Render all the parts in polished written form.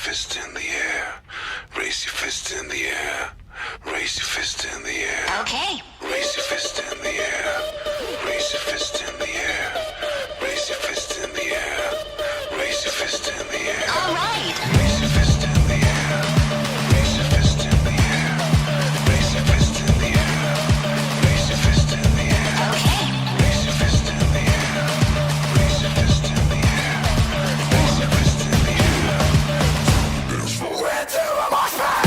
fist in the air. Raise your fist in the air. Raise your fist in the air. Okay. Raise your fist in the air. Raise your fist in the air. Raise your fist in the air. Raise your fist in the air. All right. Raise your fist in the air. Raise your fist in the air. Raise your fist in the air. Raise your fist in the air. Okay. Raise your fist in the air. Raise your fist in the air. Raise your fist in the air. We're to a mosh pit.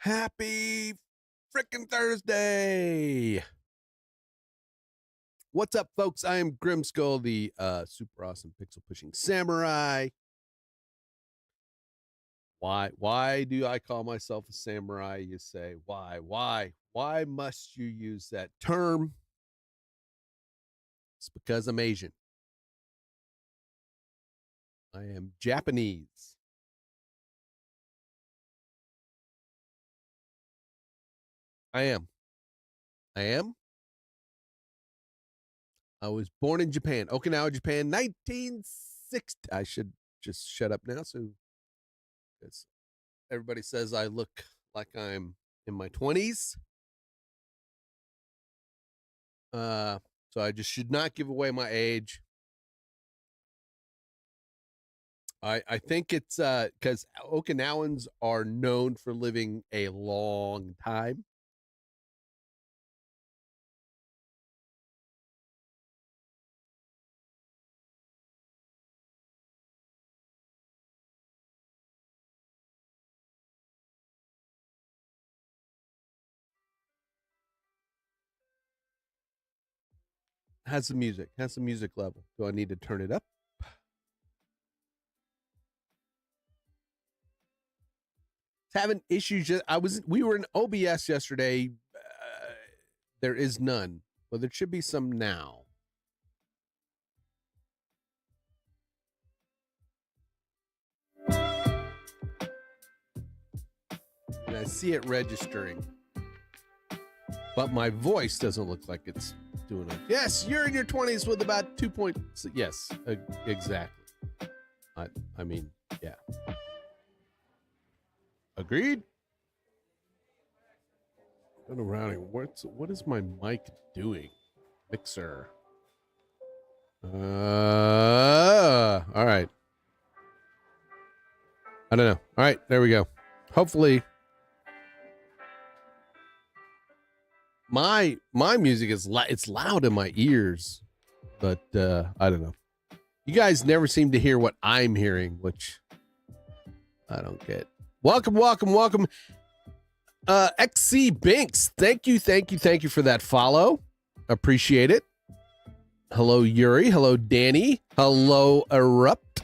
Happy frickin' Thursday. What's up, folks? I am Grimskull, the super awesome pixel pushing samurai. Why do I call myself a samurai? You say, why must you use that term? It's because I'm Asian. I am Japanese. I am. I was born in Japan, Okinawa, Japan, 1960. I should just shut up now, so because everybody says I look like I'm in my 20s. So I just should not give away my age. I think it's because Okinawans are known for living a long time. Has the music level. Do I need to turn it up? It's having issues. We were in OBS yesterday. There is none, but there should be some now. And I see it registering, but my voice doesn't look like it's doing it. Yes, you're in your 20s with about 2 points. Yes, exactly. I mean, yeah. Agreed. Going around. What is my mic doing? Mixer. All right. I don't know. All right, there we go. Hopefully my music is it's loud in my ears, but I don't know. You guys never seem to hear what I'm hearing, which I don't get. Welcome. XC Binks, thank you for that follow. Appreciate it. Hello, Yuri. Hello, Danny. Hello, Erupt.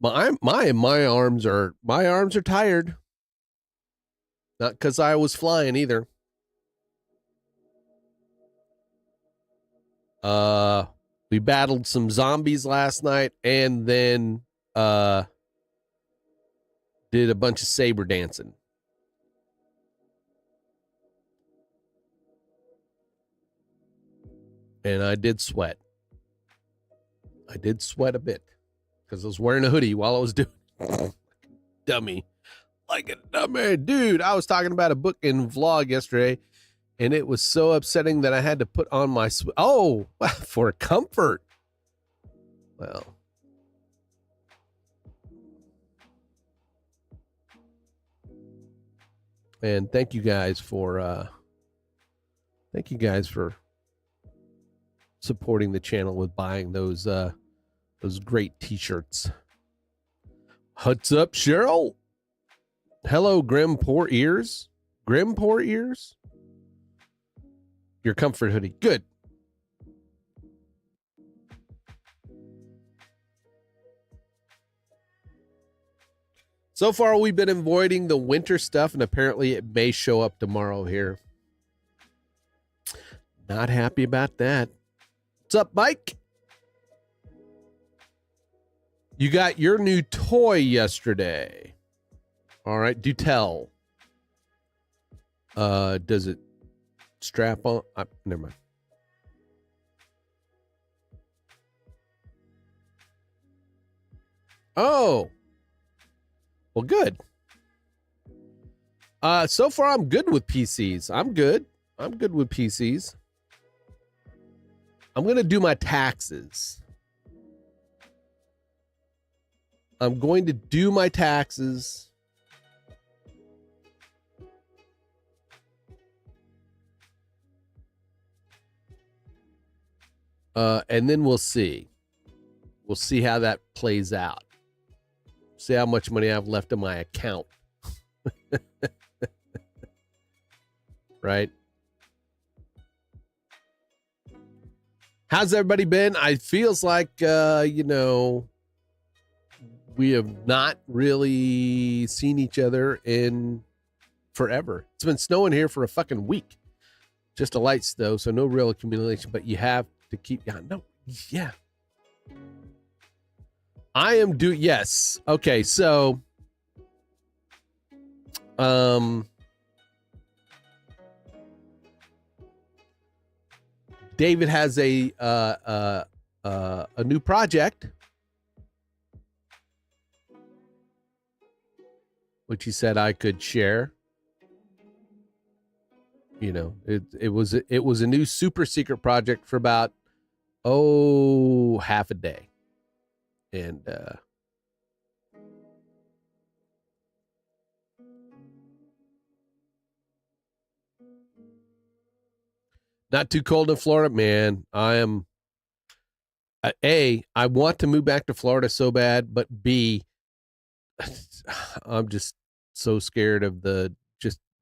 My arms are tired. Not because I was flying either. We battled some zombies last night and then did a bunch of saber dancing. And I did sweat. I did sweat a bit because I was wearing a hoodie while I was doing it. Dummy. Like a dummy. Dude, I was talking about a book in vlog yesterday, and it was so upsetting that I had to put on my for comfort. Well. And thank you guys for supporting the channel with buying those great t-shirts. What's up, Cheryl? Hello, Grim Poor Ears. Grim Poor Ears? Your comfort hoodie. Good. So far, we've been avoiding the winter stuff, and apparently it may show up tomorrow here. Not happy about that. What's up, Mike? You got your new toy yesterday. All right, do tell. Does it strap on? Never mind. Oh. Well, good. So far I'm good with PCs. I'm good with PCs. I'm going to do my taxes. I'm going to do my taxes. And then we'll see. we'll see how that plays out. See how much money I have left in my account. Right? How's everybody been? It feels like, we have not really seen each other in forever. It's been snowing here for a fucking week. Just a light snow, so no real accumulation, but you have to keep, yeah. I am yes. Okay, so, David has a new project, which he said I could share. It was a new super secret project for about half a day, and not too cold in Florida, man. I am I want to move back to Florida so bad, but B, I'm just so scared of the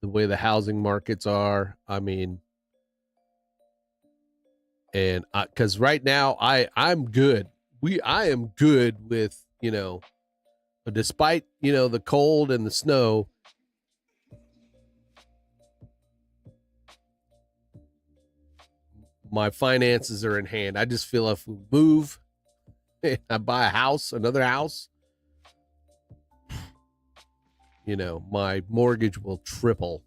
way the housing markets are. I mean, and because right now I'm good. I am good with, despite, the cold and the snow. My finances are in hand. I just feel if we move, I buy another house, my mortgage will triple.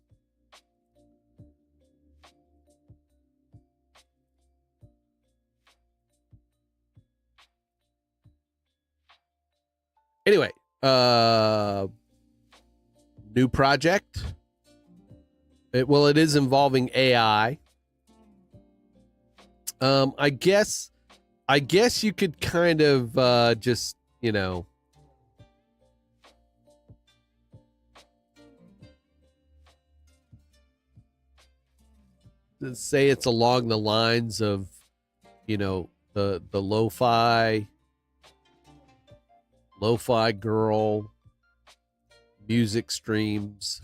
Anyway, new project. It is involving AI. I guess you could kind of just, say it's along the lines of, the lo-fi girl music streams.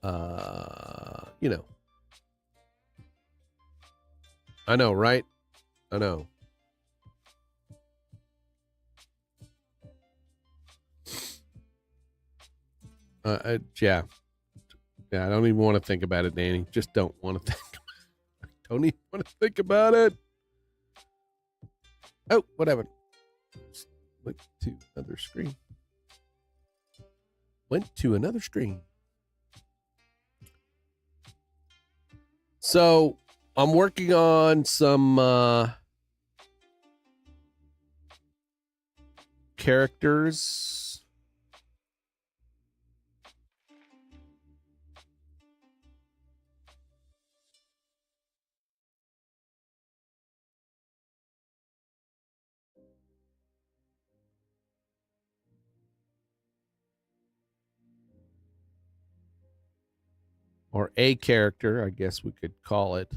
I know, right? I know. Yeah. I don't even want to think about it, Danny. Just don't want to think. Don't even want to think about it. Oh, whatever. Went to another screen. So I'm working on some characters. Or a character, I guess we could call it.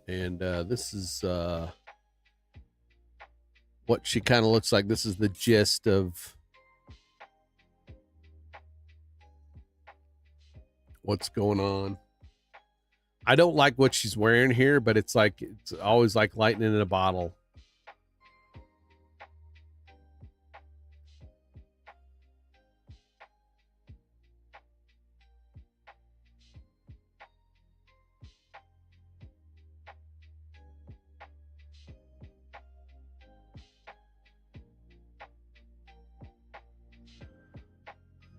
And this is what she kind of looks like. This is the gist of what's going on. I don't like what she's wearing here, but it's always like lightning in a bottle.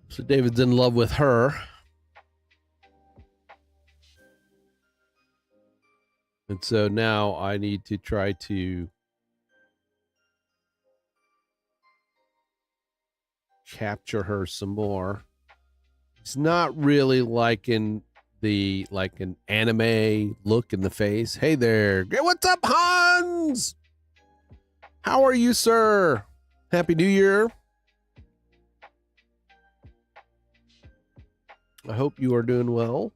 So David's in love with her. And so now I need to try to capture her some more. It's not really liking an anime look in the face. Hey there. What's up, Hans? How are you, sir? Happy New Year. I hope you are doing well.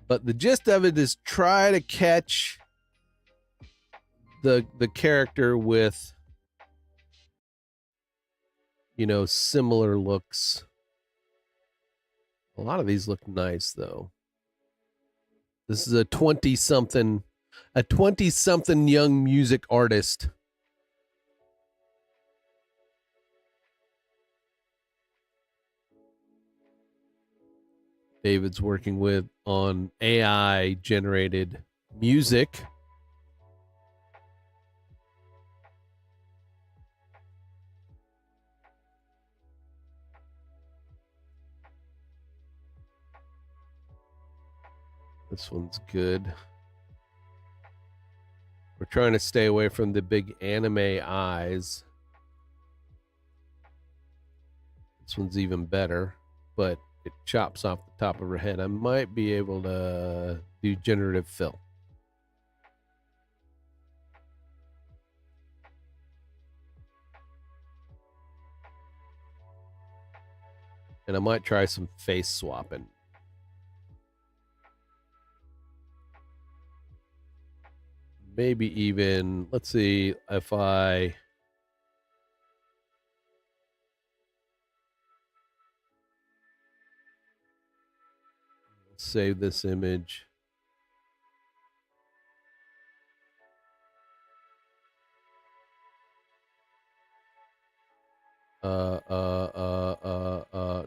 But the gist of it is try to catch the character with, you know, similar looks. A lot of these look nice though. This is a 20-something young music artist. David's working with on AI generated music. This one's good. We're trying to stay away from the big anime eyes. This one's even better, but it chops off the top of her head. I might be able to do generative fill. And I might try some face swapping. Maybe even, let's see if I save this image.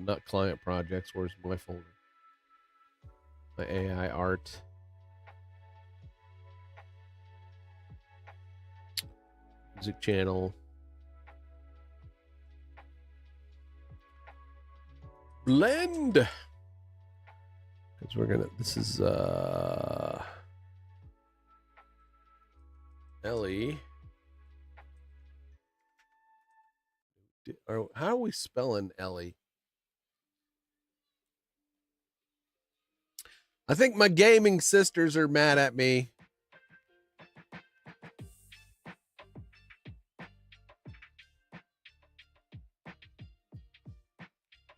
Not client projects. Where's my folder? My AI art. Music channel. Blend. Because we're gonna, this is Ellie. How are we spelling Ellie? I think my gaming sisters are mad at me.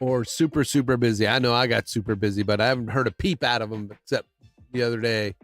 Or super, super busy. I know I got super busy, but I haven't heard a peep out of them except the other day.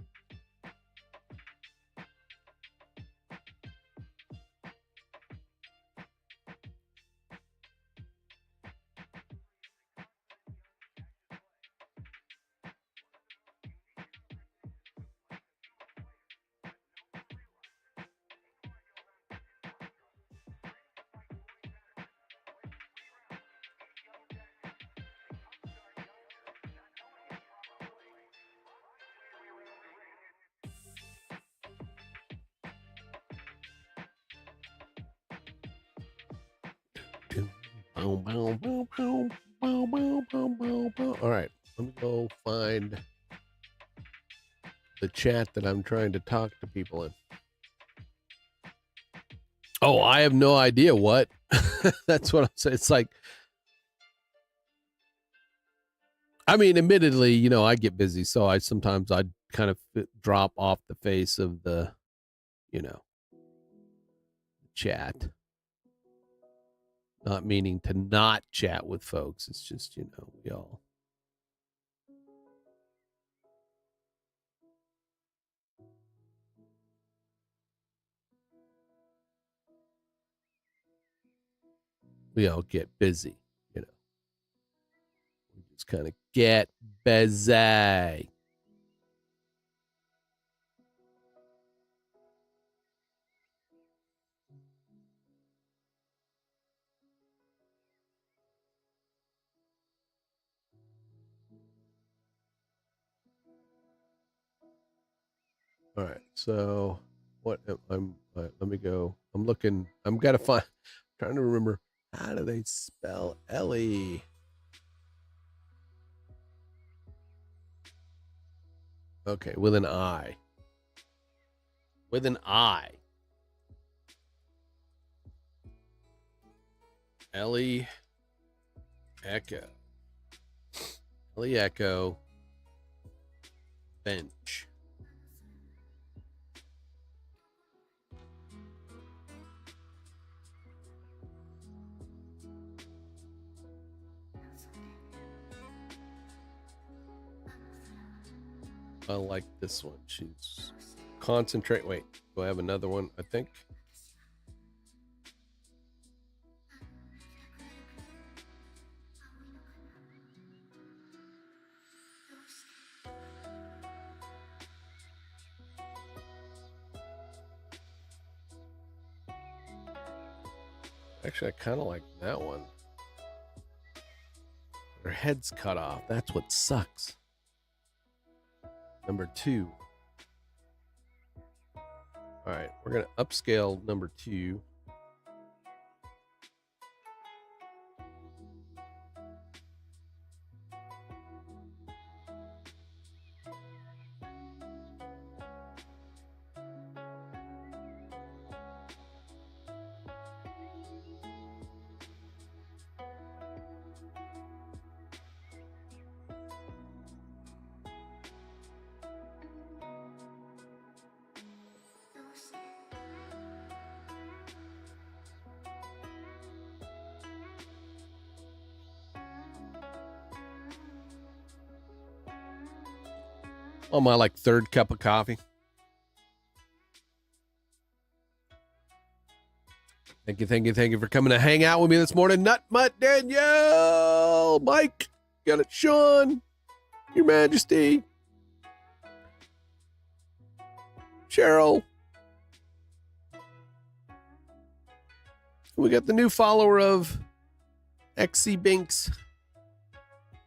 All right, let me go find the chat that I'm trying to talk to people in. Oh, I have no idea what. That's what I'm saying. It's like, I mean, admittedly, you know, I get busy, so I kind of drop off the face of the, you know, chat. Not meaning to not chat with folks. It's just, you know, we all. We all get busy, you know. We just kind of get busy. All right, so what I'm let me go. I'm looking. I'm gotta find. I'm trying to remember how do they spell Ellie. Okay, with an I. With an I. Ellie Echo. Charlie Echo. Bench. I like this one. She's concentrate. Wait, do I have another one? I think. Actually, I kind of like that one. Her head's cut off. That's what sucks. Number 2. All right, we're going to upscale number 2. On my like 3rd cup of coffee. Thank you for coming to hang out with me this morning. Nut Mutt Danielle, Mike, got it, Sean, Your Majesty, Cheryl. We got the new follower of XC Binks.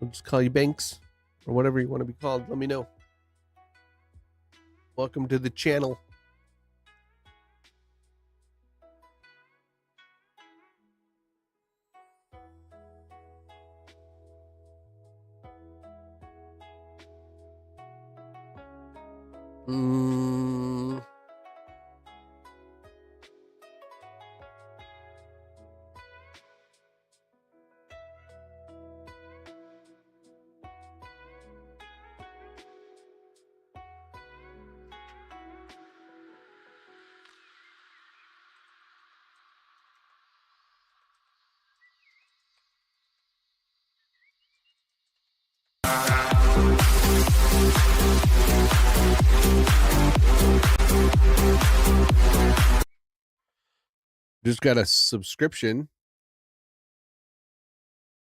I'll just call you Binks or whatever you want to be called. Let me know. Welcome to the channel. Just got a subscription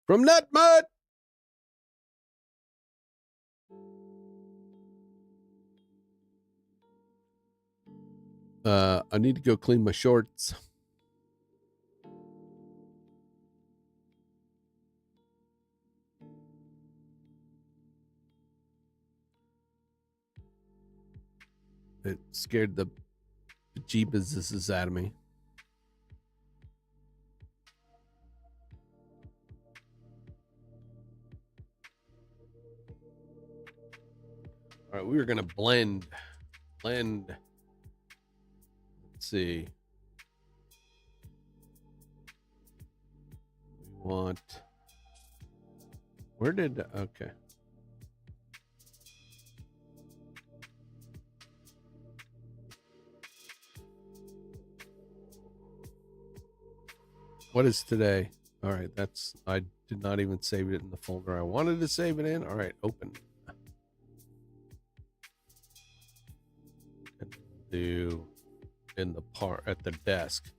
from Nut Mutt. I need to go clean my shorts. It scared the bejeebus out of me. All right, we were gonna blend. Let's see. We want. Where did? Okay. What is today? All right, I did not even save it in the folder I wanted to save it in. All right, open. Do in the part at the desk.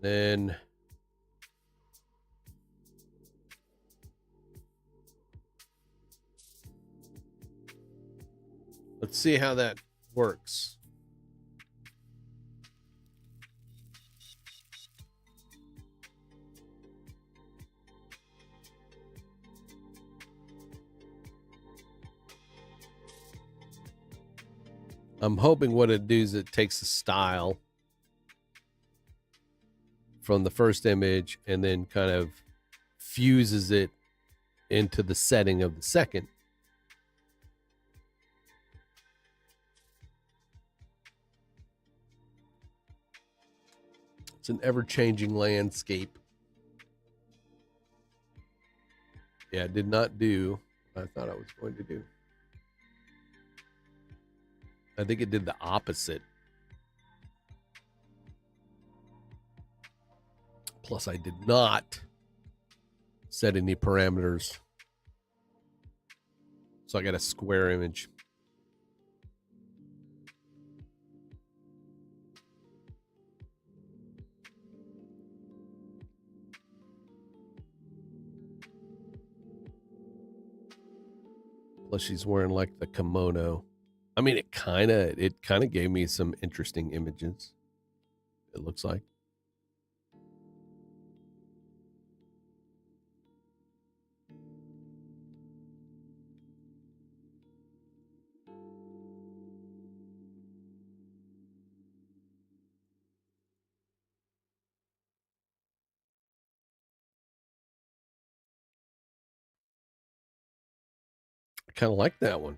Then let's see how that works. I'm hoping what it does, it takes the style from the first image and then kind of fuses it into the setting of the second. It's an ever-changing landscape. Yeah, it did not do what I thought I was going to do. I think it did the opposite. Plus, I did not set any parameters. So I got a square image. Plus, she's wearing like the kimono. I mean, it kind of gave me some interesting images. It looks like. I kind of like that one.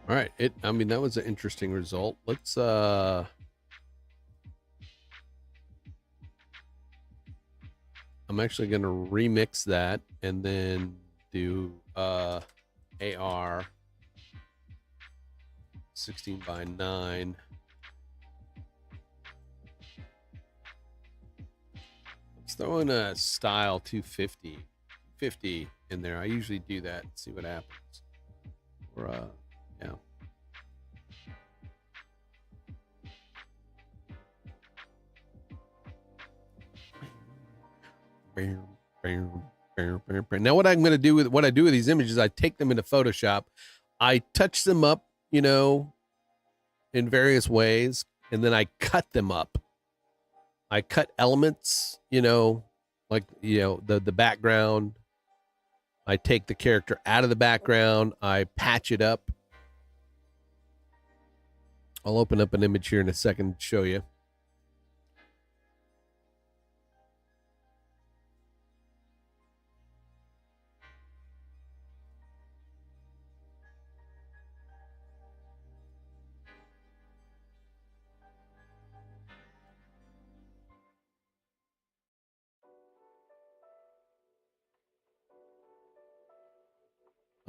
All right. I mean, that was an interesting result. Let's I'm actually going to remix that and then do AR 16:9. Let's throw in a style 250 in there. I usually do that and see what happens. Or yeah. Now what I'm going to do with what I do with these images, I take them into Photoshop, I touch them up, you know, in various ways, and then I cut them up. I cut elements, you know, like, you know, the background. I take the character out of the background, I patch it up. I'll open up an image here in a second to show you.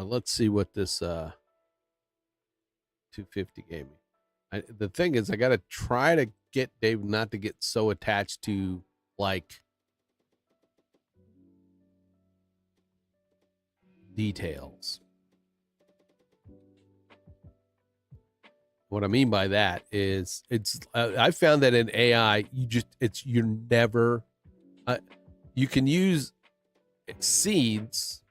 Let's see what this 250 gave me. The thing is, I got to try to get Dave not to get so attached to like details. What I mean by that is I found that in AI, you're never, you can use seeds,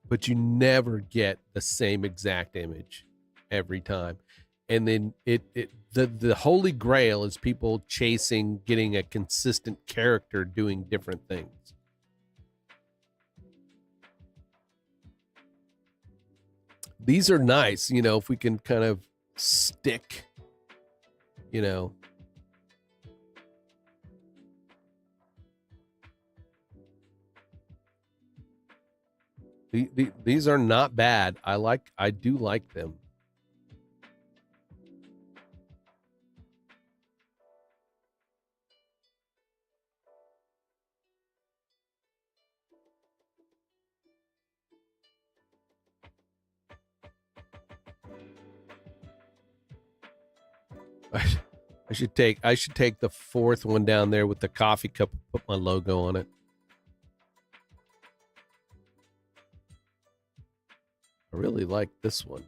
but you never get the same exact image every time. And then the holy grail is people chasing getting a consistent character doing different things. These are nice, you know, if we can kind of stick, you know. These are not bad. I do like them. I should take the fourth one down there with the coffee cup and put my logo on it. I really like this one.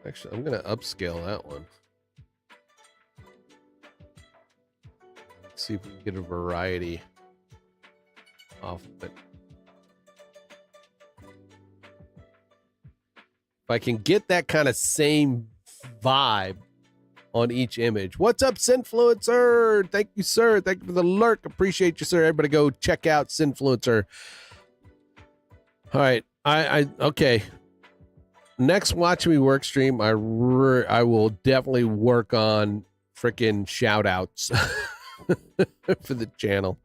Actually, I'm going to upscale that one. Let's see if we can get a variety. off of it. If I can get that kind of same vibe on each image. What's up, Sinfluencer? Thank you, sir. Thank you for the lurk. Appreciate you, sir. Everybody go check out Sinfluencer. All right. Okay. Next Watch Me Work stream, I will definitely work on freaking shout outs for the channel.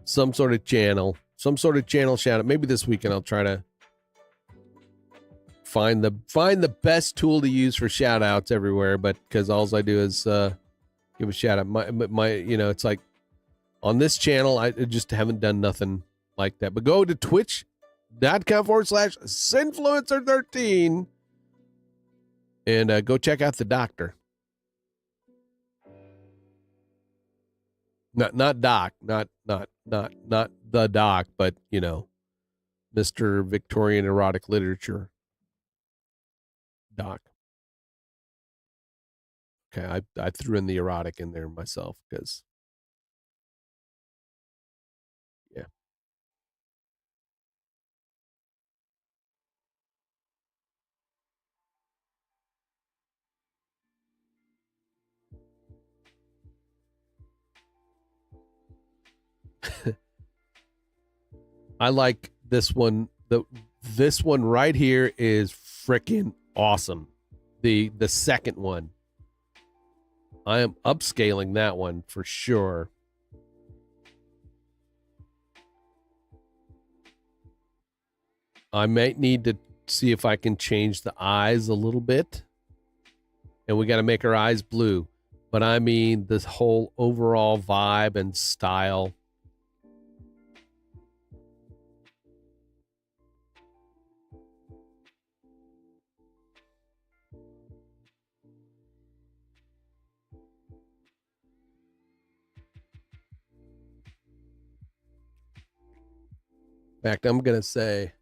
Some sort of channel shout out. Maybe this weekend I'll try to find the best tool to use for shout outs everywhere, but because all I do is give a shout out. My it's like on this channel I just haven't done nothing like that. But go to twitch.com/Sinfluencer13 and go check out the doctor. Not Doc, not the Doc, but Mr. Victorian Erotic Literature Doc. Okay, I threw in the erotic in there myself because yeah. I like this one. This one right here is freaking awesome. The second one. I am upscaling that one for sure. I might need to see if I can change the eyes a little bit. And we got to make our eyes blue. But I mean, this whole overall vibe and style. In fact, I'm going to say,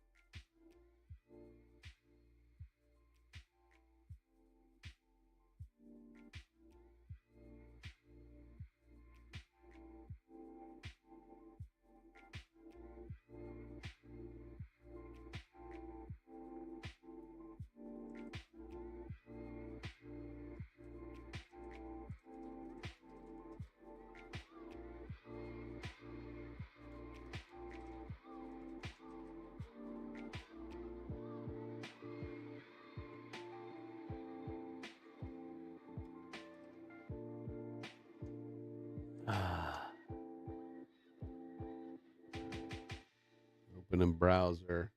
open in browser.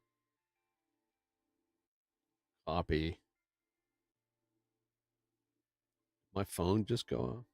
Copy. My phone just go off.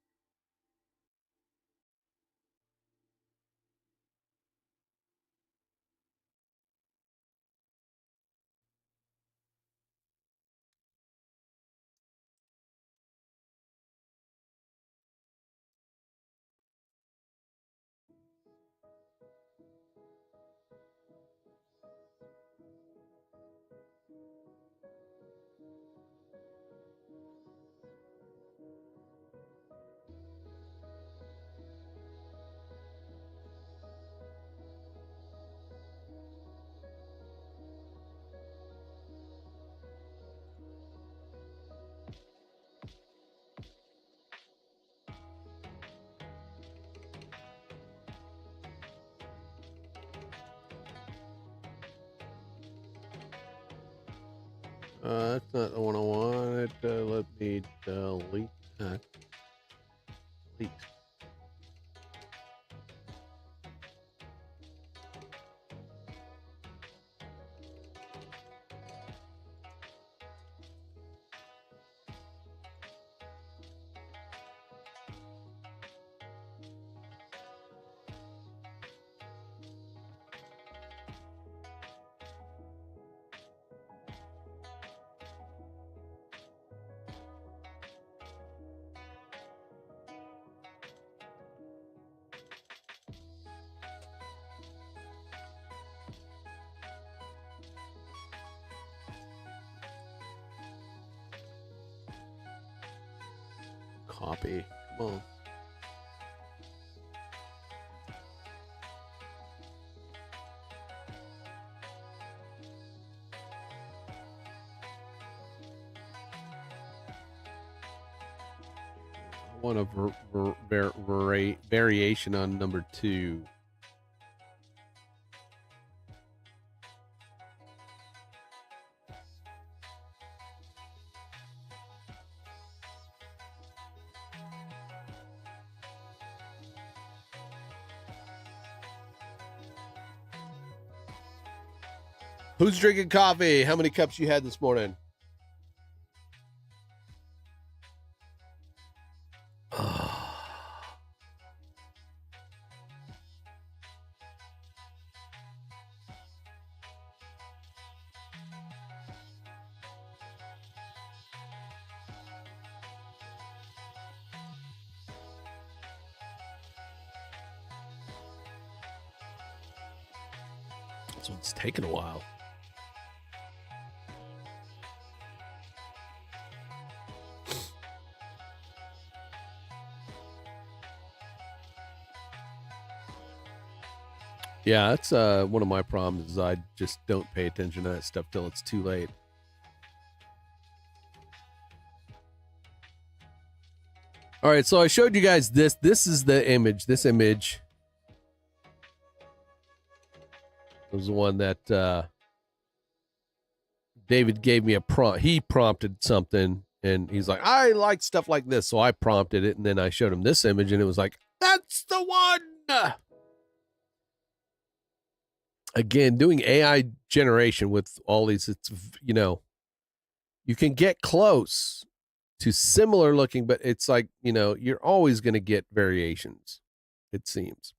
That's not the one I wanted. Let me delete that. Delete. Copy. Come on. want a variation on number 2. Who's drinking coffee? How many cups you had this morning? This one's taking a while. Yeah, that's one of my problems is I just don't pay attention to that stuff till it's too late. All right, so I showed you guys this. This is the image. This image was the one that David gave me a prompt. He prompted something, and he's like, I like stuff like this. So I prompted it, and then I showed him this image, and it was like, that's the one. Again, doing AI generation with all these, it's, you know, you can get close to similar looking, but it's like, you know, you're always going to get variations, it seems.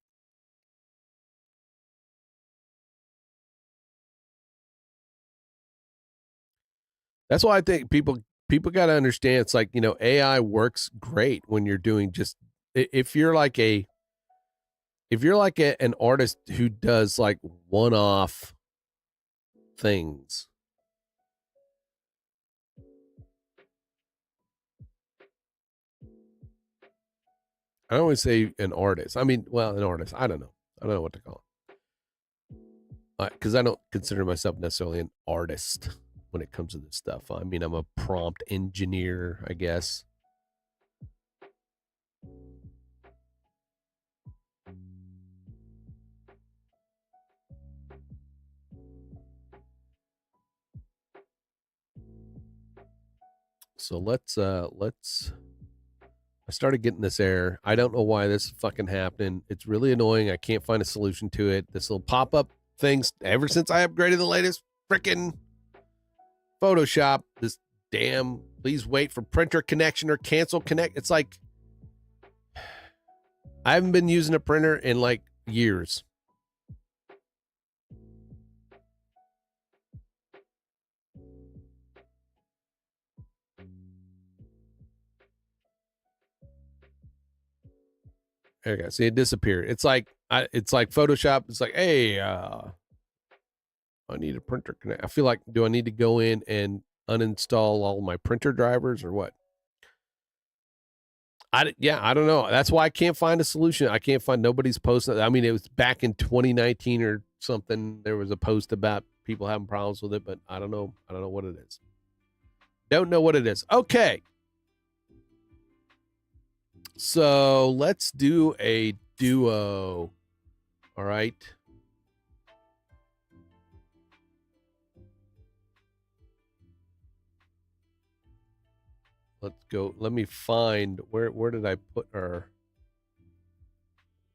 That's why I think people got to understand it's like, you know, AI works great when you're doing just, if you're like an artist who does like one-off things. I don't want to say an artist. I mean, well, an artist. I don't know what to call it. Because I don't consider myself necessarily an artist when it comes to this stuff. I mean, I'm a prompt engineer, I guess. So let's I started getting this error. I don't know why this is fucking happening. It's really annoying. I can't find a solution to it. This will pop up things ever since I upgraded the latest freaking Photoshop. This damn, please wait for printer connection or cancel connect. It's like, I haven't been using a printer in like years. There you go. See, it disappeared. It's like Photoshop. It's like, hey, I need a printer connect. I feel like, do I need to go in and uninstall all my printer drivers or what? I don't know. That's why I can't find a solution. I can't find, nobody's posted. I mean, it was back in 2019 or something. There was a post about people having problems with it, but I don't know. I don't know what it is. Don't know what it is. Okay. So let's do a duo. All right. Let's go. Let me find where did I put her?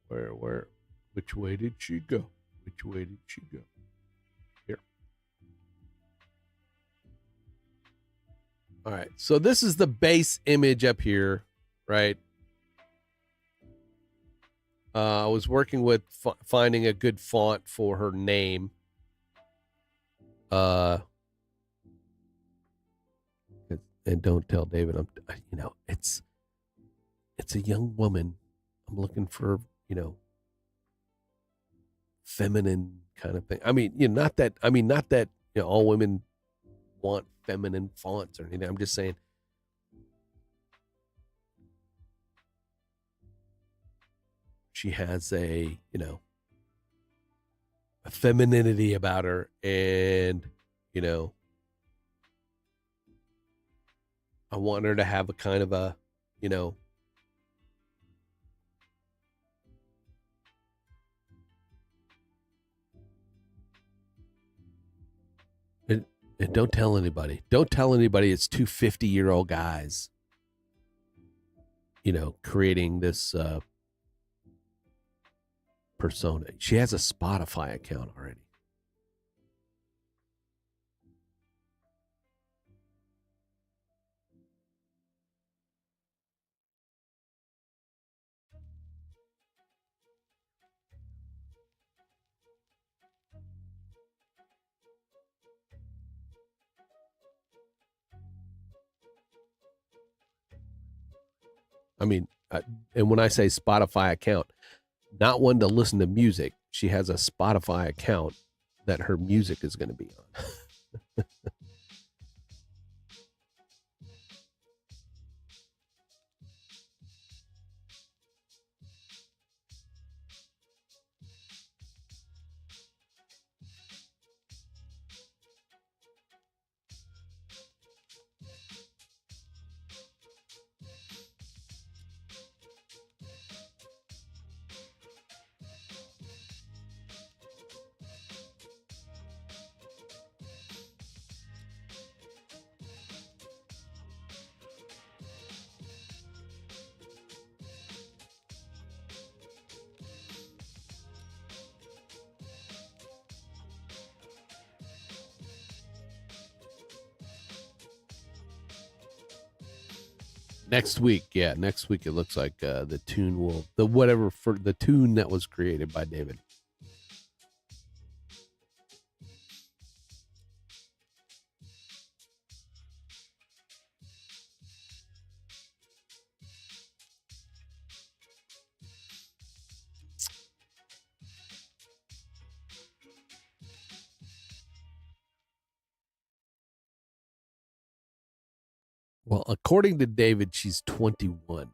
Which way did she go? Which way did she go? Here. All right. So this is the base image up here, right? I was working with finding a good font for her name. And don't tell David, it's a young woman. I'm looking for, feminine kind of thing. I mean, not that all women want feminine fonts or anything. I'm just saying, she has a femininity about her, and I want her to have a kind of a And don't tell anybody. Don't tell anybody it's two 50-year-old guys, creating this persona. She has a Spotify account already. I mean, and when I say Spotify account, not one to listen to music. She has a Spotify account that her music is going to be on. Next week it looks like the tune will the tune that was created by David. Well, according to David, she's 21. All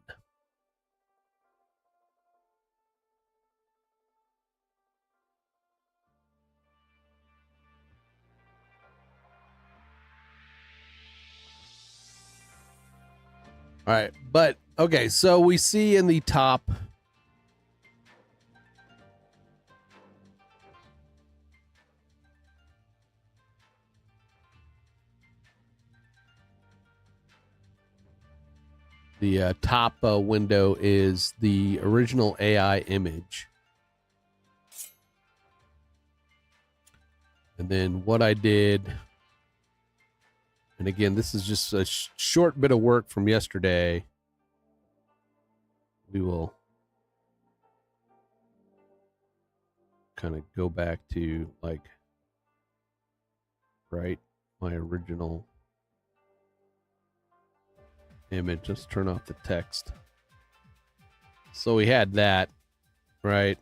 right, but okay, so we see in the top the top window is the original AI image. And then what I did, and again, this is just a short bit of work from yesterday. We will kind of go back to my original image. Let's turn off the text. So we had that, right?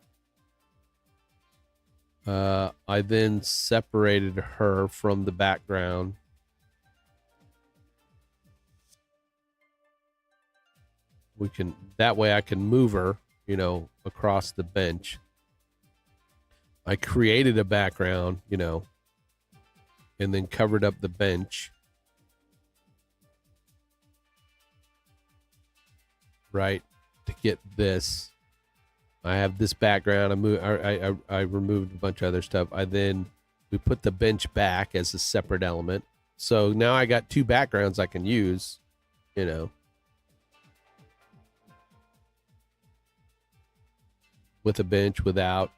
I then separated her from the background. That way I can move her, across the bench. I created a background, and then covered up the bench. Right, to get this. I have this background. I removed a bunch of other stuff. We put the bench back as a separate element. So now I got two backgrounds I can use, with a bench, without.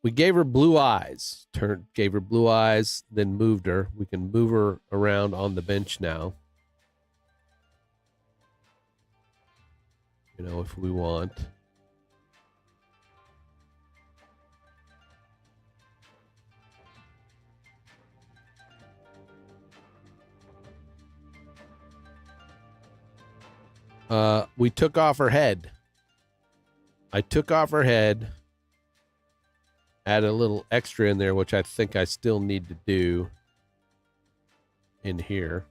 We gave her blue eyes, gave her blue eyes, then moved her. We can move her around on the bench now, if we want. We took off her head. I took off her head, added a little extra in there, which I think I still need to do in here.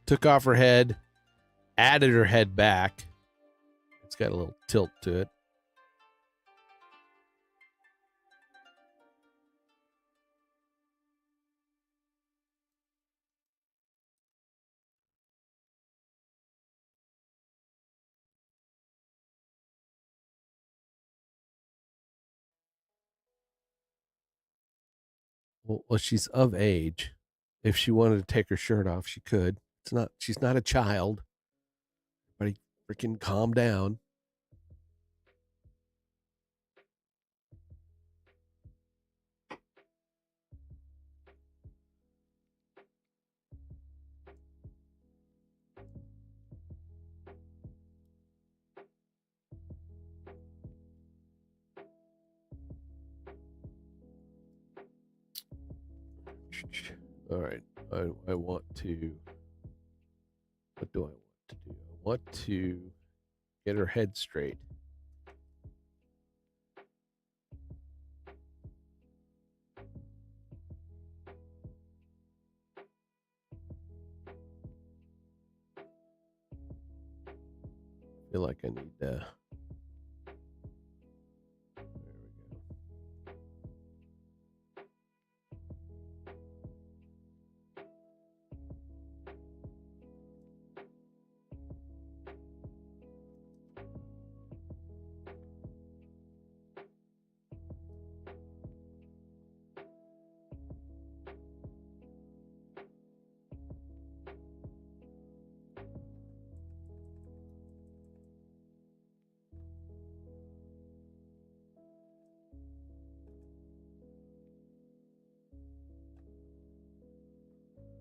Took off her head, added her head back. It's got a little tilt to it. Well, she's of age. If she wanted to take her shirt off, she could. She's not a child. Everybody freaking calm down. All right. I want to. What do I want to do? I want to get her head straight. I feel like I need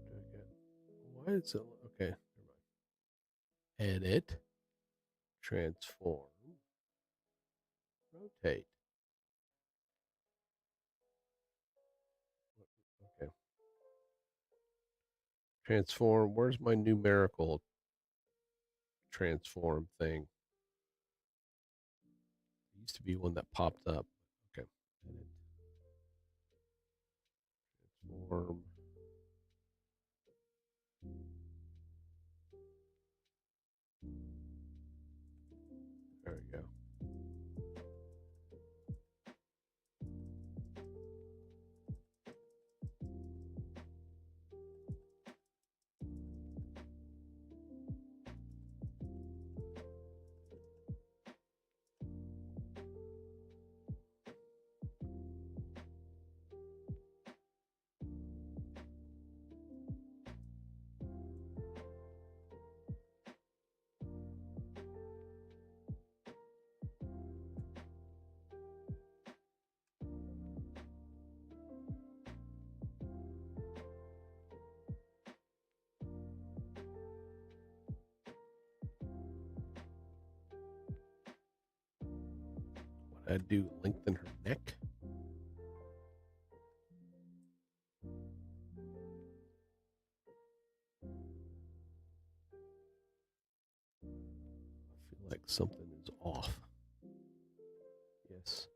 there we go. Why is it okay? Never mind. Edit, transform, rotate. Okay. Transform. Where's my numerical transform thing? There used to be one that popped up. Okay. Edit, transform. There we go. What I do? Lengthen her neck. I feel like something is off. Yes.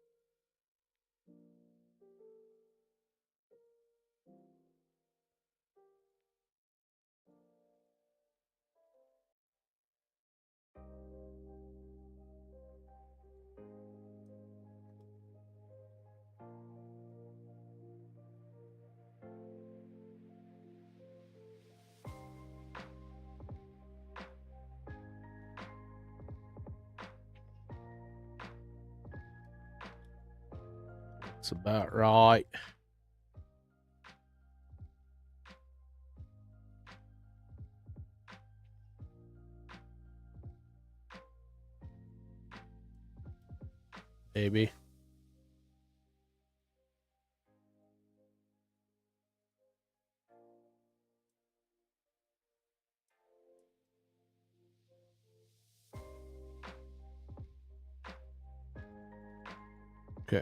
That's about right. Maybe. Okay.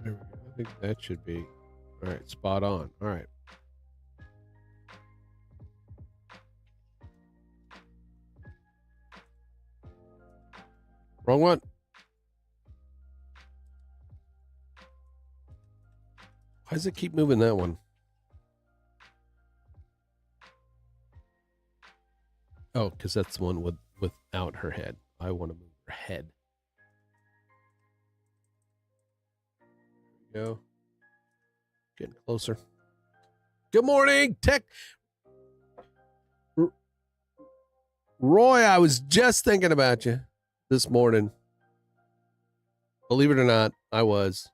There we go. I think that should be all right. Spot on. All right. Wrong one. Why does it keep moving that one? Oh, because that's the one without her head. I want to move her head. There we go. Getting closer. Good morning, Tech. Roy, I was just thinking about you this morning. Believe it or not, I was.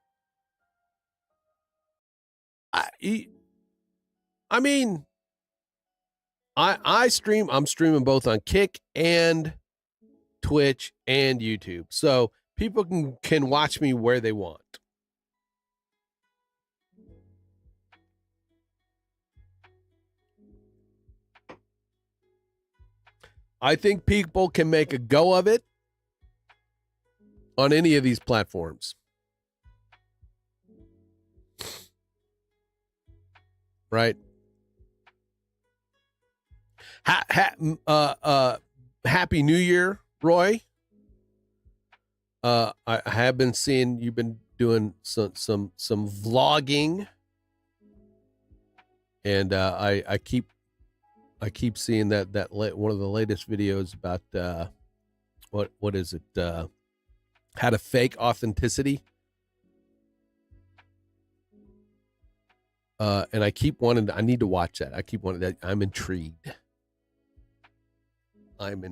I mean, I stream. I'm streaming both on Kick and Twitch and YouTube, so people can watch me where they want. I think people can make a go of it on any of these platforms. Right? Happy New Year, Roy. I have been seeing you've been doing some vlogging, and I keep seeing that one of the latest videos about what is it? How to fake authenticity. And I keep wanting I need to watch that. I keep wanting that. I'm intrigued. I'm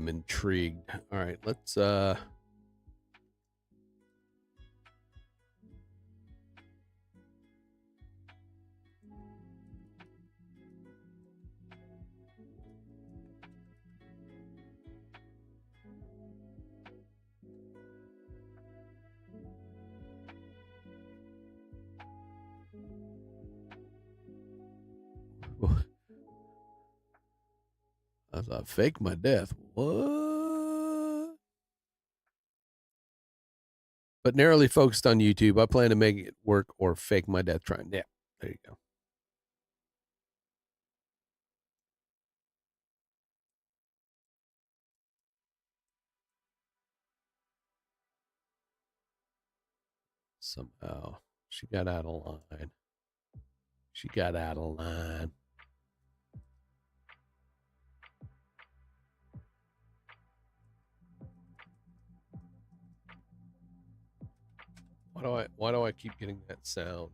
intrigued. All right, let's I thought fake my death. What? But narrowly focused on YouTube. I plan to make it work or fake my death trying. Yeah, there you go. Somehow she got out of line. Why do I keep getting that sound?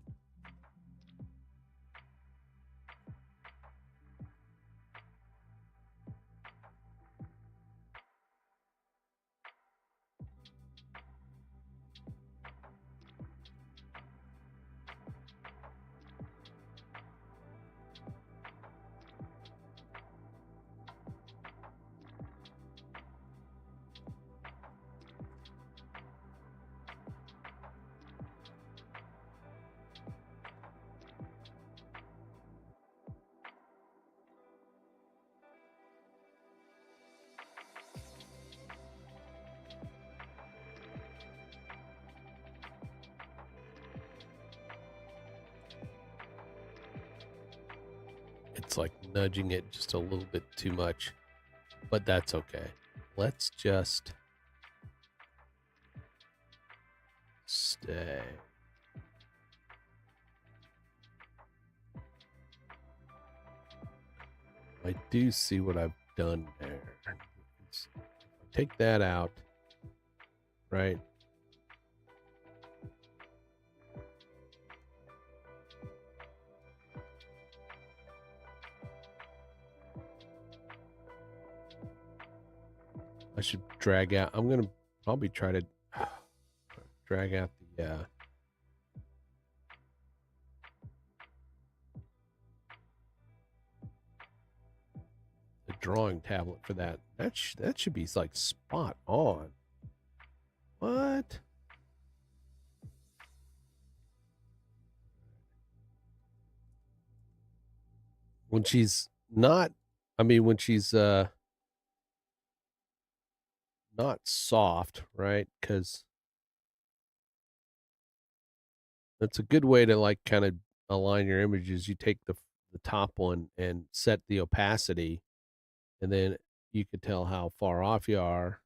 It's like nudging it just a little bit too much, but that's okay. Let's just stay. I do see what I've done there. Take that out, right? I should drag out. I'm going to probably try to drag out the drawing tablet for that. That should be like spot on. What? When she's not, I mean, when she's not soft, right? Because that's a good way to like kind of align your images. You take the top one and set the opacity, and then you could tell how far off you are.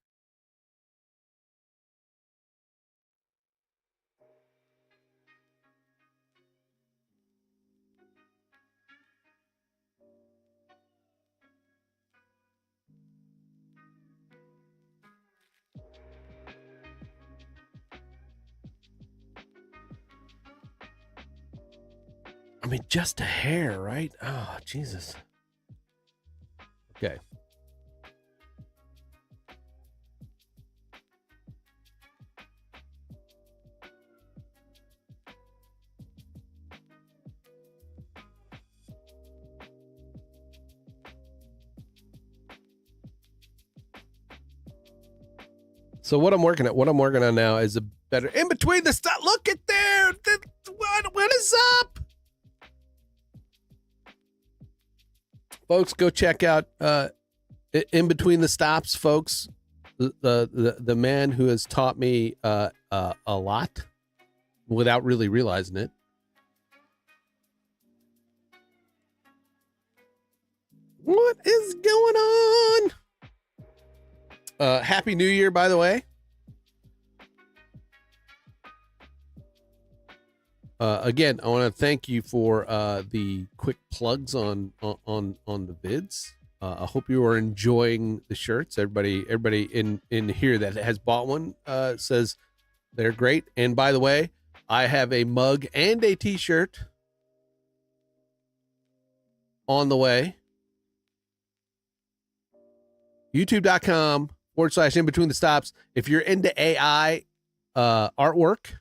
I mean, just a hair, right? Oh, Jesus. Okay. So what I'm working on now is a better in between the stuff. Look at there. What is up? Folks, go check out In Between the Stops, folks. The man who has taught me a lot without really realizing it. What is going on? Happy New Year, by the way. Again, I want to thank you for the quick plugs on the vids. I hope you are enjoying the shirts. Everybody in here that has bought one says they're great. And by the way, I have a mug and a t-shirt on the way. YouTube.com/In Between the Stops. If you're into AI artwork,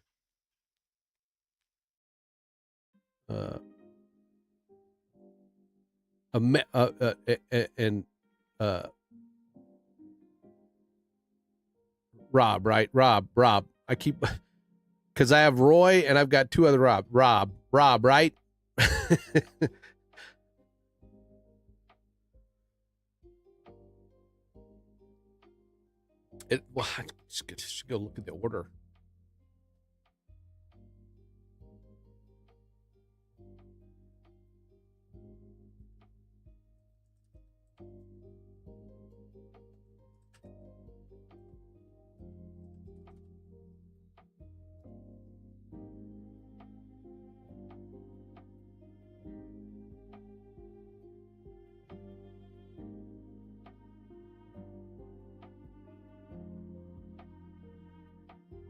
Rob, right? Rob. I keep, because I have Roy and I've got two other Rob, right? Well, I just go look at the order.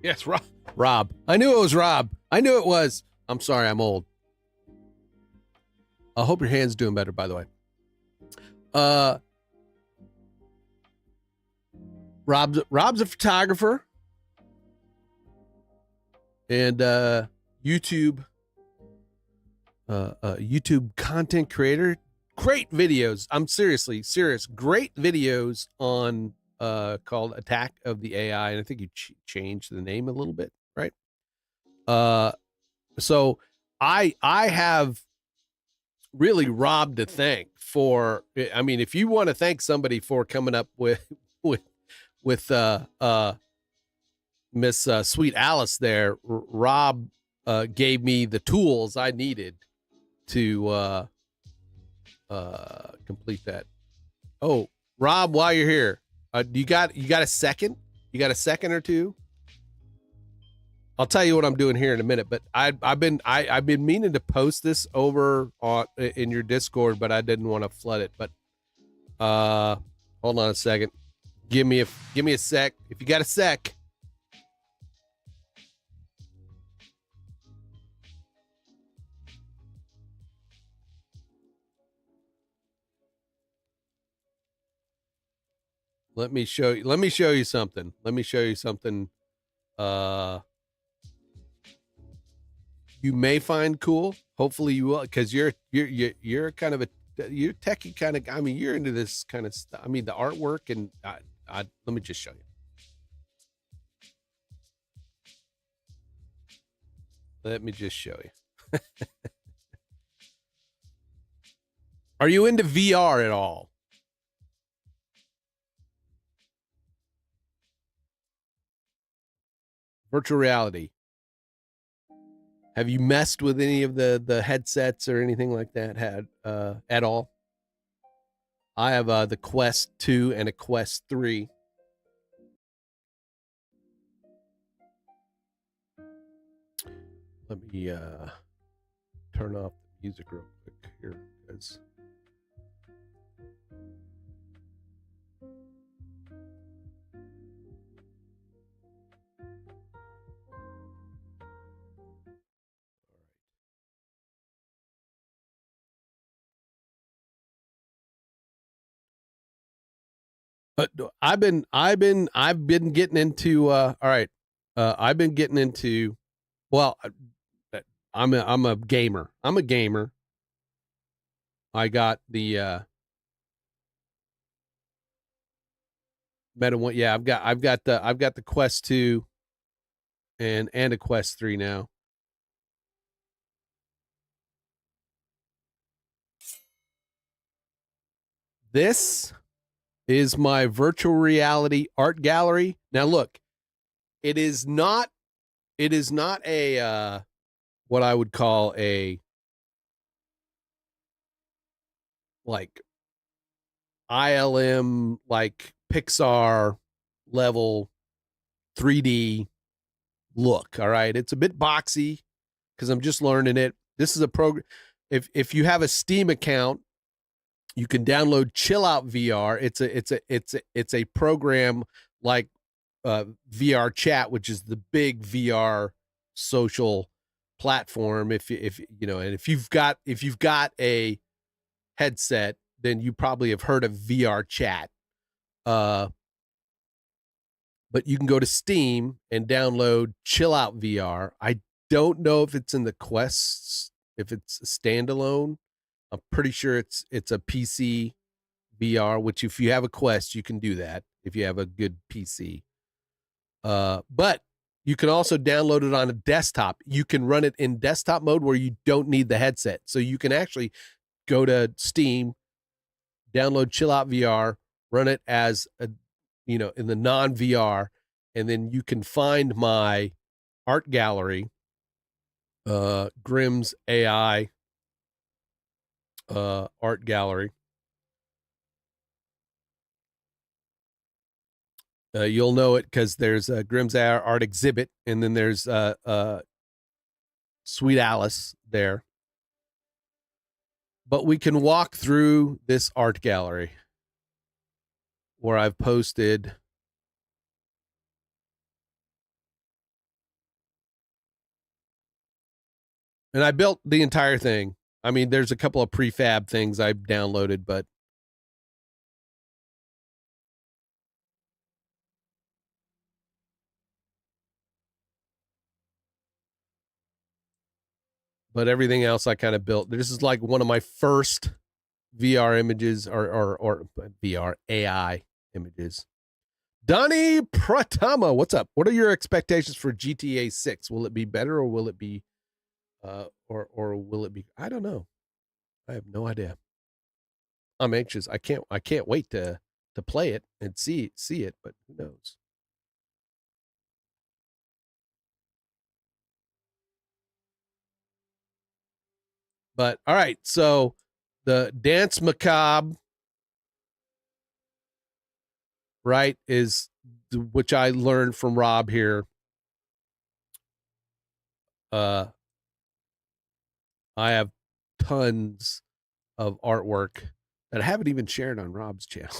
Yes, Rob. I knew it was Rob. I knew it was. I'm sorry, I'm old. I hope your hand's doing better, by the way. Rob's a photographer and YouTube content creator. Great videos. I'm serious. Great videos on called Attack of the AI, and I think you changed the name a little bit, right? So I have really Rob to thank for. I mean, if you want to thank somebody for coming up with Miss Sweet Alice there, Rob gave me the tools I needed to complete that. Oh, Rob, while you're here, you got a second? You got a second or two? I'll tell you what I'm doing here in a minute, but I've been meaning to post this over in your Discord, but I didn't want to flood it. But hold on a second. Give me a sec. If you got a sec. Let me show you something. You may find cool. Hopefully you will, because you're kind of you're techie kind of. I mean, you're into this kind of stuff. I mean, the artwork and let me just show you. Let me just show you. Are you into VR at all? Virtual reality. Have you messed with any of the headsets or anything like that at all? I have the Quest 2 and a Quest 3. Let me turn off the music real quick here, because I've been getting into all right. I've been getting into, well, I'm a gamer. I'm a gamer. I got the Meta one. Yeah, I've got the Quest 2 and a Quest 3 now. This is my virtual reality art gallery. Now look, it is not a what I would call a like ILM, like Pixar level 3D look. All right. It's a bit boxy because I'm just learning it. This is a program. If you have a Steam account, you can download Chill Out VR. It's a program like VR Chat, which is the big VR social platform. If you know, and if you've got a headset, then you probably have heard of VR Chat. But you can go to Steam and download Chill Out VR. I don't know if it's in the Quests, if it's a standalone. I'm pretty sure it's a PC VR, which if you have a Quest, you can do that if you have a good PC. But you can also download it on a desktop. You can run it in desktop mode where you don't need the headset. So you can actually go to Steam, download Chill Out VR, run it as a, in the non-VR, and then you can find my art gallery, Grimm's AI art gallery. You'll know it because there's a Grimm's AI art exhibit, and then there's Sweet Alice there. But we can walk through this art gallery where I've posted and I built the entire thing. I mean, there's a couple of prefab things I've downloaded, but everything else I kind of built. This is like one of my first VR images or VR AI images. Donnie Pratama, what's up? What are your expectations for GTA 6? Will it be better, or will it be or will it be, I don't know. I have no idea. I'm anxious. I can't wait to play it and see it, but who knows? But all right, so the Dance Macabre, right, is which I learned from Rob here. I have tons of artwork that I haven't even shared on Rob's channel.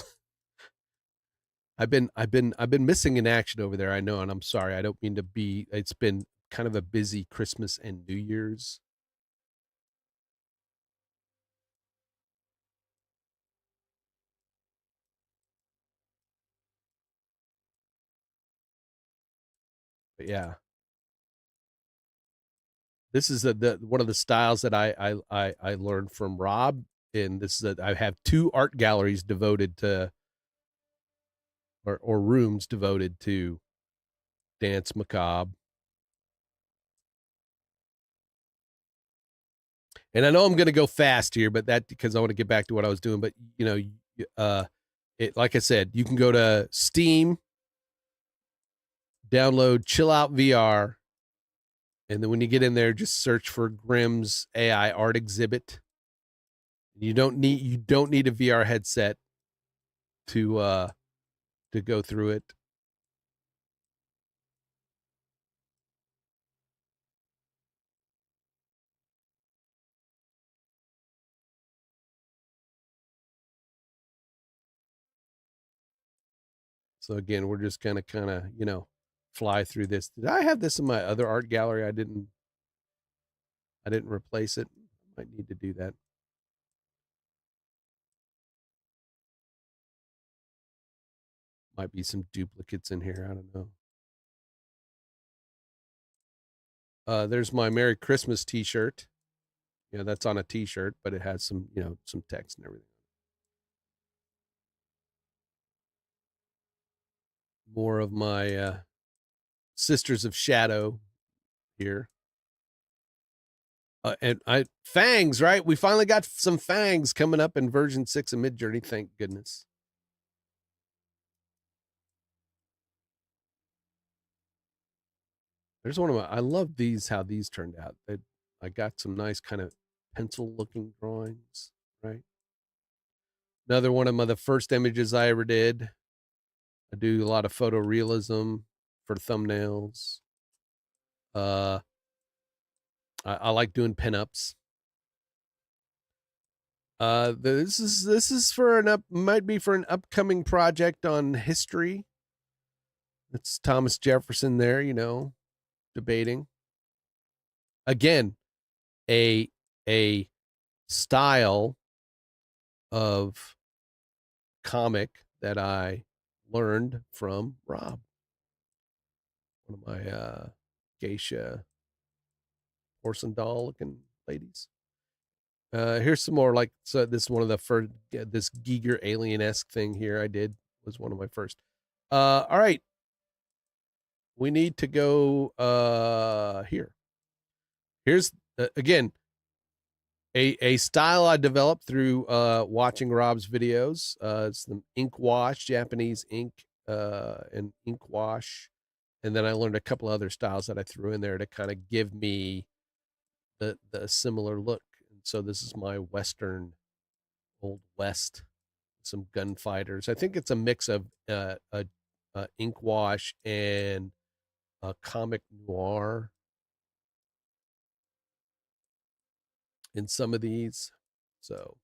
I've been missing in action over there, I know, and I'm sorry. I don't mean to be. It's been kind of a busy Christmas and New Year's. But yeah, this is the one of the styles that I learned from Rob, and this is I have 2 art galleries devoted to, or rooms devoted to Dance Macabre. And I know I'm going to go fast here, but that because I want to get back to what I was doing. But it, like I said, you can go to Steam, download Chill Out VR, and then when you get in there, just search for Grimm's AI art exhibit. You don't need a VR headset. to go through it. So again, we're just gonna kind of, fly through this. Did I have this in my other art gallery? I didn't replace it. Might need to do that. Might be some duplicates in here. I don't know. There's my Merry Christmas t-shirt. That's on a t-shirt, but it has some, some text and everything. More of my Sisters of Shadow here. And Fangs, right? We finally got some Fangs coming up in version 6 of Midjourney. Thank goodness. There's one of I love these, how these turned out. I got some nice kind of pencil looking drawings, right? Another one of the first images I ever did. I do a lot of photorealism for thumbnails. I like doing pinups. This is for might be for an upcoming project on history. It's Thomas Jefferson there, debating. Again, a style of comic that I learned from Rob, one of my geisha porcelain doll looking ladies. Here's some more, like, so this is one of the first, this Giger alien-esque thing here I did was one of my first. All right. We need to go here. Here's again a style I developed through watching Rob's videos. It's the ink wash, Japanese ink and ink wash. And then I learned a couple other styles that I threw in there to kind of give me the similar look. And so this is my Western, Old West, some gunfighters. I think it's a mix of ink wash and comic noir in some of these. So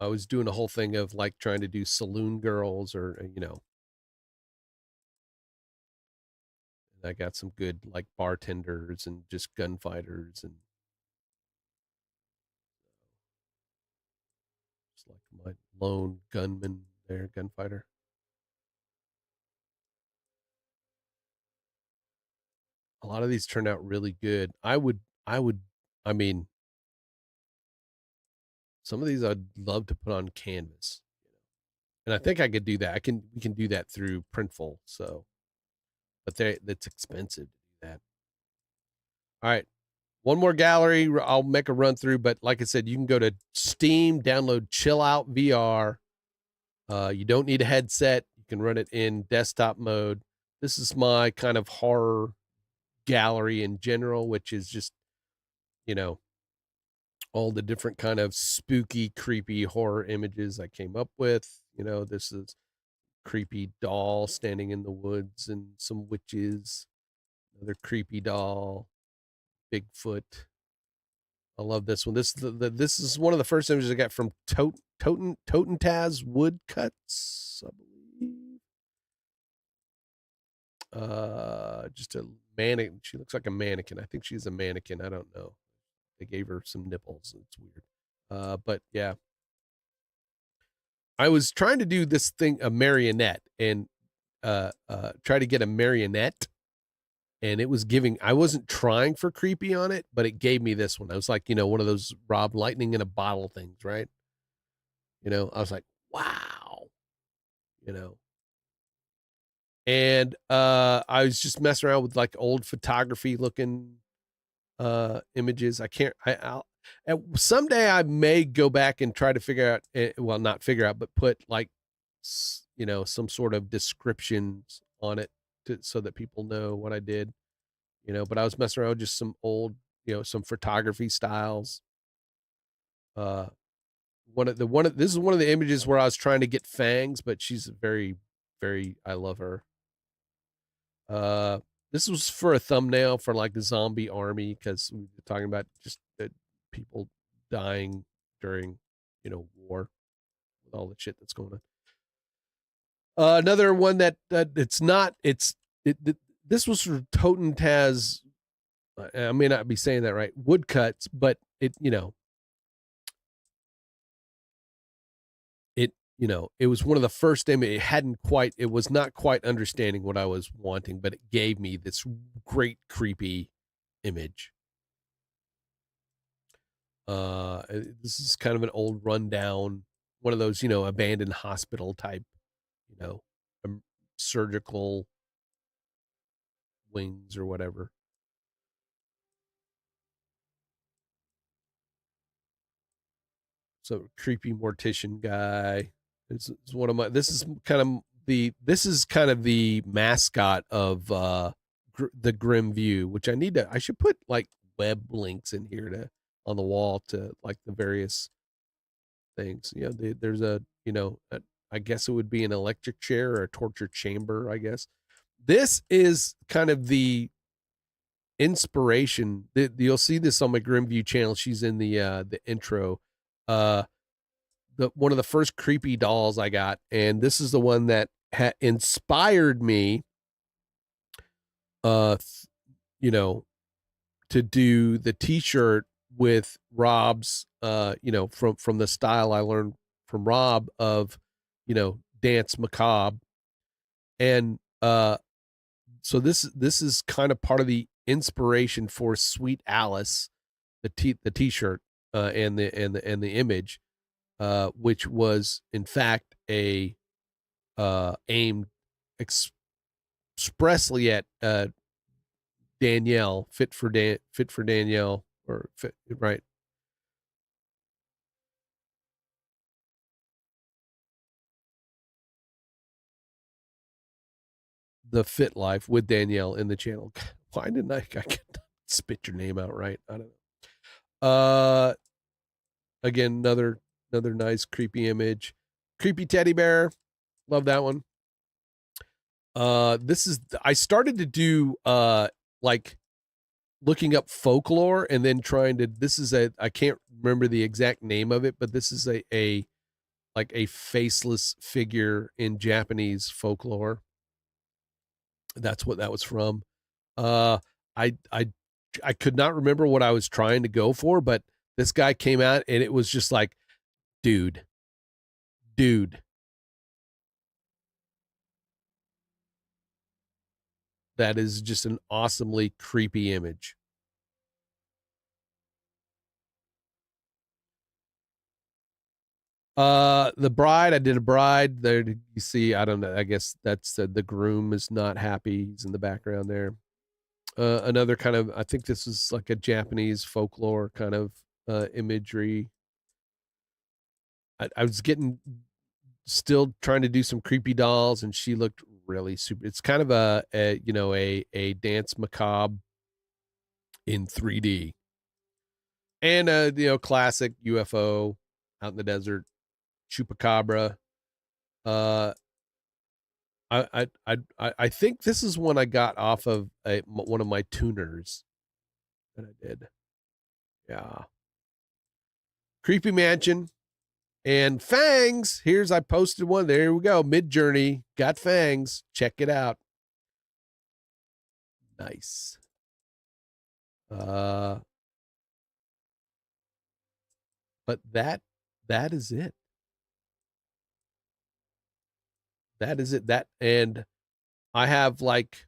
I was doing a whole thing of like trying to do saloon girls, or and I got some good like bartenders and just gunfighters, and just like my lone gunman there, gunfighter. A lot of these turned out really good. I mean, some of these I'd love to put on canvas, and I think I could do that. We can do that through Printful. So, but that's expensive to do that. All right, one more gallery. I'll make a run through, but like I said, you can go to Steam, download Chill Out VR. You don't need a headset. You can run it in desktop mode. This is my kind of horror gallery in general, which is just, all the different kind of spooky, creepy horror images I came up with. This is creepy doll standing in the woods and some witches, another creepy doll, Bigfoot. I love this one. This is one of the first images I got from Totentaz Woodcuts, I believe. Just a mannequin. She looks like a mannequin. I think she's a mannequin. I don't know. They gave her some nipples. It's weird. But yeah. I was trying to do this thing, a marionette, and try to get a marionette, and it was giving, I wasn't trying for creepy on it, but it gave me this one. I was like, one of those Rob lightning in a bottle things, right? I was like, wow, and I was just messing around with like old photography looking images. I'll someday I may go back and try to figure out, well, not figure out, but put like, some sort of descriptions on it so that people know what I did, but I was messing around with just some old, some photography styles. this is one of the images where I was trying to get Fangs, but she's very, very, I love her. This was for a thumbnail for like the zombie army, because we were talking about just people dying during, war with all the shit that's going on. Another one that this was for Toten Taz. I may not be saying that right. Woodcuts, but it was one of the first it was not quite understanding what I was wanting, but it gave me this great creepy image. This is kind of an old rundown, one of those, abandoned hospital type, surgical wings or whatever. So creepy mortician guy. This is one of my. This is kind of the mascot of the Grim View, which I should put like web links in here on the wall to like the various things. There's I guess it would be an electric chair or a torture chamber, I guess. This is kind of the inspiration. You'll see this on my Grim View channel. She's in the intro. One of the first creepy dolls I got, and this is the one that inspired me to do the t-shirt with Rob's from the style I learned from Rob of Dance Macabre. And so this is kind of part of the inspiration for Sweet Alice, the t-shirt and the image, which was in fact aimed expressly at Danielle, fit for Danielle, or fit, right? The Fit Life with Danielle in the channel. Why didn't I can't spit your name out right? I don't know. Again, another nice creepy image. Creepy teddy bear. Love that one. I started to do like looking up folklore and then I can't remember the exact name of it, but this is a faceless figure in Japanese folklore. That's what that was from. I could not remember what I was trying to go for, but this guy came out and it was just like, dude. That is just an awesomely creepy image. The bride, I did a bride there. You see, I don't know. I guess that's the groom is not happy. He's in the background there. Another kind of, I think this is like a Japanese folklore kind of imagery. I was still trying to do some creepy dolls, and she looked really super. It's kind of a Dance Macabre in 3D, and classic UFO out in the desert, chupacabra. I think this is one I got off of one of my tuners that I did. Yeah. Creepy Mansion and Fangs. I posted one. There we go. Midjourney got Fangs. Check it out. Nice. But that is it. That is it. And I have like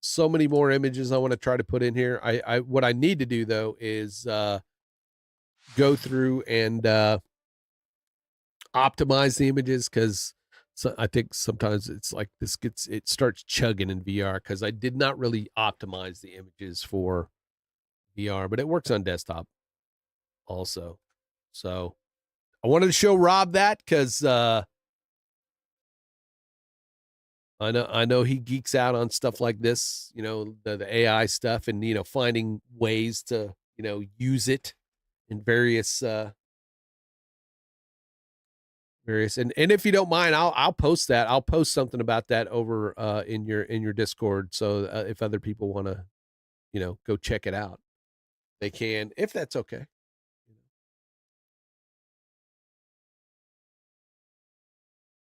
so many more images I want to try to put in here. What I need to do though is go through and optimize the images, because I think sometimes it's like it starts chugging in VR, because I did not really optimize the images for VR, but it works on desktop also. So I wanted to show Rob that, because I know he geeks out on stuff like this, the AI stuff, and finding ways to use it in various various, and if you don't mind, I'll post that. I'll post something about that over in your Discord, so if other people want to, go check it out, they can, if that's okay.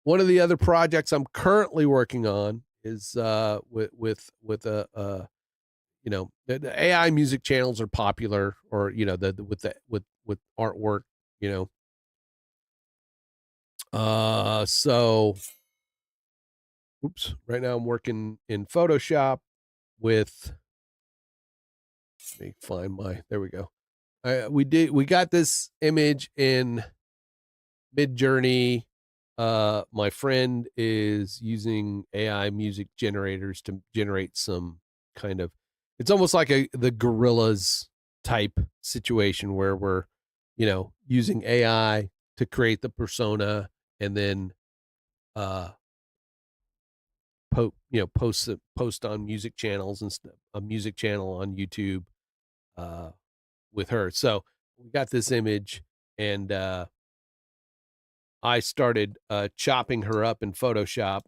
One of the other projects I'm currently working on is with a the AI music channels are popular, or with artwork, so oops, right now I'm working in Photoshop with, let me find there we go. We got this image in Midjourney. My friend is using AI music generators to generate some kind of, it's almost like the Gorillas type situation where we're, using AI to create the persona, and then post on music channels and stuff, a music channel on YouTube with her. So we got this image, and I started chopping her up in Photoshop.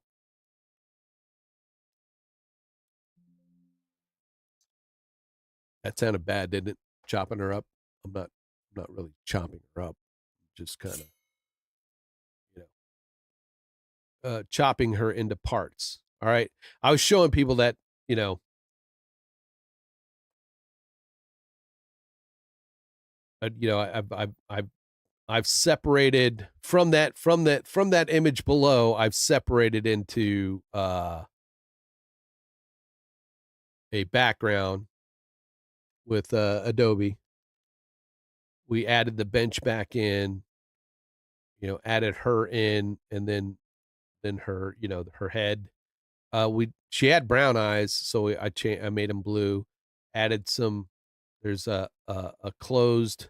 That sounded bad, didn't it? Chopping her up. I'm not really chopping her up. Just kind of, chopping her into parts. All right. I was showing people that, I've separated from that image below. I've separated into a background with Adobe. We added the bench back in, added her in, and then her, her head. She had brown eyes, so I made them blue. Added some. There's a closed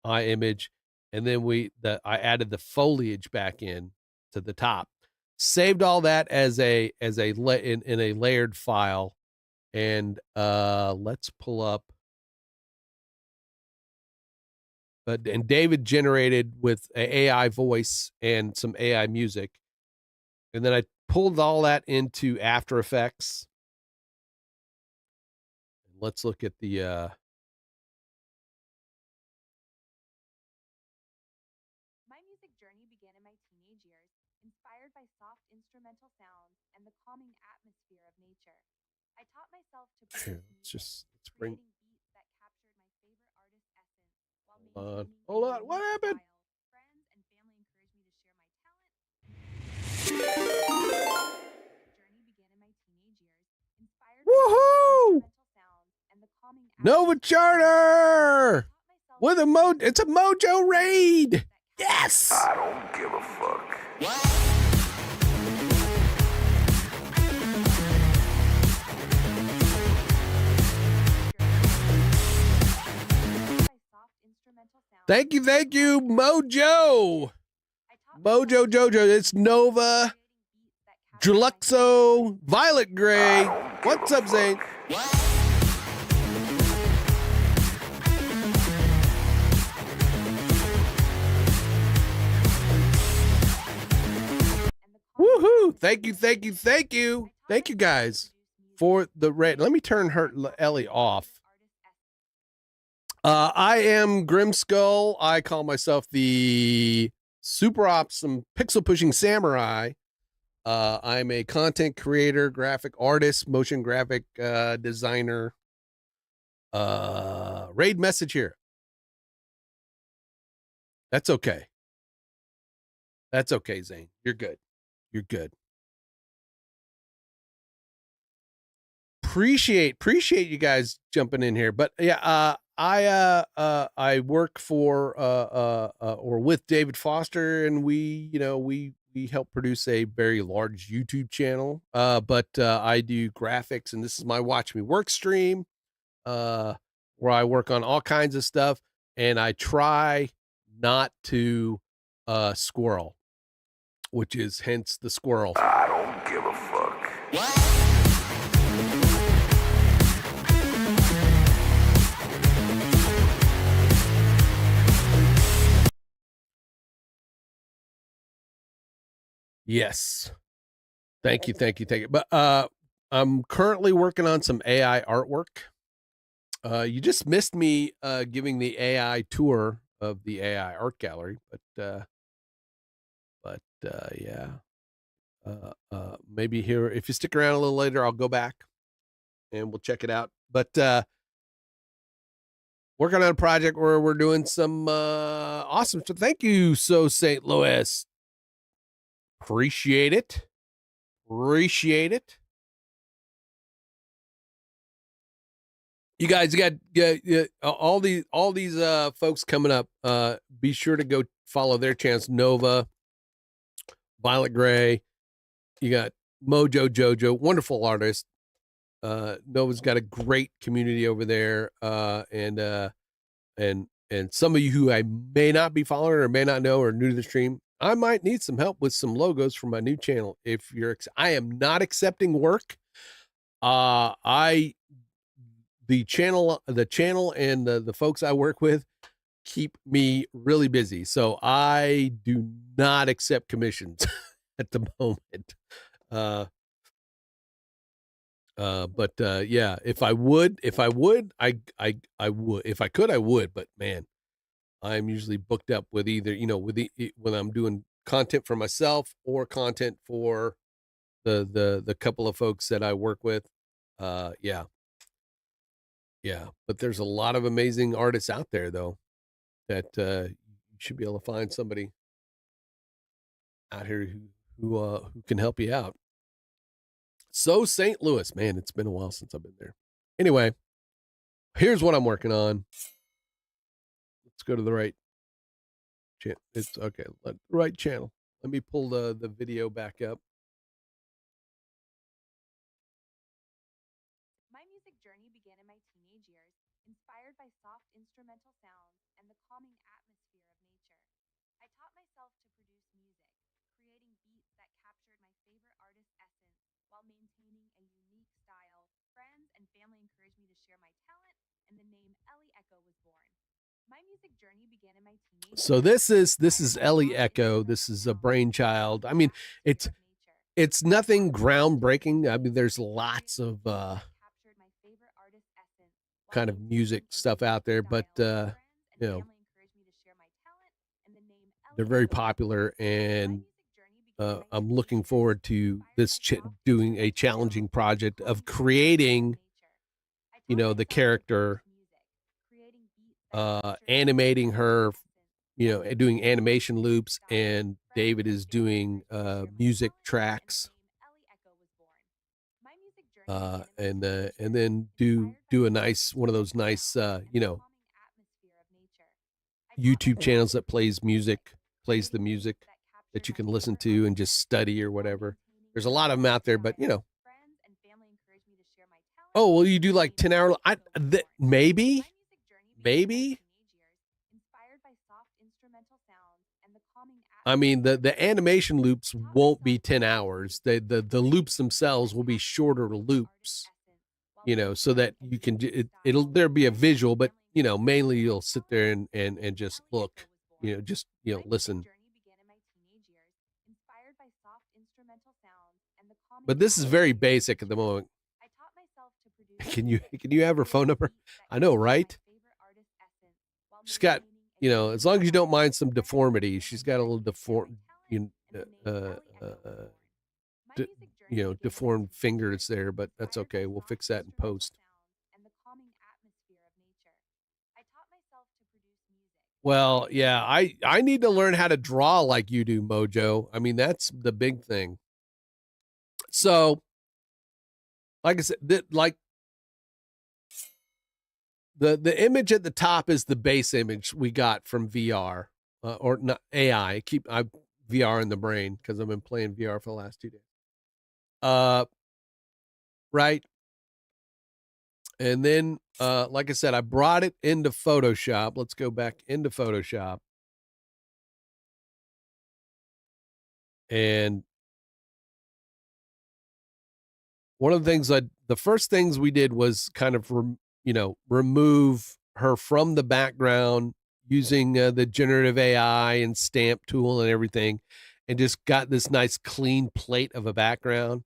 eye image, and then I added the foliage back in to the top. Saved all that in a layered file, and let's pull up. And David generated with AI voice and some AI music, and then I pulled all that into After Effects. Let's look at the My music journey began in my teenage years, inspired by soft instrumental sounds and the calming atmosphere of nature. I taught myself to produce music, let's bring. creating beats that captured my favorite artist's essence while Hold maintaining on. a What unique happened? style. Friends and family encouraged me to share my talent. Journey began in my teenage years, inspired by soft Woohoo! instrumental sounds and the calming Nova atmosphere of nature. Charter I taught myself with to it's a create Mojo raid. that Yes. I don't give a fuck. Thank you, Mojo. Mojo Jojo. It's Nova Deluxo Violet Gray. What's up, Zane? Woohoo! Thank you guys for the raid. Let me turn Ellie off. I am Grimskull. I call myself the super awesome pixel pushing samurai. I'm a content creator, graphic artist, motion graphic designer. Raid message here. That's okay. That's okay, Zane. You're good. You're good. Appreciate you guys jumping in here. But yeah, I work for or with David Foster, and we help produce a very large YouTube channel. But I do graphics, and this is my Watch Me Work stream, where I work on all kinds of stuff, and I try not to squirrel, which is hence the squirrel. I don't give a fuck. Yes. Thank you. But I'm currently working on some AI artwork. You just missed me giving the AI tour of the AI art gallery, but yeah. Maybe here, if you stick around a little later, I'll go back and we'll check it out. But working on a project where we're doing some awesome stuff. Thank you, So St. Louis. Appreciate it. You guys got all these folks coming up. Be sure to go follow their channels. Nova, Violet Gray. You got Mojo Jojo, wonderful artist. Nova's got a great community over there. And some of you who I may not be following or may not know or new to the stream, I might need some help with some logos for my new channel. If you're, I am not accepting work. The channel and the folks I work with keep me really busy. So I do not accept commissions at the moment. But yeah, if I would, I would. If I could, I would, but man, I'm usually booked up with either, when I'm doing content for myself or content for the couple of folks that I work with. Yeah. But there's a lot of amazing artists out there though, that you should be able to find somebody out here who can help you out. So St. Louis, man, it's been a while since I've been there. Anyway, here's what I'm working on. Let's go to the right channel. It's okay. Right channel. Let me pull the video back up. My music journey began in my teenage years, inspired by soft instrumental sounds and the calming atmosphere of nature. I taught myself to produce music, creating beats that captured my favorite artist's essence while maintaining a unique style. Friends and family encouraged me to share my talent, and the name Ellie Echo was born. My music journey began in my teenage So this is Ellie Echo. This is a brainchild. I mean, it's nothing groundbreaking. I mean, there's lots of kind of music stuff out there, but they're very popular, and I'm looking forward to this doing a challenging project of creating, the character, animating her, doing animation loops, and David is doing music tracks, and then do a nice one of those nice YouTube channels that plays the music that you can listen to and just study or whatever. There's a lot of them out there, but oh, well, you do like 10-hour. Maybe. I mean, the animation loops won't be 10 hours. The loops themselves will be shorter loops, so that you can, there'll be a visual, but, mainly you'll sit there and just look, listen. But this is very basic at the moment. Can you have her phone number? I know, right? She's got, as long as you don't mind some deformity, she's got a little deformed fingers there, but that's okay. We'll fix that in post. Well, yeah, I need to learn how to draw like you do, Mojo. I mean, that's the big thing. So, like I said, the image at the top is the base image we got from VR, or not AI. I VR in the brain because I've been playing VR for the last 2 days. Right. And then, like I said, I brought it into Photoshop. Let's go back into Photoshop. And one of the things the first things we did was kind of, remove her from the background using the generative AI and stamp tool and everything. and just got this nice clean plate of a background.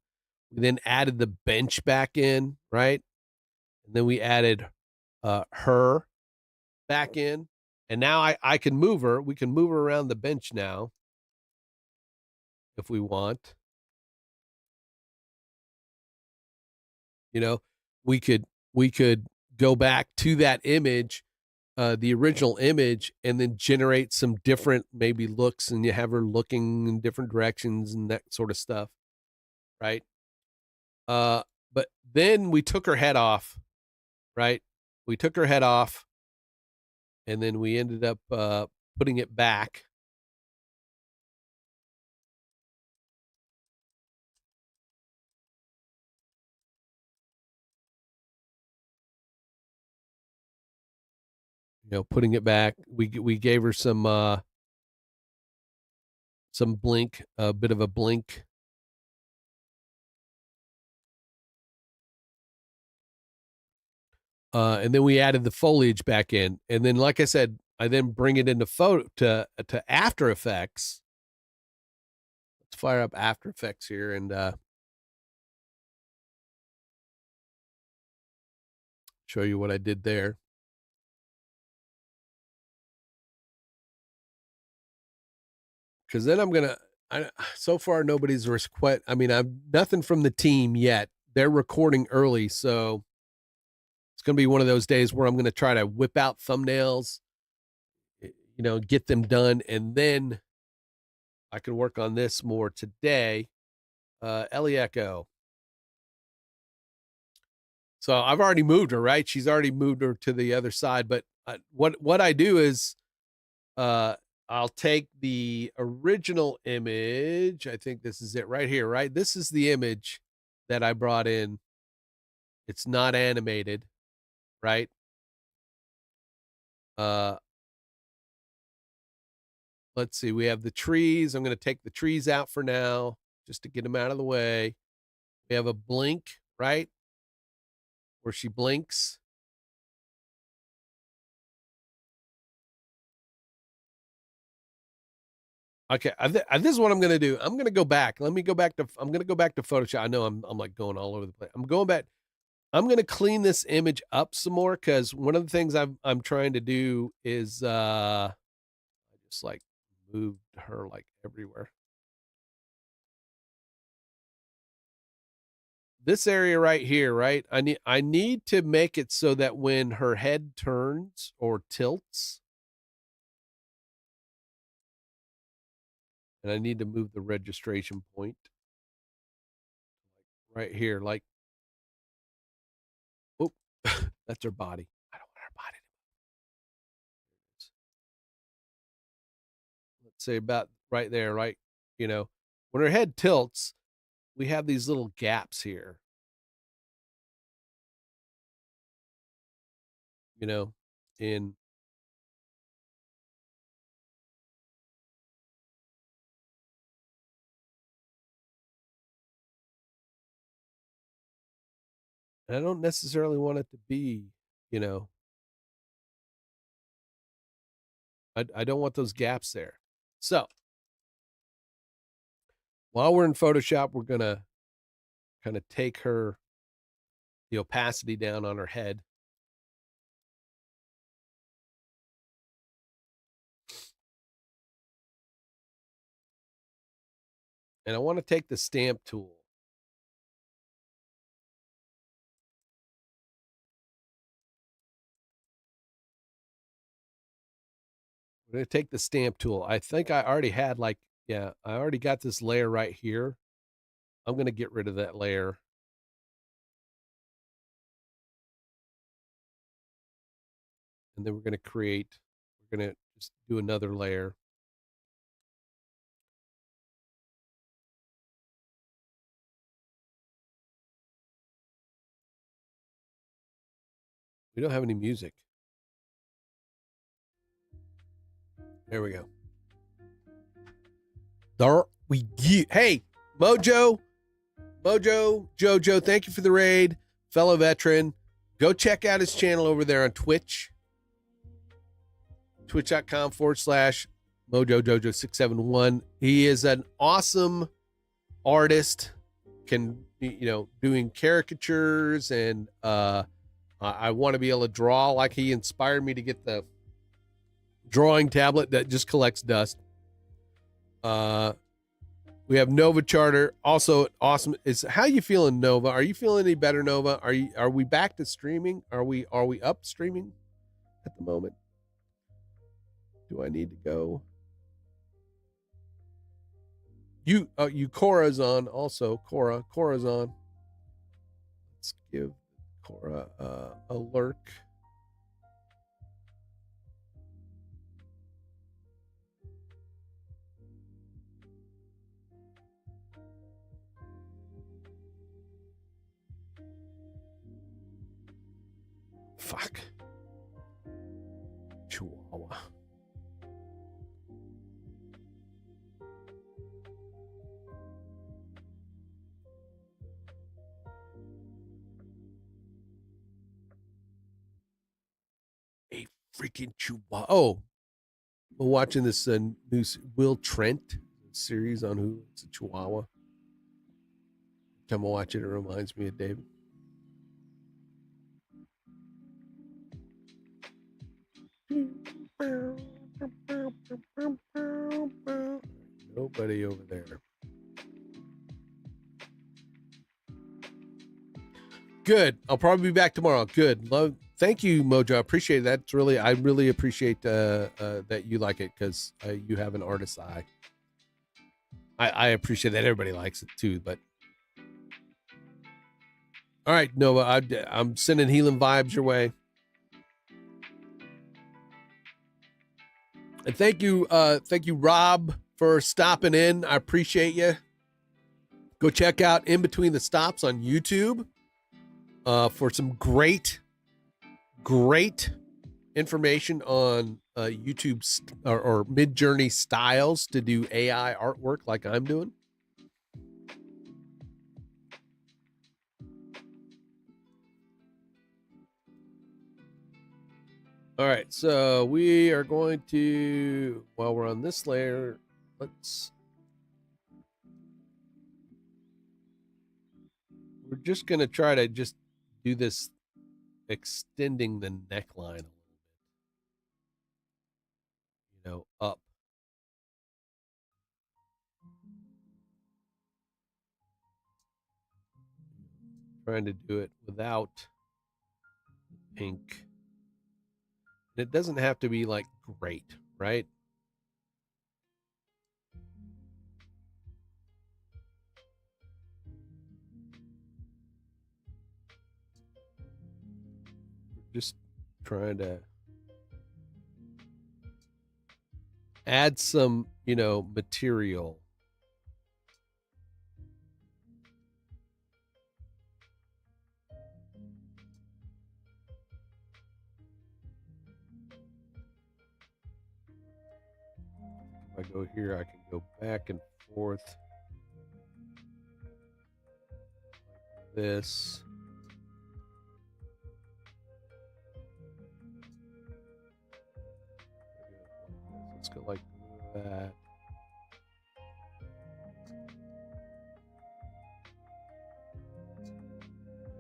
We then added the bench back in, right? And then we added her back in. And now I can move her. We can move her around the bench now if we want. You know, we could go back to that image, the original image, and then generate some different maybe looks, and you have her looking in different directions and that sort of stuff, right? But then we took her head off, right? We took her head off, and then we ended up putting it back. You know, putting it back. We gave her some blink, a bit of a blink. And then we added the foliage back in. And then, like I said, I then bring it into to After Effects. Let's fire up After Effects here and show you what I did there. Because then I'm gonna. So far, nobody's request. I mean, I've nothing from the team yet. They're recording early, so it's gonna be one of those days where I'm gonna try to whip out thumbnails, you know, get them done, and then I can work on this more today. Ellie Echo. So I've already moved her, right? She's already moved her to the other side. But what I do is, I'll take the original image. I think this is it right here, right? This is the image that I brought in. It's not animated, right? Let's see. We have the trees. I'm going to take the trees out for now just to get them out of the way. We have a blink, right? Where she blinks. Okay, this is what I'm going to do. I'm going to go back. I'm going to go back to Photoshop. I know I'm like going all over the place. I'm going back. I'm going to clean this image up some more, because one of the things I'm trying to do is I just like moved her like everywhere. This area right here, right? I need to make it so that when her head turns or tilts, and I need to move the registration point right here, like, oh, that's her body. I don't want her body. Let's say about right there, right? You know, when her head tilts, we have these little gaps here. You know, in and I don't necessarily want it to be, you know, I don't want those gaps there. So while we're in Photoshop, we're going to kind of take the opacity down on her head. And I want to take the stamp tool. We're going to take the stamp tool. I think I already had I already got this layer right here. I'm going to get rid of that layer. And then we're going to just do another layer. We don't have any music. There we go. There we go. Hey, Mojo, Jojo, thank you for the raid, fellow veteran. Go check out his channel over there on Twitch. Twitch.com/. Mojo Jojo 671. He is an awesome artist, can, doing caricatures, and I want to be able to draw like he inspired me to get the drawing tablet that just collects dust. We have Nova Charter, also awesome. How you feeling, Nova? Are you feeling any better, Nova? Are we back to streaming? Are we up streaming at the moment? Do I need to go? You Cora's on also. Cora's on. Let's give Cora a lurk. Fuck. Chihuahua. A freaking chihuahua. Oh, we're watching this new Will Trent series on Hulu. It's a chihuahua. Every time I watch it, it reminds me of David. Nobody over there. Good. I'll probably be back tomorrow. Good. Thank you, Mojo. I appreciate that. I really appreciate that you like it, because you have an artist's eye. I appreciate that everybody likes it too, but all right, Nova, I'm sending healing vibes your way. And thank you, Rob, for stopping in. I appreciate you. Go check out In Between the Stops on YouTube for some great information on YouTube or Midjourney styles to do AI artwork like I'm doing. All right, so we are going to, while we're on this layer, we're just going to try to just do this, extending the neckline a little bit, up. Trying to do it without pink. It doesn't have to be like great, right? Just trying to add some, material. If I go here, I can go back and forth like this. Let's go like that.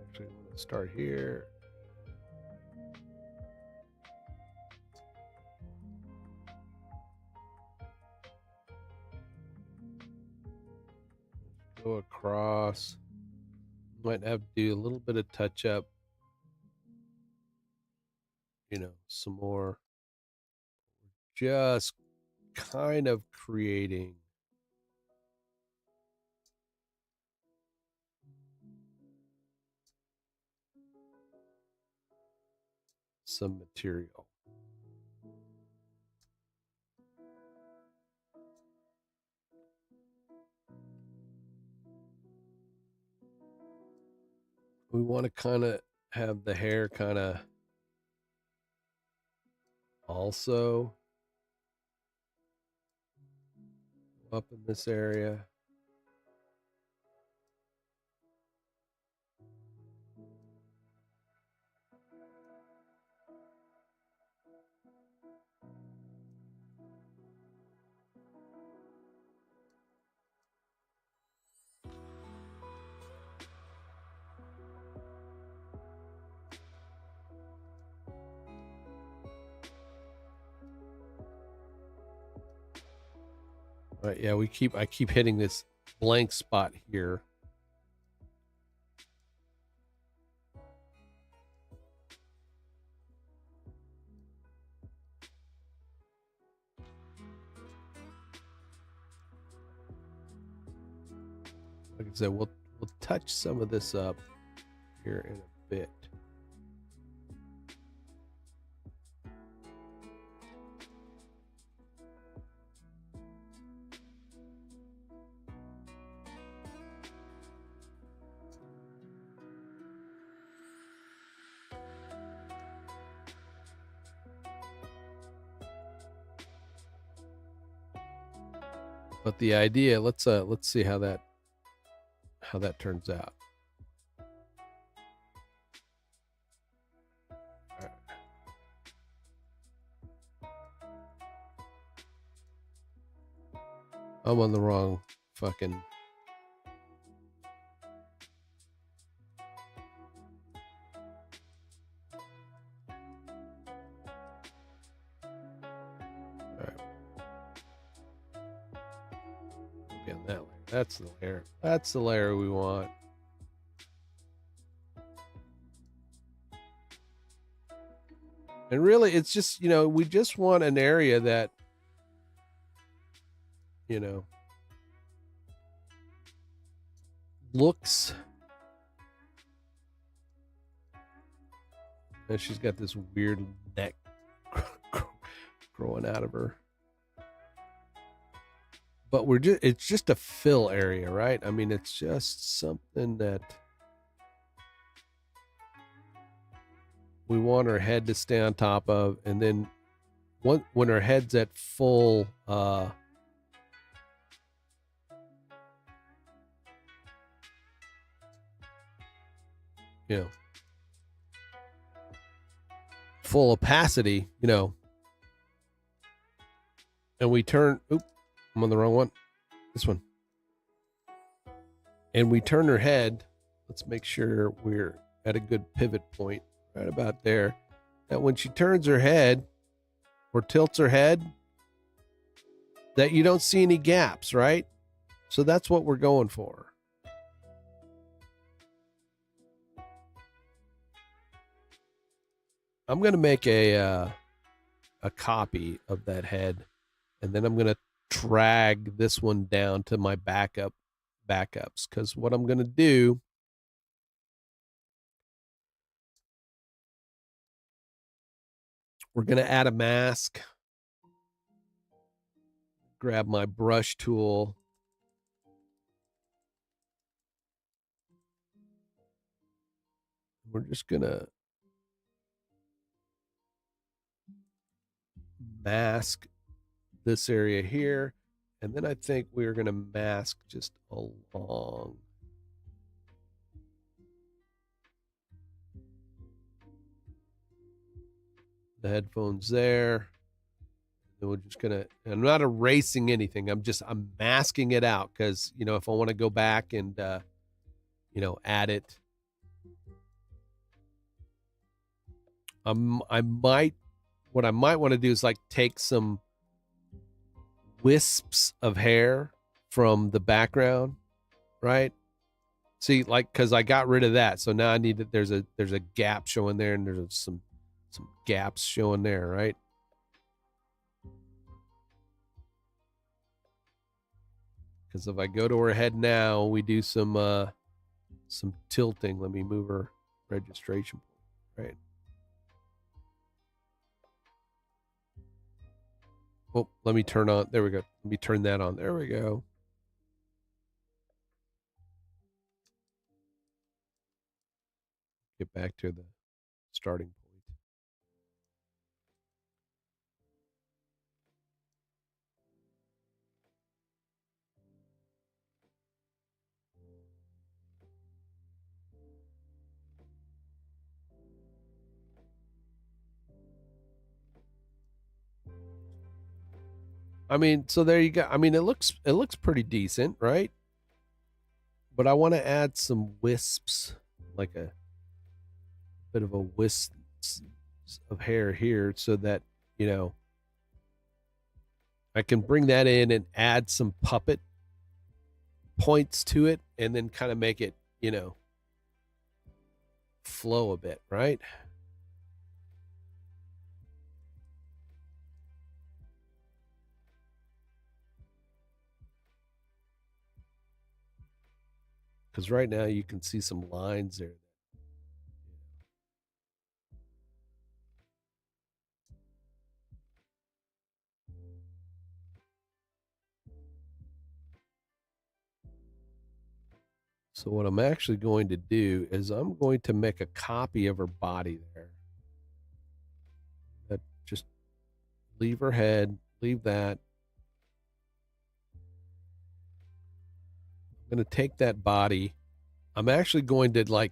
Actually, I'm going to start here. Go across. Might have to do a little bit of touch up. Some more. Just kind of creating some material. We want to kind of have the hair kind of also up in this area. Yeah, I keep hitting this blank spot here. Like I said, we'll touch some of this up here in a bit. But the idea, let's see how that turns out. All right. I'm on the wrong fucking. All right. Be on that layer. That's the layer. That's the layer we want. And really, it's just, we just want an area that, looks. And she's got this weird neck growing out of her. But it's just a fill area, right? I mean, it's just something that we want her head to stay on top of. And then when her head's at full, full opacity, and we turn, I'm on the wrong one. This one. And we turn her head. Let's make sure we're at a good pivot point right about there. That when she turns her head or tilts her head, that you don't see any gaps, right? So that's what we're going for. I'm going to make a copy of that head, and then I'm going to drag this one down to my backups, because what I'm going to do, we're going to add a mask. Grab my brush tool. We're just going to mask this area here. And then I think we're going to mask just along the headphones there. And we're just going to, I'm not erasing anything. I'm masking it out because, if I want to go back and, add it, what I might want to do is like take some wisps of hair from the background, right? See, like, because I got rid of that, so now I need that. There's a gap showing there, and there's some gaps showing there, right? Because if I go to her head now, we do some tilting. Let me move her registration point, right? Oh, let me turn on. There we go. Let me turn that on. There we go. Get back to the starting point. I mean, so there you go. I mean, it looks pretty decent, right? But I want to add some wisps, like a bit of a wisp of hair here, so that I can bring that in and add some puppet points to it and then kind of make it, flow a bit, right? Because right now you can see some lines there. So what I'm actually going to do is I'm going to make a copy of her body there. That just leave her head, leave that. I'm going to take that body. I'm actually going to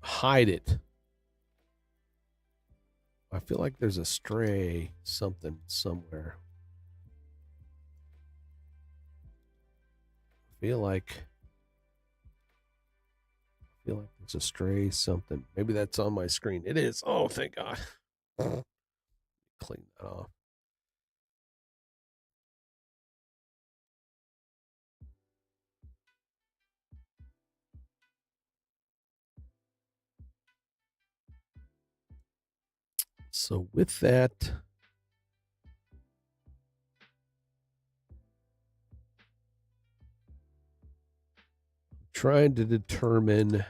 hide it. I feel like there's a stray something somewhere. I feel like there's a stray something. Maybe that's on my screen. It is. Oh, thank God. Clean that off. So with that, I'm trying to determine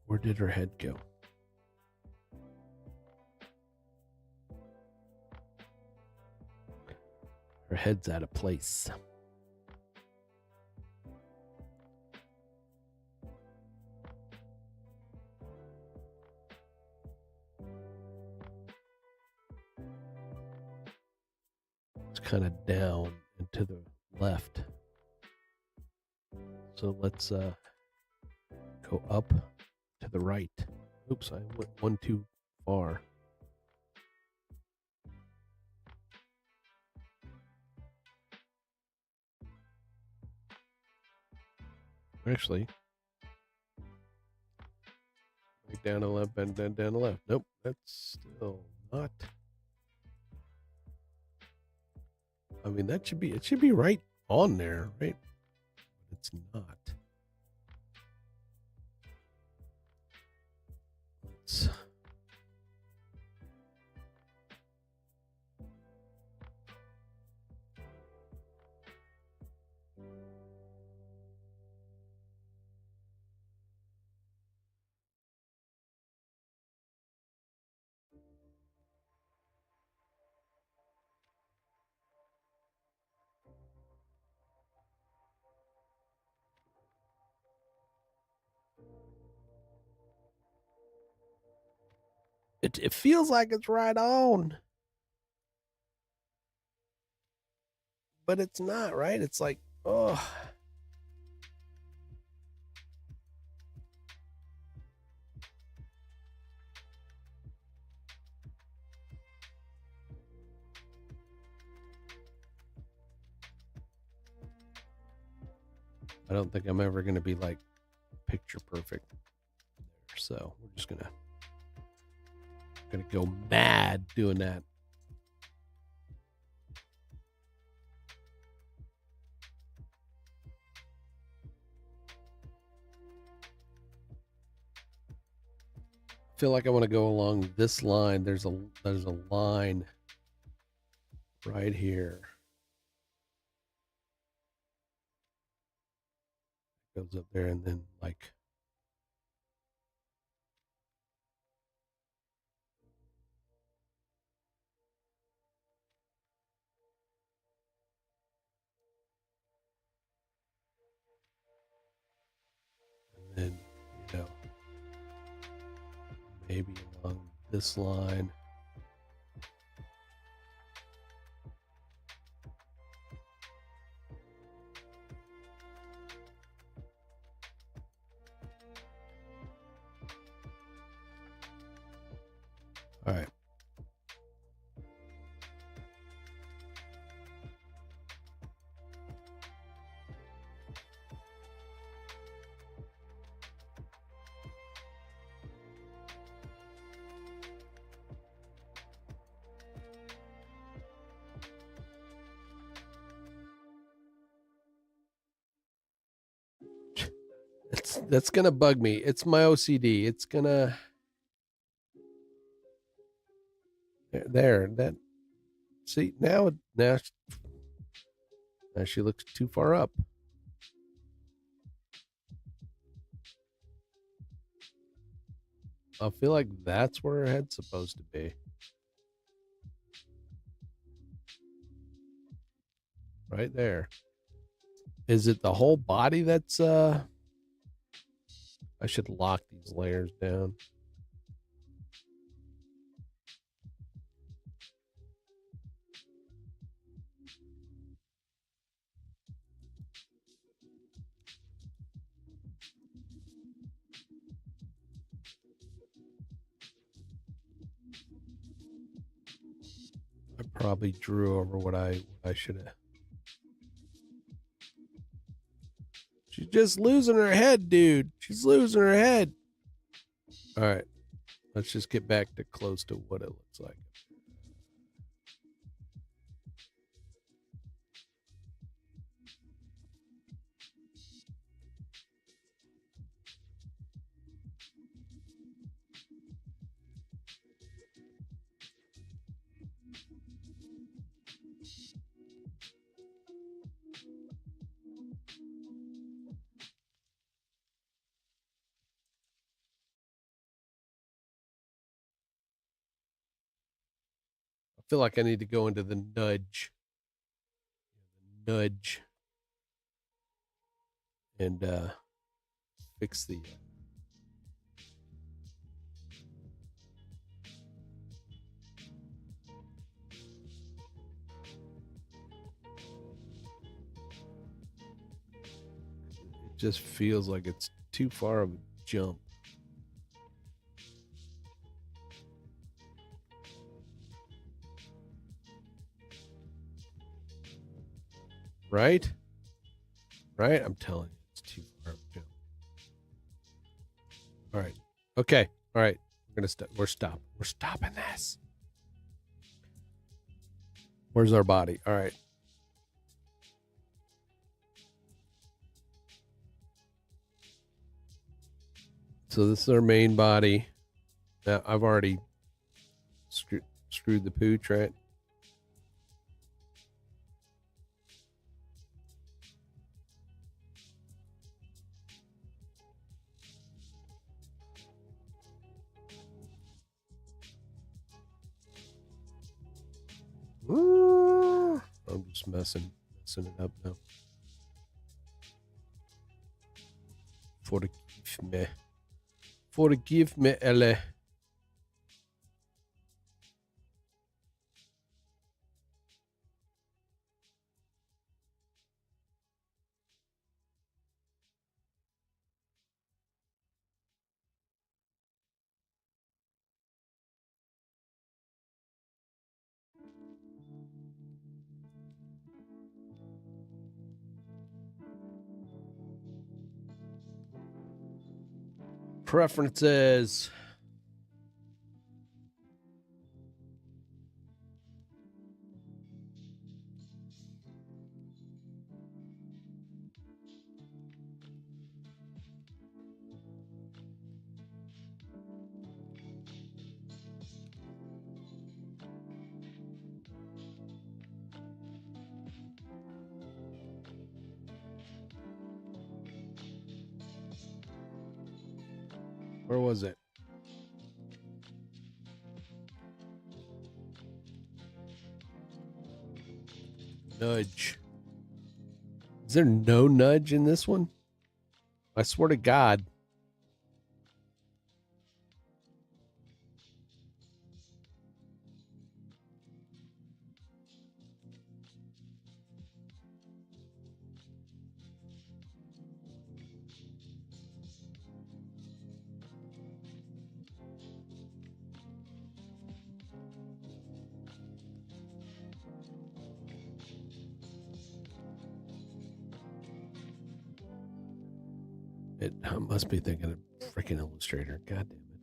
where did her head go? Her head's out of place. It's kind of down and to the left. So let's go up to the right. Oops, I went one too far. Actually, right down to the left, and then down the left. Nope, that's still not. I mean, it should be right on there, right? But it's not. Let's. It feels like it's right on, but it's not, right? It's like, oh. I don't think I'm ever going to be like picture perfect there. So we're just gonna go mad doing that. I feel like I want to go along this line. There's a line right here. Goes up there and then like and then maybe along this line. That's gonna bug me. It's my OCD. It's gonna there. That see now she looks too far up. I feel like that's where her head's supposed to be. Right there. Is it the whole body that's I should lock these layers down. I probably drew over what I should have. She's just losing her head, dude. She's losing her head. All right. Let's just get back to close to what it looks like. I feel like I need to go into the nudge. Nudge. And fix the it just feels like it's too far of a jump. Right? Right? I'm telling you, it's too far of a jump. All right. Okay. All right. We're stopping this. Where's our body? All right. So this is our main body. Now I've already screwed the pooch, right? I'm just messing it up now. Forgive me, Elle. Preferences. Where was it? Nudge. Is there no nudge in this one? I swear to God. I must be thinking of freaking Illustrator. God damn it.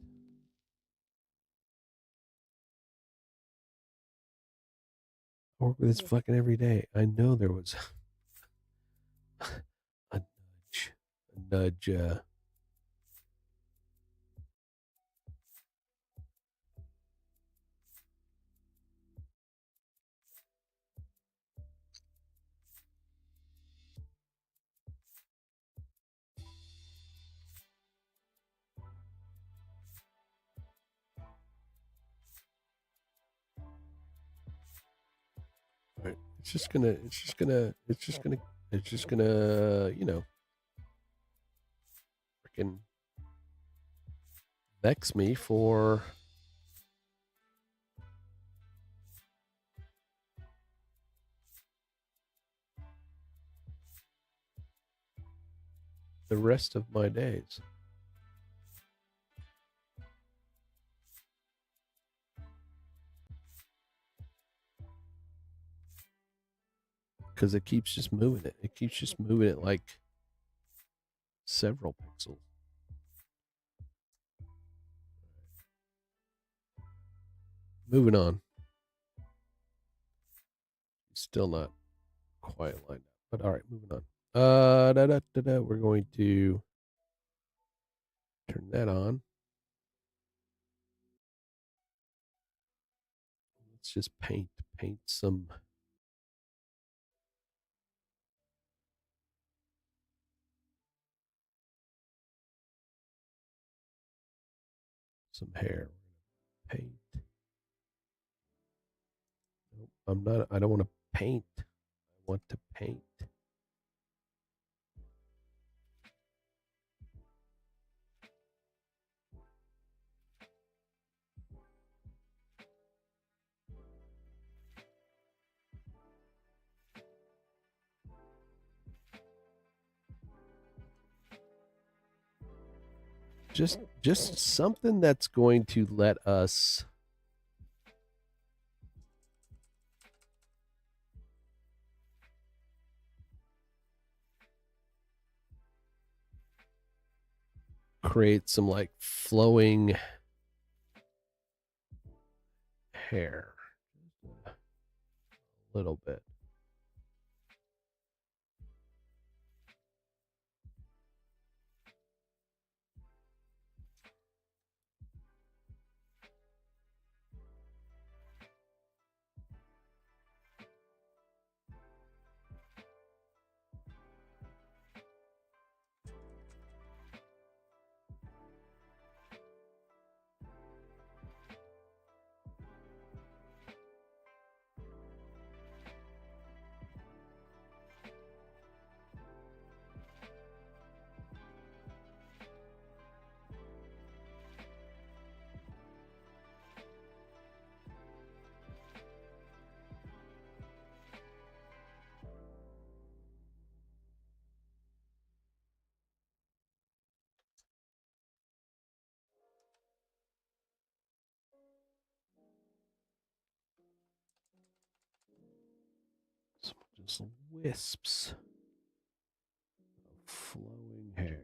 I work with this fucking every day. I know there was a nudge. nudge. Right. It's just gonna, you know, freaking vex me for the rest of my days. Because it keeps just moving it. It keeps just moving it like several pixels. Moving on. Still not quite lined up. But all right, moving on. We're going to turn that on. Let's just paint some hair. Paint. Nope, I don't want to paint. I want to paint. Just something that's going to let us create some like flowing hair. A little bit. Just wisps of flowing hair.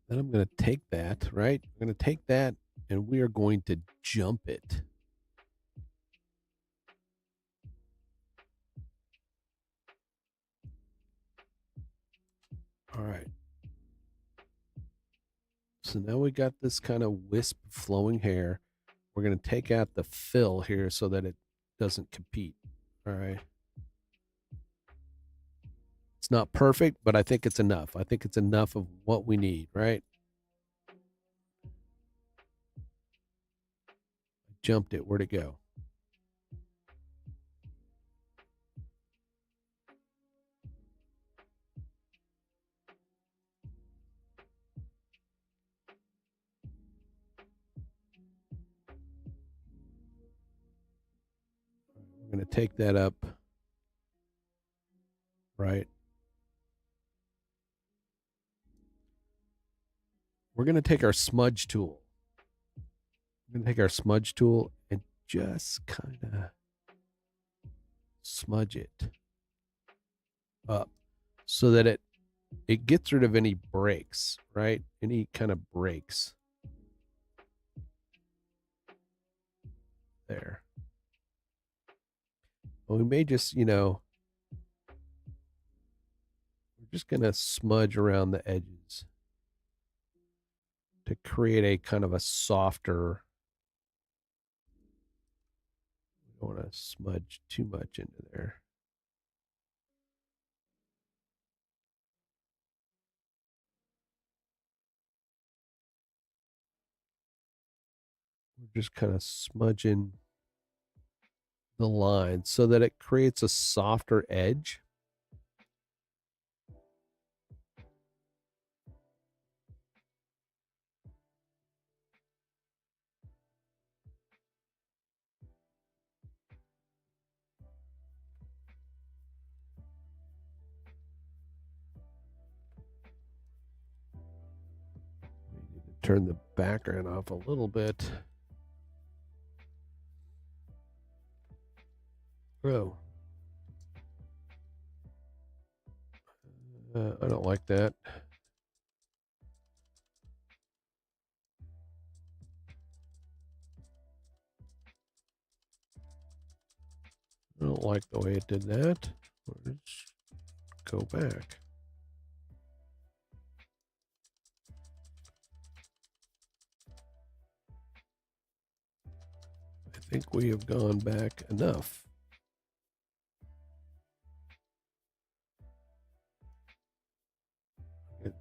Then I'm going to take that, right? I'm going to take that and we are going to jump it. All right. So now we got this kind of wisp of flowing hair. We're going to take out the fill here so that it doesn't compete. All right. It's not perfect, but I think it's enough. I think it's enough of what we need, right? I jumped it. Where'd it go? We're going to take that up, right? We're going to take our smudge tool. We're going to take our smudge tool and just kind of smudge it up so that it gets rid of any breaks, right? Any kind of breaks. there. Well, we may just, we're just going to smudge around the edges to create a kind of a softer. We don't want to smudge too much into there. We're just kind of smudging the line so that it creates a softer edge. We need to turn the background off a little bit. Oh. I don't like that. I don't like the way it did that. Let's go back. I think we have gone back enough.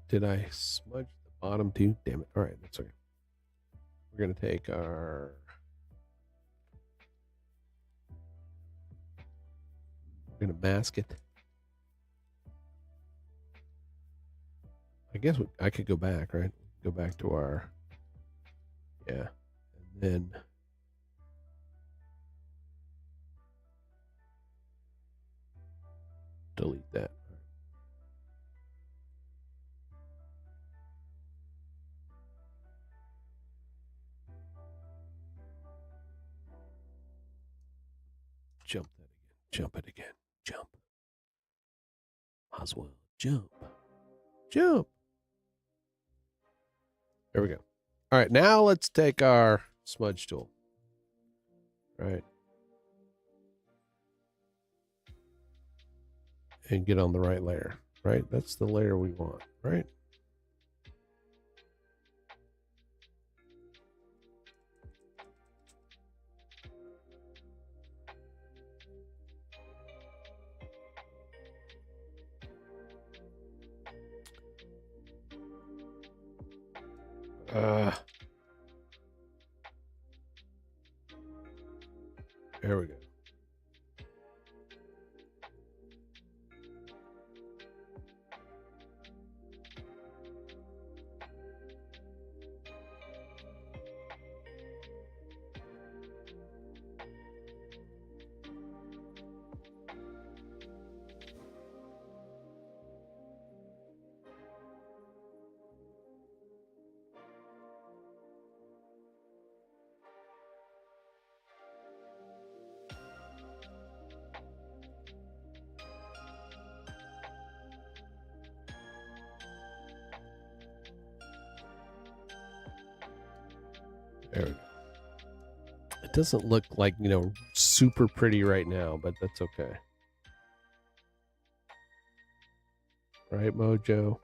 Did I smudge the bottom too? Damn it. All right, that's okay. We're going to take our... We're going to mask it. I guess I could go back, right? Go back to our... Yeah. And then... delete that. Jump that again. Jump it again. Jump. Oswald, jump. Jump. There we go. All right, now let's take our smudge tool. Right. And get on the right layer. Right? That's the layer we want, right? There we go. There we go. It doesn't look like, super pretty right now, but that's okay. Right, Mojo?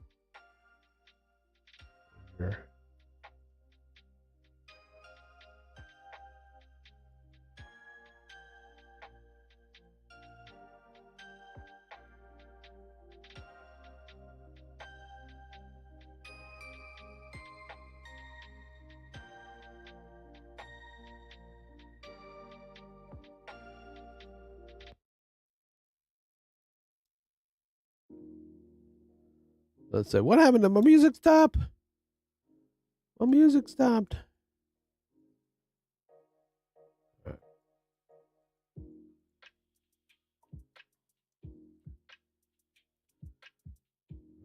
Here. Let's say, what happened to my music? Stop. My music stopped.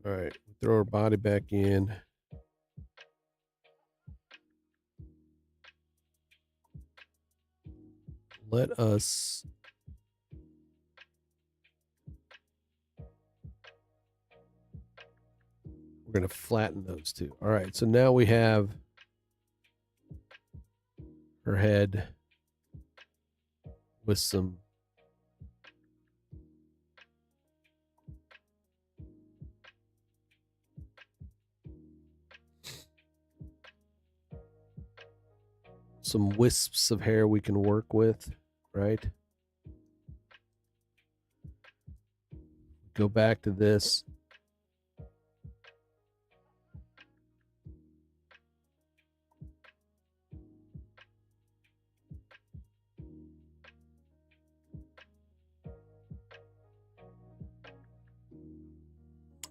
All right, throw our body back in. Let us we're going to flatten those two. All right, so now we have her head. with some wisps of hair we can work with, right? Go back to this.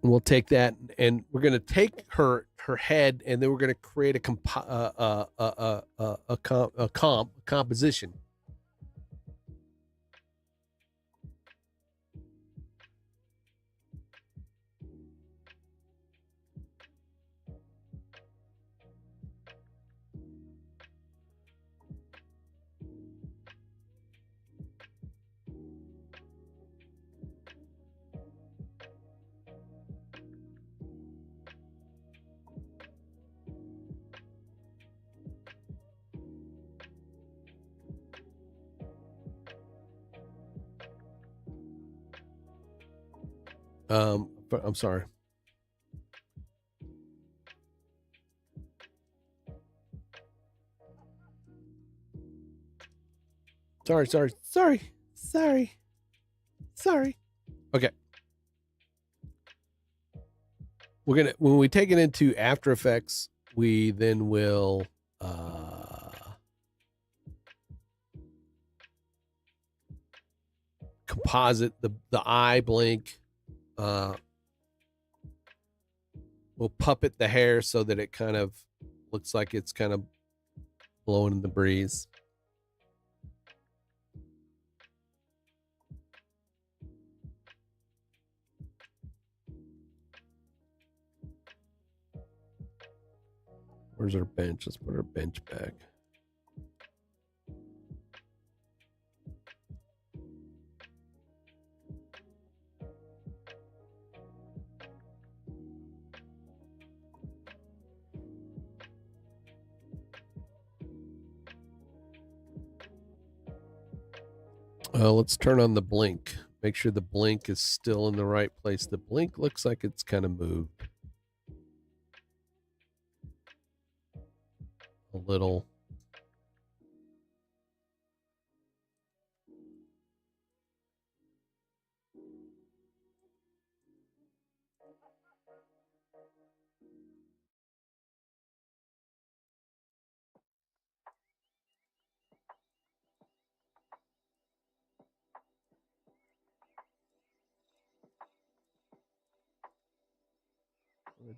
We'll take that, and we're going to take her head, and then we're going to create a composition. But I'm sorry. Sorry. Okay. We're gonna, when we take it into After Effects, we then will composite the eye blink. We'll puppet the hair so that it kind of looks like it's kind of blowing in the breeze. Where's our bench? Let's put our bench back. Let's turn on the blink. Make sure the blink is still in the right place. The blink looks like it's kind of moved a little.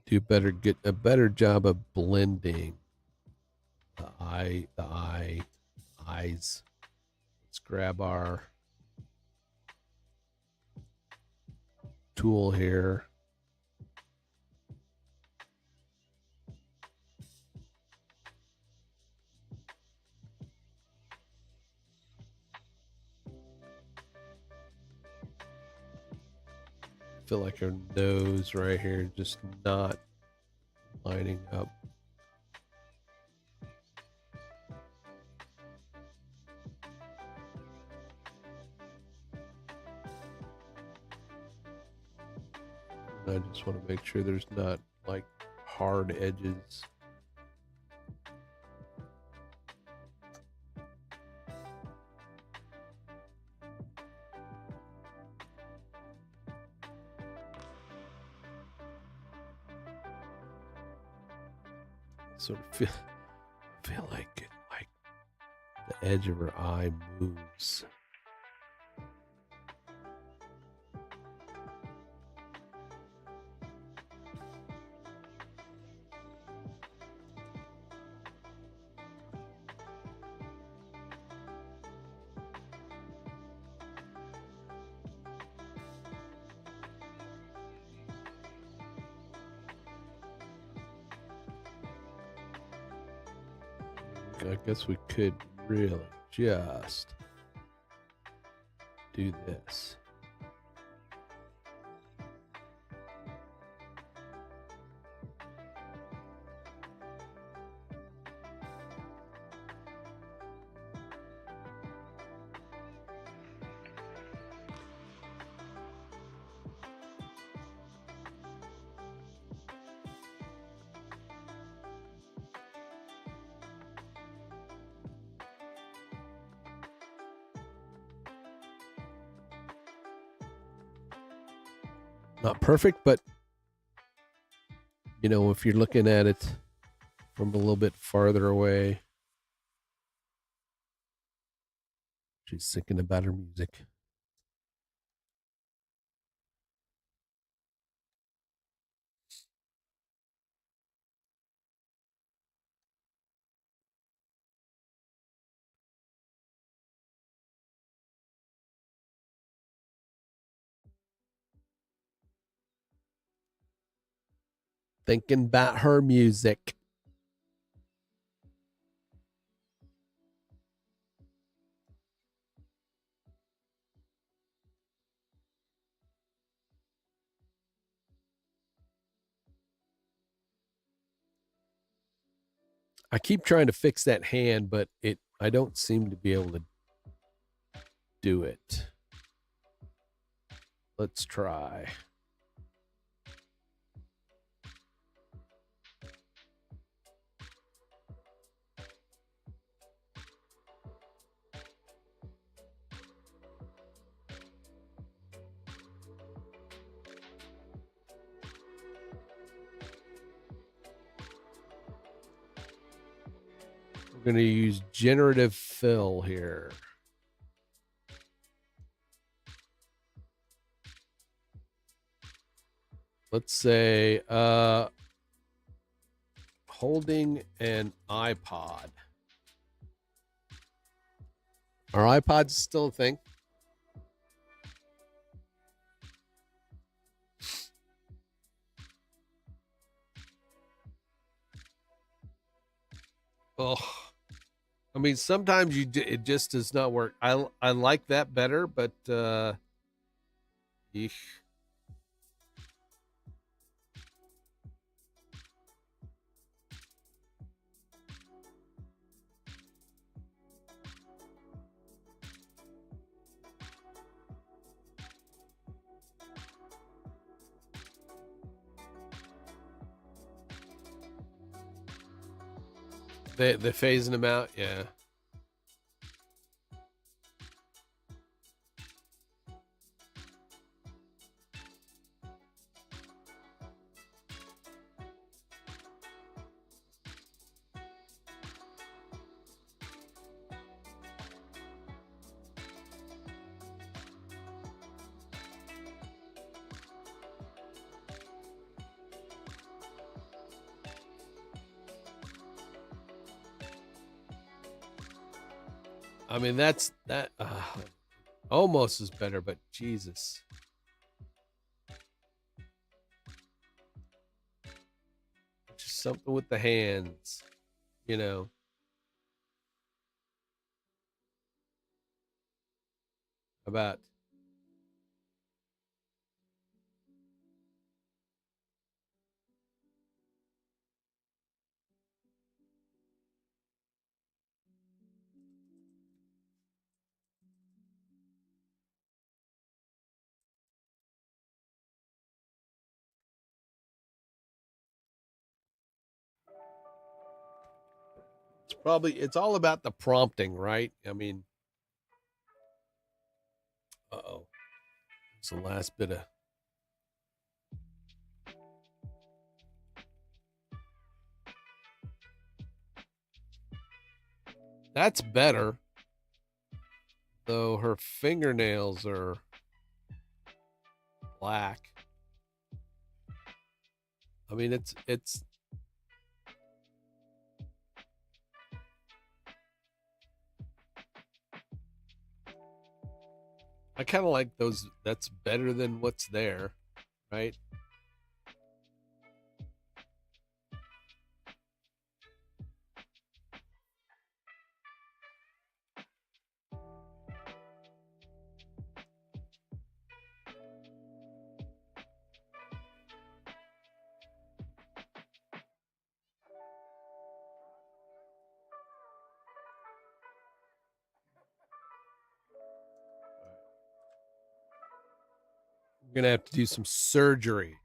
Get a better job of blending the eyes. Let's grab our tool here. Feel like her nose right here just not lining up. I just want to make sure there's not like hard edges. Sort of feel like the edge of her eye moves. I guess we could really just do this. Not perfect, but you know, if you're looking at it from a little bit farther away, she's thinking about her music. Thinking about her music. I keep trying to fix that hand, but I don't seem to be able to do it. Let's try. We're going to use generative fill here. Let's say holding an iPod. Are iPods still a thing? Oh, I mean, sometimes it just does not work. I like that better, but eesh. They're phasing them out, yeah. I mean, that's that almost is better, but Jesus. Just something with the hands, you know. About it's all about the prompting, right? I mean, uh-oh. It's the last bit of that's better. Though her fingernails are black. I mean, it's I kind of like those. That's better than what's there, right? We're gonna have to do some surgery.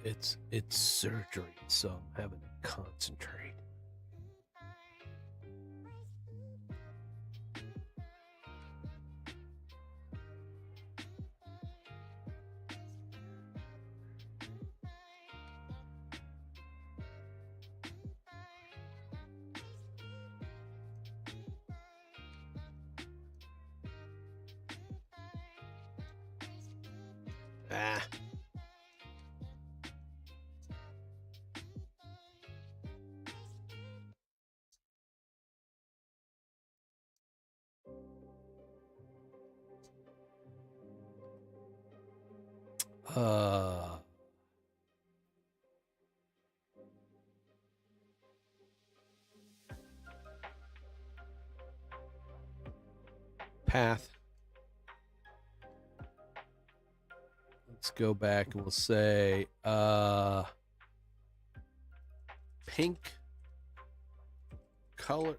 it's surgery, so I'm having to concentrate. Ah. Uh, Path. Let's go back and we'll say pink color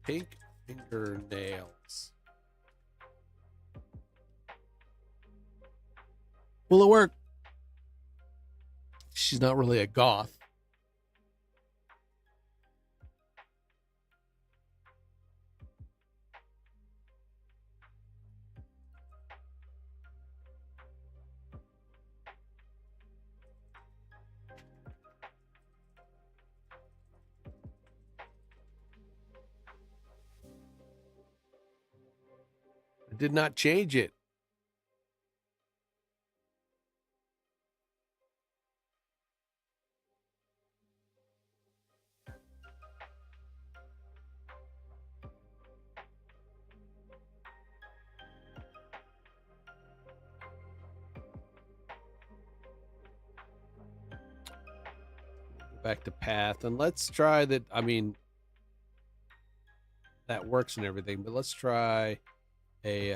pink fingernails. Will it work? She's not really a goth. I did not change it. Back to path, and let's try that. I mean, that works and everything, but let's try a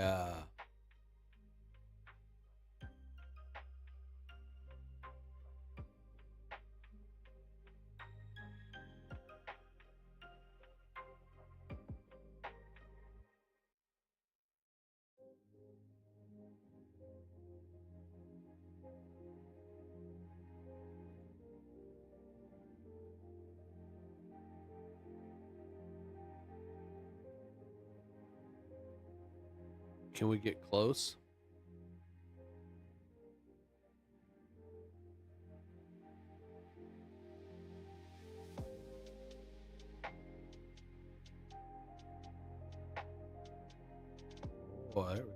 can we get close? Oh, there we go.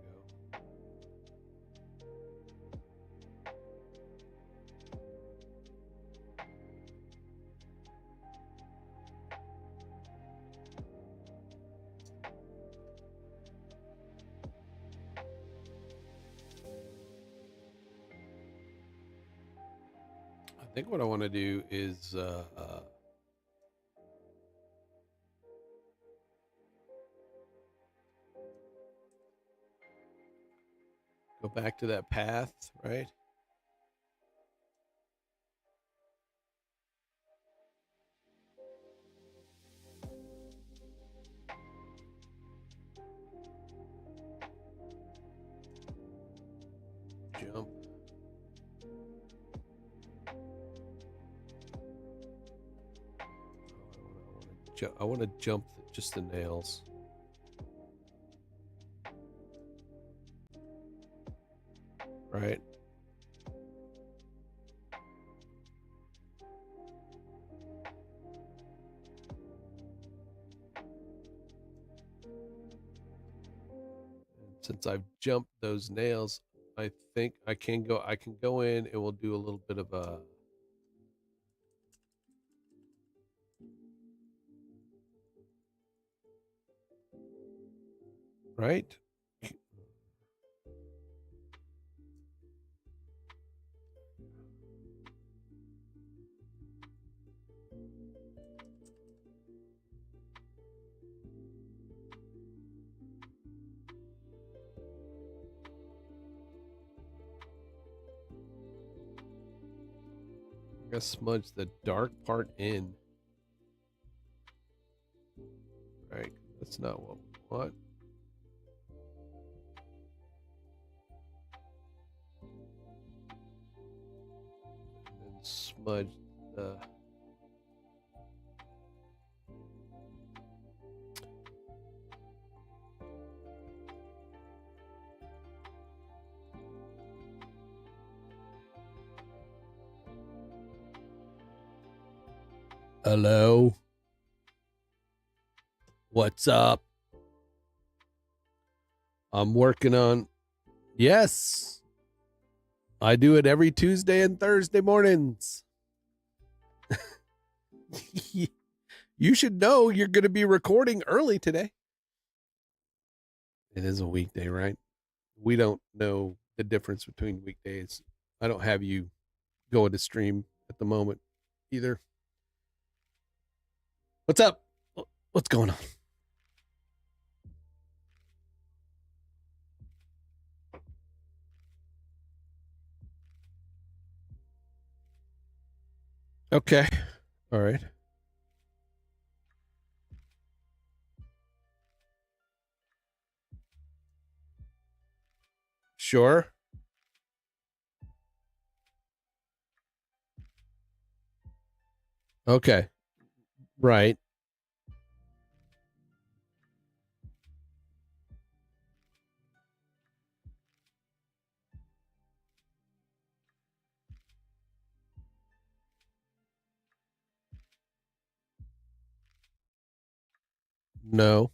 I think what I want to do is go back to that path, right? Jump. I want to jump just the nails. Right? Since I've jumped those nails, I think I can go in and we'll do a little bit of a right? I'm gonna smudge the dark part in. Right? That's not what we want. smudge the. Hello? What's up? I'm working on. Yes. I do it every Tuesday and Thursday mornings. You should know you're going to be recording early today. It is a weekday, right? We don't know the difference between weekdays. I don't have you going to stream at the moment either. What's up? What's going on? Okay. All right. Sure. Okay. Right. No.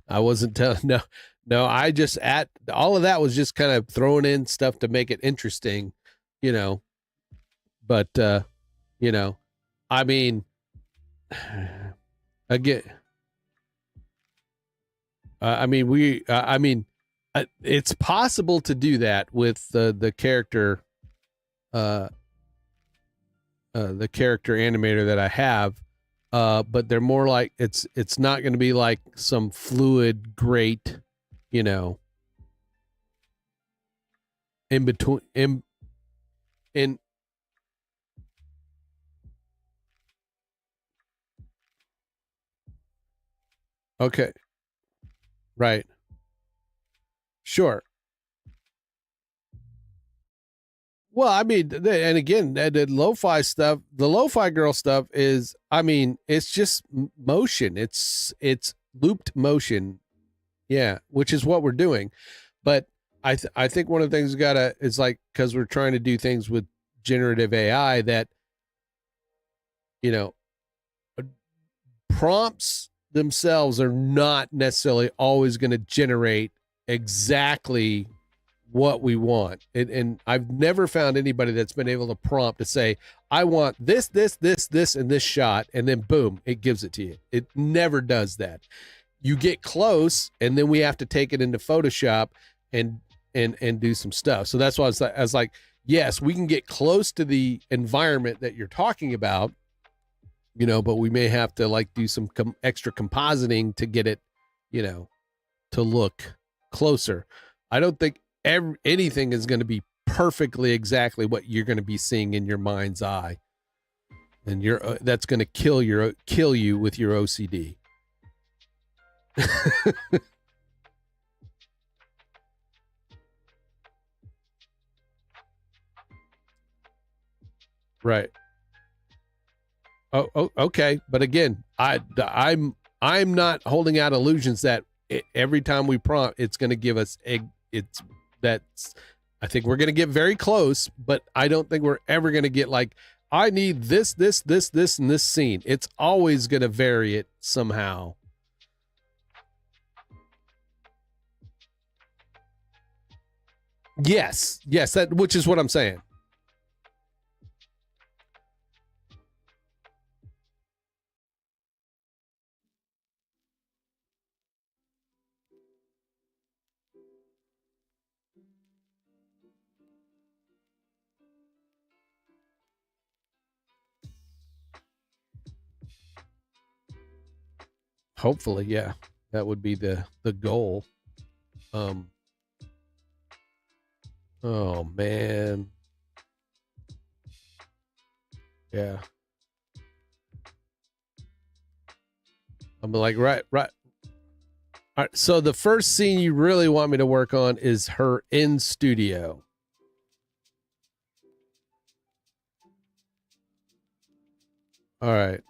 I wasn't telling. No, no. I just at all of that was just kind of throwing in stuff to make it interesting, you know. But you know, I mean, again, I mean, it's possible to do that with the character, the character animator that I have. But they're more like it's not going to be like some fluid, great, you know, in between in okay, right, sure. Well, I mean, and again, the lo-fi stuff, the lo-fi girl stuff is, I mean, it's just motion. It's looped motion, yeah, which is what we're doing. But I think one of the things we gotta is like because we're trying to do things with generative AI that you know prompts themselves are not necessarily always going to generate exactly what we want. And I've never found anybody that's been able to prompt to say, I want this, and this shot, and then boom, it gives it to you. It never does that. You get close, and then we have to take it into Photoshop and do some stuff. So that's why I was like, yes, we can get close to the environment that you're talking about, you know, but we may have to like do some extra compositing to get it, you know, to look closer. I don't think anything is going to be perfectly exactly what you're going to be seeing in your mind's eye, and that's going to kill you with your OCD. Right. Oh, okay. But again, I'm not holding out illusions that every time we prompt, it's going to give us that's. I think we're going to get very close, but I don't think we're ever going to get like, I need this, and this scene. It's always going to vary it somehow. Yes, that which is what I'm saying. Hopefully, yeah. That would be the goal. Oh man. Yeah. I'm like, right. All right. So the first scene you really want me to work on is her in studio. All right.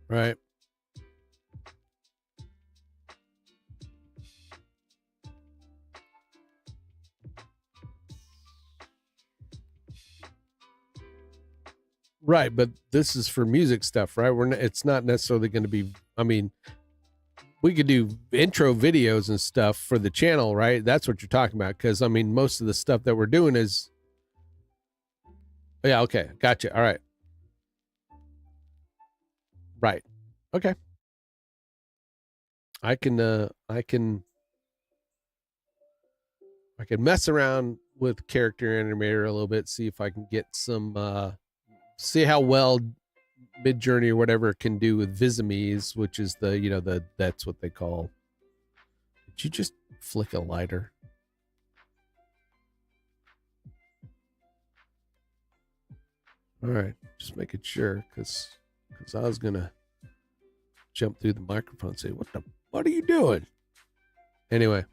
Right. Right, but this is for music stuff, right? It's not necessarily going to be. I mean, we could do intro videos and stuff for the channel, right? That's what you're talking about. Because I mean, most of the stuff that we're doing is. Yeah. Okay. Gotcha. All right. Right. Okay. I can mess around with character animator a little bit, see if I can get some see how well Midjourney or whatever can do with Visamise, which is that's what they call. Did you just flick a lighter? All right, just making sure because I was gonna jump through the microphone and say, what are you doing? Anyway.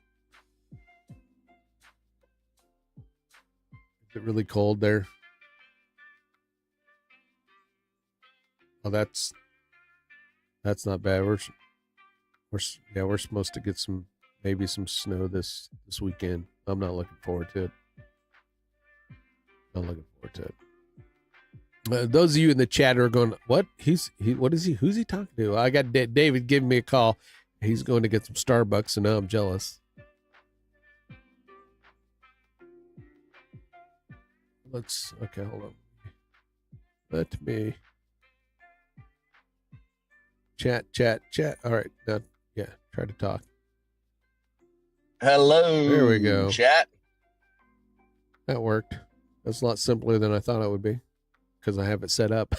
Is it really cold there? Oh, that's not bad. We're supposed to get maybe some snow this weekend. I'm not looking forward to it. Not looking forward to it. Those of you in the chat are going, what? Who's he talking to? I got David giving me a call. He's going to get some Starbucks, and now I'm jealous. Okay, hold on. Let me chat. All right, now, yeah, try to talk. Hello. There we go. Chat. That worked. That's a lot simpler than I thought it would be because I have it set up.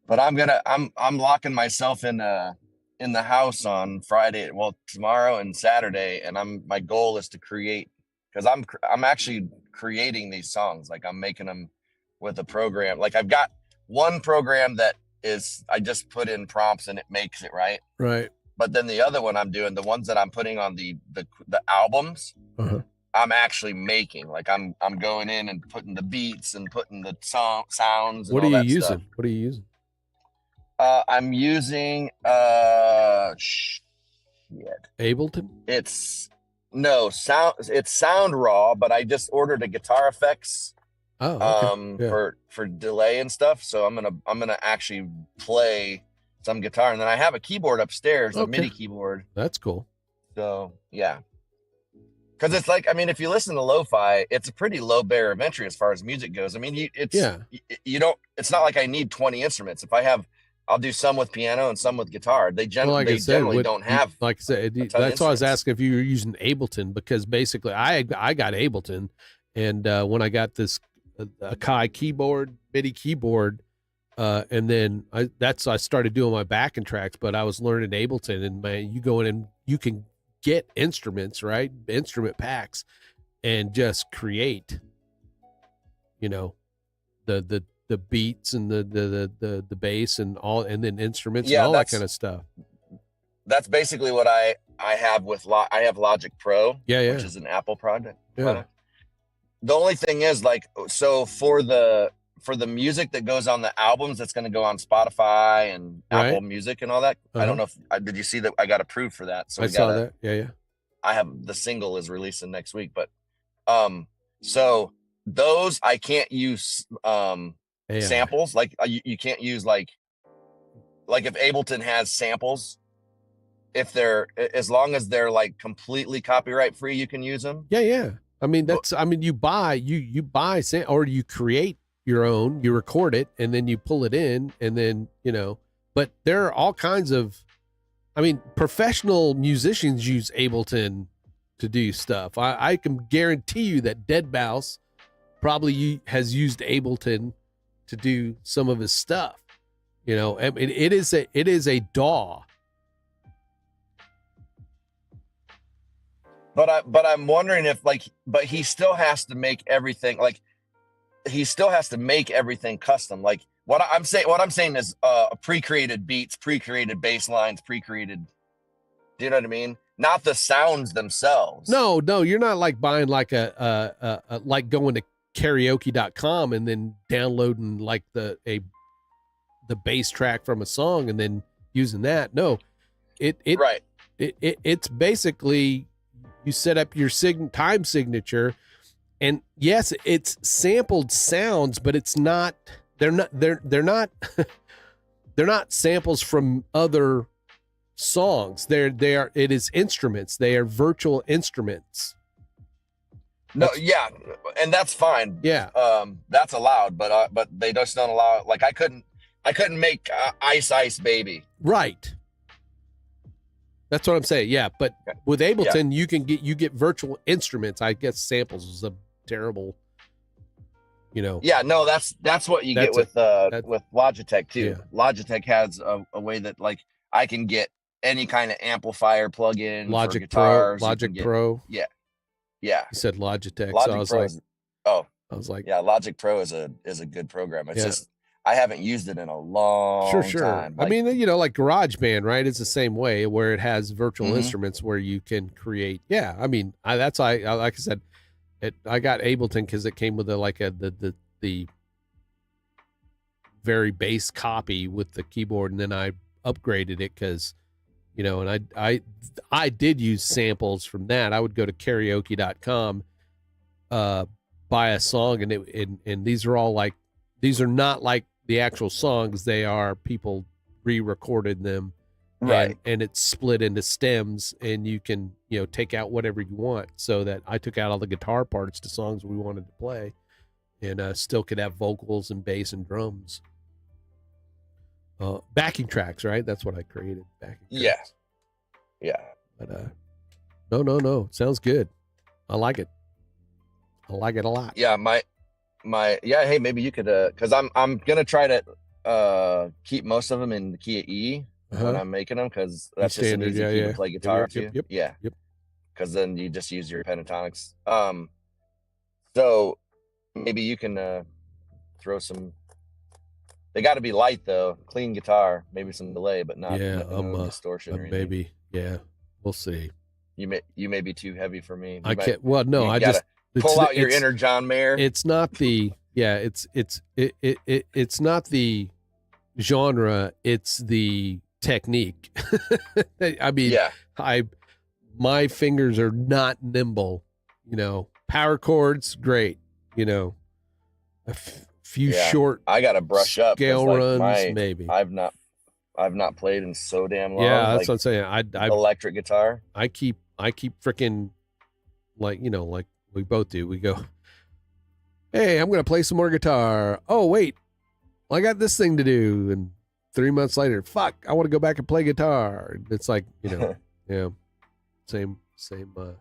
But I'm locking myself in the house on Friday, well, tomorrow and Saturday, and my goal is to create, because I'm actually creating these songs. Like, I'm making them with a program. Like, I've got one program that is, I just put in prompts and it makes it, right? Right. But then the other one I'm doing, the ones that I'm putting on the albums, I'm actually making. Like, I'm going in and putting the beats and putting the sounds. And what are you using? Stuff. What are you using? I'm using Ableton. It's Sound Raw, but I just ordered a Guitar Effects for delay and stuff. So I'm gonna actually play some guitar, and then I have a keyboard upstairs, a MIDI keyboard. That's cool. So yeah, because it's like, I mean, if you listen to lo-fi, it's a pretty low barrier of entry as far as music goes. I mean, it's not like I need 20 instruments. I'll do some with piano and some with guitar. They generally don't have. Like I said, that's why I was asking if you were using Ableton, because basically I got Ableton, and when I got this Akai keyboard, MIDI keyboard, and then I started doing my backing tracks, but I was learning Ableton, and man, you go in and you can get instruments, right? Instrument packs, and just create, the beats and the bass and all, and then instruments and all that kind of stuff. That's basically what I have with I have Logic Pro, which is an Apple product. Yeah. The only thing is, like, so for the music that goes on the albums, that's going to go on Spotify and Apple Music and all that. I don't know if did you see that I got approved for that? So I saw that. Yeah. I have the single is releasing next week, but so those I can't use samples. Like, you can't use like if Ableton has samples, as long as they're like completely copyright free, you can use them. Yeah. I mean, you buy or you create your own, you record it, and then you pull it in, and then, but there are all kinds of, professional musicians use Ableton to do stuff. I can guarantee you that Deadmau5 probably has used Ableton to do some of his stuff. It is a DAW. But I'm wondering if, like, but he still has to make everything, like, he still has to make everything custom. Like what I'm saying is pre-created beats, pre-created bass lines, pre-created. Do you know what I mean? Not the sounds themselves. No, you're not like buying like like going to karaoke.com and then downloading like the bass track from a song and then using that. No, Right. it's basically you set up your time signature, and yes, it's sampled sounds, but it's not. They're not. They're not. They're not samples from other songs. They are. It is instruments. They are virtual instruments. No, yeah, and that's fine. Yeah. That's allowed, but they just don't allow it. Like I couldn't make Ice Baby. Right. That's what I'm saying. Yeah, but with Ableton, you get virtual instruments. I guess samples is a terrible, Yeah, no, that's what you get with Logitech too. Yeah. Logitech has a way that like I can get any kind of amplifier plug-in Logic for guitars. Logic Pro. Yeah. You said Logitech. Logic so I was Pro like, I was like, yeah, Logic Pro is a good program. It's Yeah. just I haven't used it in a long sure. time. I mean, like GarageBand, right? It's the same way where it has virtual Mhm. instruments where you can create. Yeah, I mean, like I said, I got Ableton because it came with the very base copy with the keyboard, and then I upgraded it because, and I did use samples from that. I would go to karaoke.com, buy a song, and these are all like, these are not like the actual songs. They are people re-recorded them, Right. and it's split into stems, and you can take out whatever you want. So that I took out all the guitar parts to songs we wanted to play, and still could have vocals and bass and drums. Backing tracks, right? That's what I created. Backing Yeah. tracks. Yeah. But no, sounds good. I like it. I like it a lot. Yeah, hey, maybe you could because I'm gonna try to keep most of them in the key of E when I'm making them, because that's just an standard, easy yeah, key yeah. to play guitar to. Yep. Yeah. Yep. Because then you just use your pentatonics. So maybe you can throw some. They got to be light though, clean guitar, maybe some delay, but not no distortion or anything. Maybe, yeah, we'll see. You may be too heavy for me. I can't. Well, no, you I gotta just pull out your inner John Mayer. It's not the it's not the genre. It's the technique. I mean, yeah. My fingers are not nimble. Power chords, great. A few short. I gotta brush up. Scale runs, maybe. I've not played in so damn long. Yeah, that's what I'm saying. I electric guitar. I keep freaking like we both do. We go, hey, I'm gonna play some more guitar. Oh wait, I got this thing to do. And 3 months later, fuck, I want to go back and play guitar. It's like yeah, same. For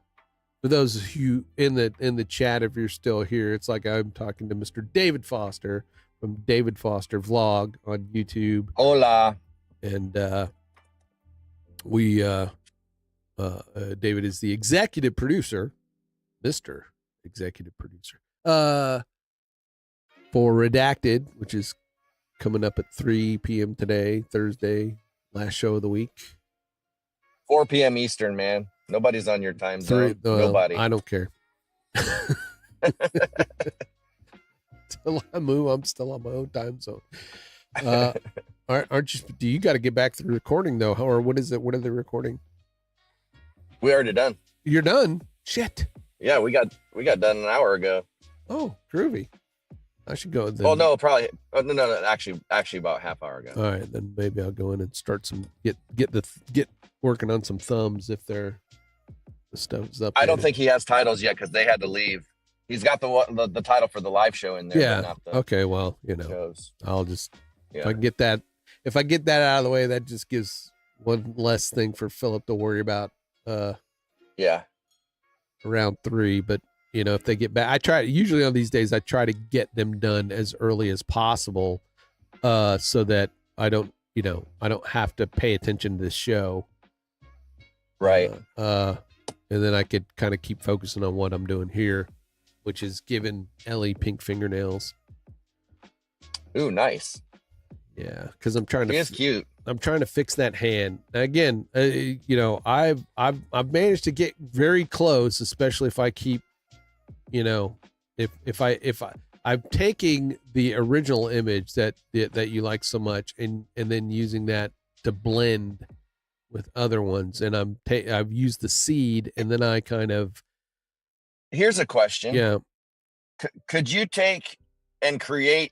those of you in the chat, if you're still here, it's like I'm talking to Mr. David Foster from David Foster Vlog on YouTube. Hola. And David is the executive producer, Mr. Executive Producer, for Redacted, which is coming up at 3 p.m. today, Thursday, last show of the week. 4 p.m. Eastern, man. Nobody's on your time zone. Nobody. I don't care. Till I move, I'm still on my own time zone. Aren't you? Do you got to get back to the recording though? Or what is it? What are they recording? We already done. You're done. Shit. Yeah, we got done an hour ago. Oh, groovy. I should go. Then. Oh no, probably. Oh, no. Actually, about half hour ago. All right, then maybe I'll go in and start some get working on some thumbs if the stuff's up. I don't think he has titles yet because they had to leave. He's got the title for the live show in there. Yeah. But not the Okay. Well, shows. I'll just Yeah. if I get that out of the way, that just gives one less thing for Philip to worry about. Yeah. Around 3, but if they get back, usually on these days I try to get them done as early as possible, so that I don't have to pay attention to the show. Right. And then I could kind of keep focusing on what I'm doing here. which is giving Ellie pink fingernails. Ooh, nice. Yeah, because I'm trying He to is cute. I'm trying to fix that hand. Again, you know, I've managed to get very close, especially if I keep, you know, if I'm taking the original image that you like so much and then using that to blend with other ones, and I've used the seed, and then I kind of Here's a question. yeah. Could you take and create,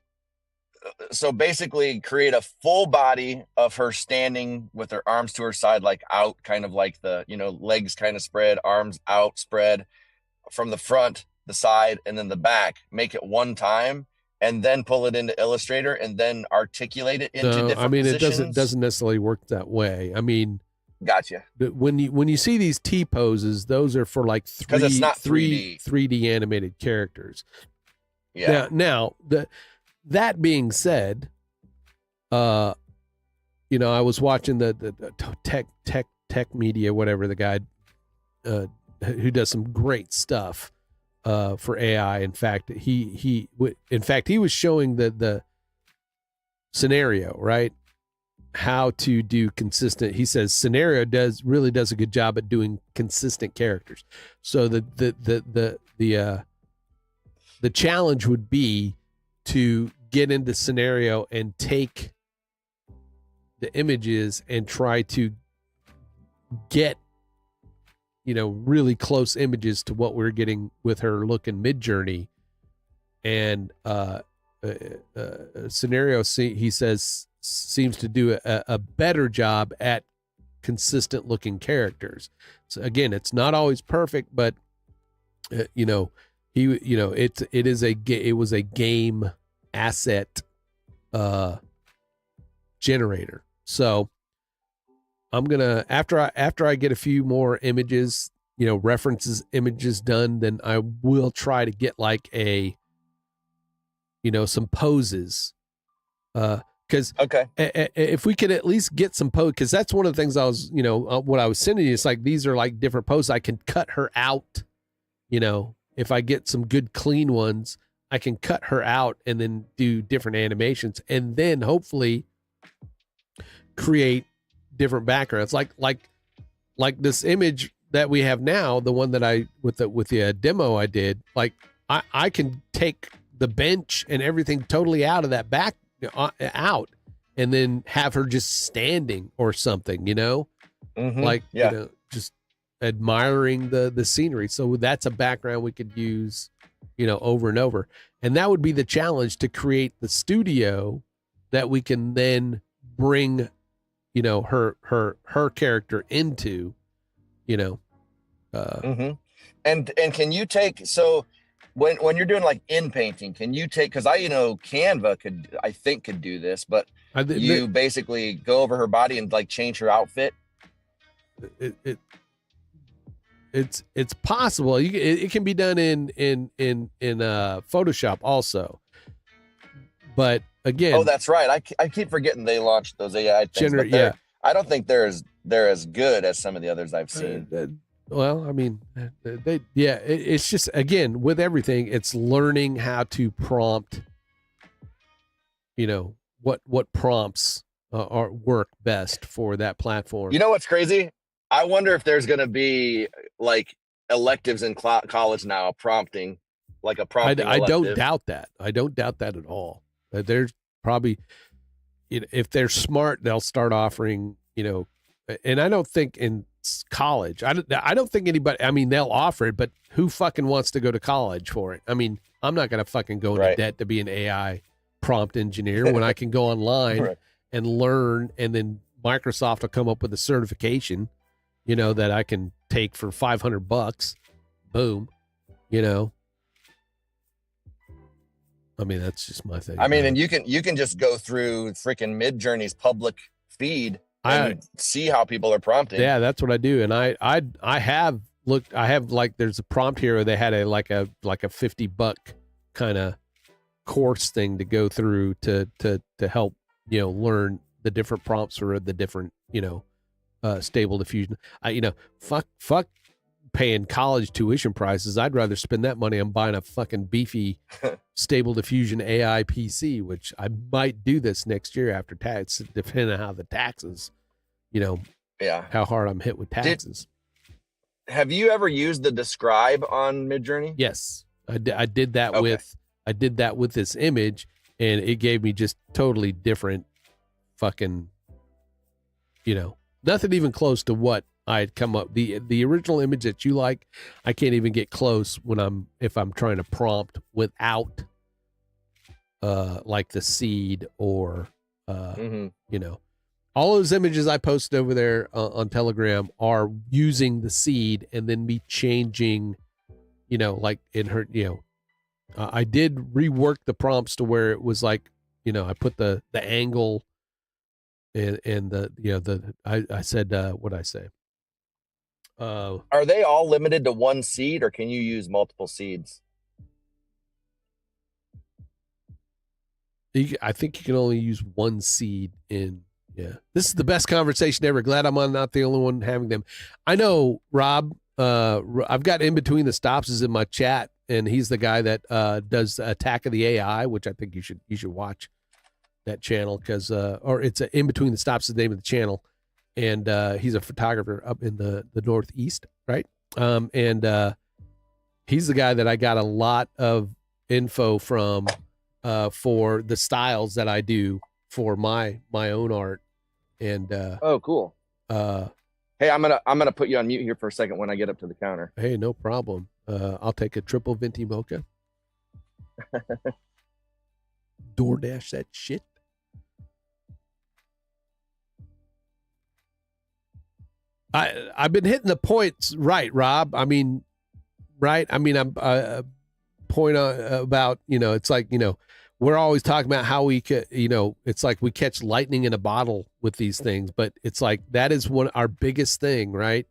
so basically create a full body of her standing with her arms to her side, like out, kind of like the, you know, legs kind of spread, arms out spread from the front, the side, and then the back, make it one time, and then pull it into Illustrator and then articulate it into No, different I mean positions? it doesn't necessarily work that way. I mean, Gotcha. when you see these T poses, those are for like 'Cause it's not 3D animated characters. Yeah. Now that being said, you know, I was watching the tech media, whatever, the guy who does some great stuff for AI. In fact, he was showing the scenario, right? How to do consistent. He says scenario really does a good job at doing consistent characters. So the challenge would be to get into scenario and take the images and try to get, you know, really close images to what we're getting with her looking Mid-Journey. And scenario, he says, seems to do a better job at consistent looking characters. So again, it's not always perfect, but you know, it was a game asset generator. So I'm gonna, after I get a few more images, you know, references images done, then I will try to get like a, you know, some poses, because Okay. if we could at least get some pose, because that's one of the things I was, you know, what I was sending you. It's like, these are like different poses. I can cut her out, you know, if I get some good clean ones, I can cut her out and then do different animations, and then hopefully create different backgrounds. Like this image that we have now, the one that I with the demo I did. Like I can take the bench and everything totally out of that back out, and then have her just standing or something, you know, like, yeah. you know, just admiring the scenery. So that's a background we could use, you know, over and over. And that would be the challenge, to create the studio that we can then bring, you know, her character into, you know, and can you take, so when you're doing like in painting, can you take, because you know, Canva could do this, but you basically go over her body and like change her outfit. It's possible. It can be done in Photoshop also, but again, Oh, that's right. I keep forgetting they launched those AI things. But I don't think they're as good as some of the others I've seen. Well, I mean, it's just, again, with everything, it's learning how to prompt, you know, what prompts are work best for that platform. You know what's crazy? I wonder if there's going to be like electives in college now prompting, like a prompting I don't elective. doubt that. I don't doubt that at all. There's probably, you know, if they're smart, they'll start offering, you know, and I don't think in college, I don't think anybody, I mean, they'll offer it, but who fucking wants to go to college for it? I mean, I'm not going to fucking go into debt to be an AI prompt engineer when I can go online and learn, and then Microsoft will come up with a certification, you know, that I can take for $500. Boom. You know, I mean, that's just my thing. I mean, and you can just go through freaking Mid-Journey's public feed and see how people are prompting. Yeah, that's what I do. And I have looked, I have, like, there's a prompt here where they had a $50 kind of course thing to go through to help, you know, learn the different prompts for the different, you know, Stable Diffusion. You know, fuck paying college tuition prices. I'd rather spend that money on buying a fucking beefy Stable Diffusion AI PC, which I might do this next year after tax, depending on how the taxes, Yeah. how hard I'm hit with taxes. Have you ever used the Describe on Midjourney? Yes, I did that Okay. with this image, and it gave me just totally different fucking, nothing even close to what I had come up. The original image that you like, I can't even get close if I'm trying to prompt without like the seed or all those images I posted over there on Telegram are using the seed and then me changing, like in her, I did rework the prompts to where it was like, I put the angle and I said, what'd I say? Are they all limited to one seed, or can you use multiple seeds? I think you can only use one seed in. Yeah, this is the best conversation ever. Glad I'm not the only one having them. I know Rob. I've got In Between the Stops is in my chat, and he's the guy that does Attack of the AI, which I think you should watch that channel because or it's In Between the Stops is the name of the channel, and he's a photographer up in the Northeast, right? And he's the guy that I got a lot of info from for the styles that I do for my own art. And oh, cool. Hey, I'm gonna put you on mute here for a second when I get up to the counter. Hey, no problem. I'll take a triple venti mocha. DoorDash that shit. I've been hitting the points right, Rob. I mean, right? I mean, I'm point on about it's like we're always talking about how we could, it's like we catch lightning in a bottle with these things, but it's like that is our biggest thing, right?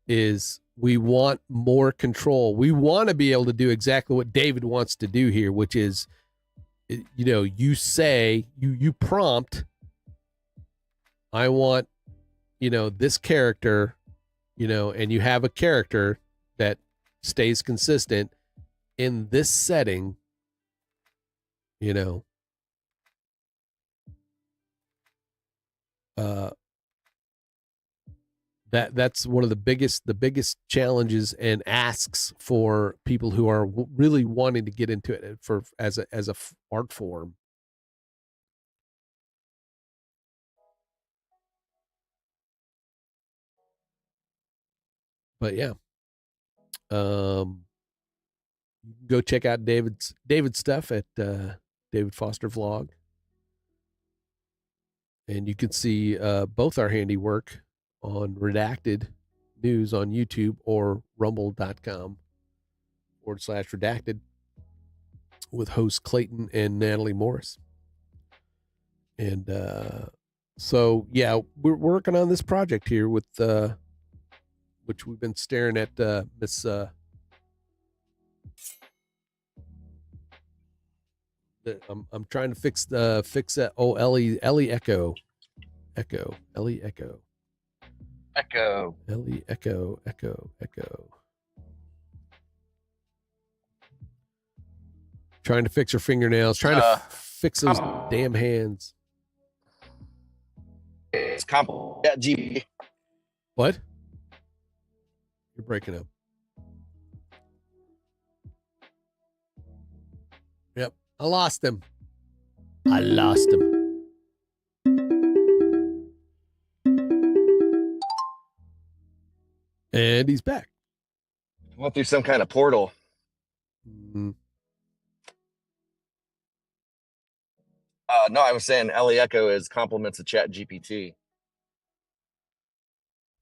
Is we want more control. We want to be able to do exactly what David wants to do here, which is, you say, you prompt, I want, this character, and you have a character that stays consistent in this setting. That's one of the biggest challenges and asks for people who are really wanting to get into it as a art form. But yeah, go check out David's stuff at David Foster Vlog, and you can see both our handiwork on Redacted News on YouTube or rumble.com/redacted with hosts Clayton and Natalie Morris. And so yeah, we're working on this project here with which we've been staring at Miss I'm trying to fix that. Oh, Ellie Echo. Ellie Echo. Ellie Echo. Trying to fix her fingernails. Trying to fix those damn hands. It's GP. What? You're breaking up. Yep. I lost him. And he's back. Went through some kind of portal. Mm-hmm. No, I was saying Ellie Echo is compliments of Chat GPT.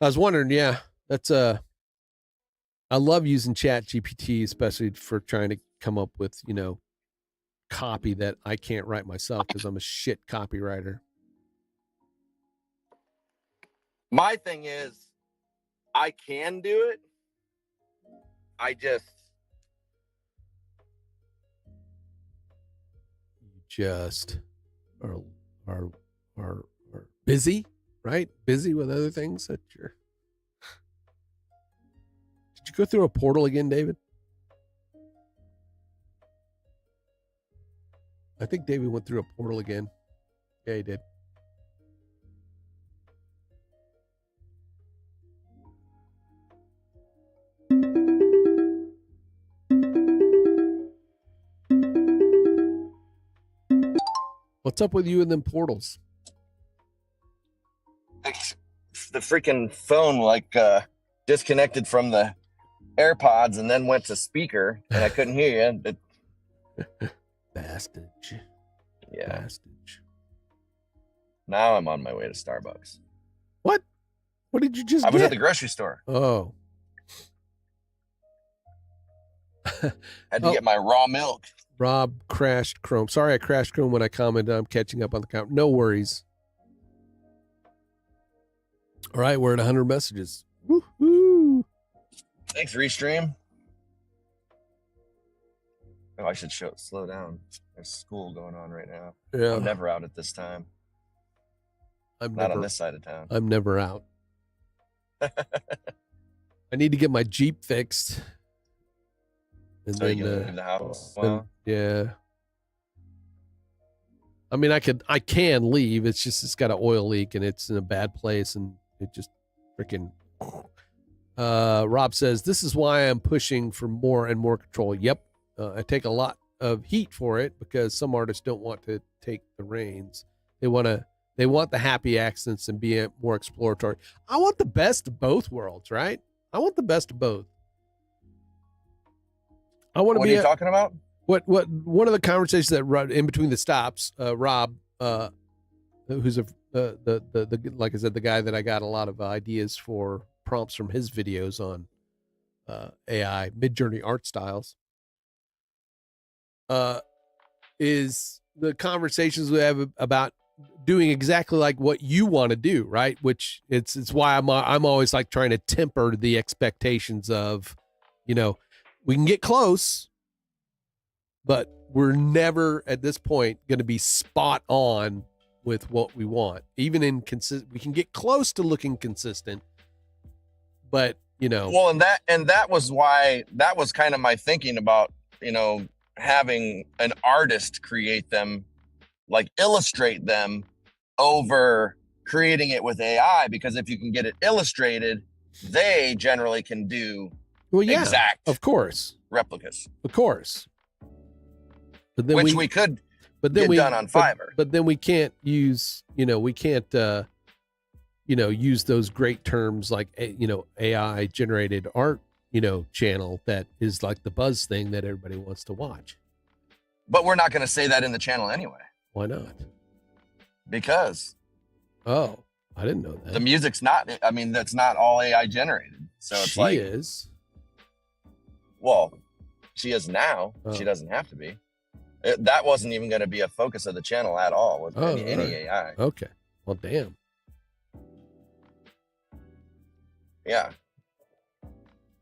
I was wondering, yeah, that's I love using Chat GPT, especially for trying to come up with, copy that I can't write myself because I'm a shit copywriter. My thing is, I can do it. I just are busy, right? Busy with other things that you're you go through a portal again, David? I think David went through a portal again. Yeah, he did. What's up with you and them portals? The freaking phone disconnected from the AirPods and then went to speaker, and I couldn't hear you. Bastage. Yeah. Bastage. Now I'm on my way to Starbucks. What? What did you just I was get? at the grocery store. Oh. Had to get my raw milk. Rob crashed Chrome. Sorry I crashed Chrome when I commented. I'm catching up on the count. No worries. All right, we're at 100 messages. Woo-hoo. Thanks, Restream. Oh, I should slow down. There's school going on right now. Yeah. I'm never out at this time. I'm Not never, on this side of town. I'm never out. I need to get my Jeep fixed. And So you can leave the house. Well, yeah. I mean, I can leave. It's just, it's got an oil leak and it's in a bad place and it just freaking. Rob says, this is why I'm pushing for more and more control. Yep. I take a lot of heat for it because some artists don't want to take the reins. They want the happy accents and be more exploratory. I want the best of both worlds, right? I want the best of both. I want to what be are you talking about? What one of the conversations that in between the stops, Rob, who's the like I said, the guy that I got a lot of ideas for prompts from his videos on AI Midjourney art styles, is the conversations we have about doing exactly like what you want to do, right? Which it's why I'm always like trying to temper the expectations of, we can get close, but we're never at this point going to be spot on with what we want. Even we can get close to looking consistent, but Well, and that was why that was kind of my thinking about, having an artist create them, like illustrate them over creating it with AI, because if you can get it illustrated, they generally can do exact of course, replicas, of course. But then which we could but then get done on Fiverr. But then we can't use, we can't, use those great terms like, AI generated art, channel that is like the buzz thing that everybody wants to watch. But we're not going to say that in the channel anyway. Why not? Because I didn't know that. the music's not, that's not all AI generated. So it's she like, is. Well, she is now. Oh. She doesn't have to be. That wasn't even going to be a focus of the channel at all with any right. AI. Okay. Well, damn. Yeah.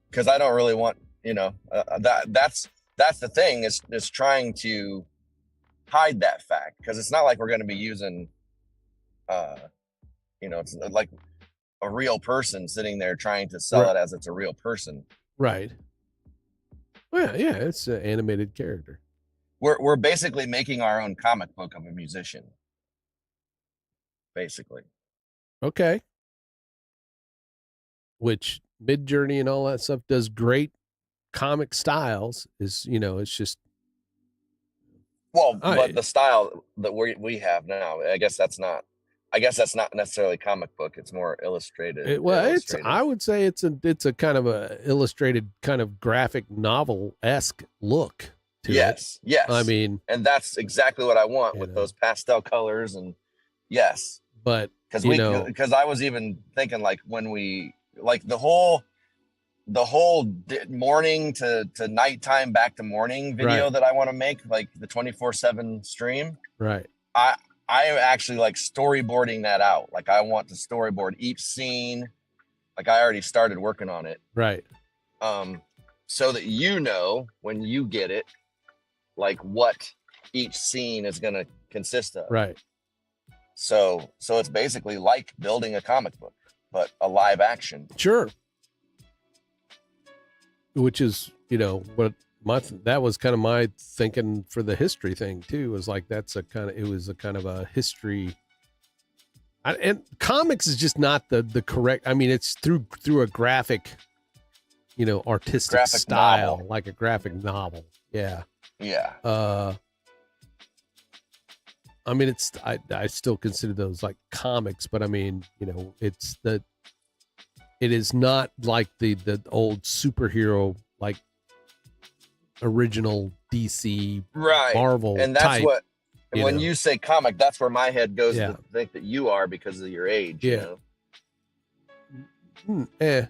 Because I don't really want, that's the thing is trying to hide that fact, because it's not like we're going to be using, it's like a real person sitting there trying to sell Right. it as it's a real person. Right. Well, yeah, it's an animated character. We're basically making our own comic book of a musician. Basically. Okay. Which Midjourney and all that stuff does great comic styles. Is it's just. Well, but the style that we have now, I guess that's not necessarily comic book. It's more illustrated. I would say it's a kind of a illustrated kind of graphic novel-esque look to it. Yes. I mean, and that's exactly what I want with those pastel colors, and yes, but because I was even thinking like when we like the whole morning to nighttime back to morning video Right. that I want to make, like the 24/7 stream. right. I am actually like storyboarding that out. Like I want to storyboard each scene. Like I already started working on it. Right. So that when you get it, like what each scene is gonna consist of. Right. So it's basically like building a comic book, but a live action. Sure. which is, you know, what that was kind of my thinking for the history thing too, was like, it was a kind of a history. And comics is just not the correct, I mean, it's through a graphic, you know, artistic Graphic style, novel. like a graphic novel. Yeah. Yeah. I mean, I still consider those like comics, but I mean, you know, it is not like the old superhero, like original DC Right. Marvel And that's type. what, and when know. you say comic, that's where my head goes Yeah. to think that you are because of your age. Yeah. You know?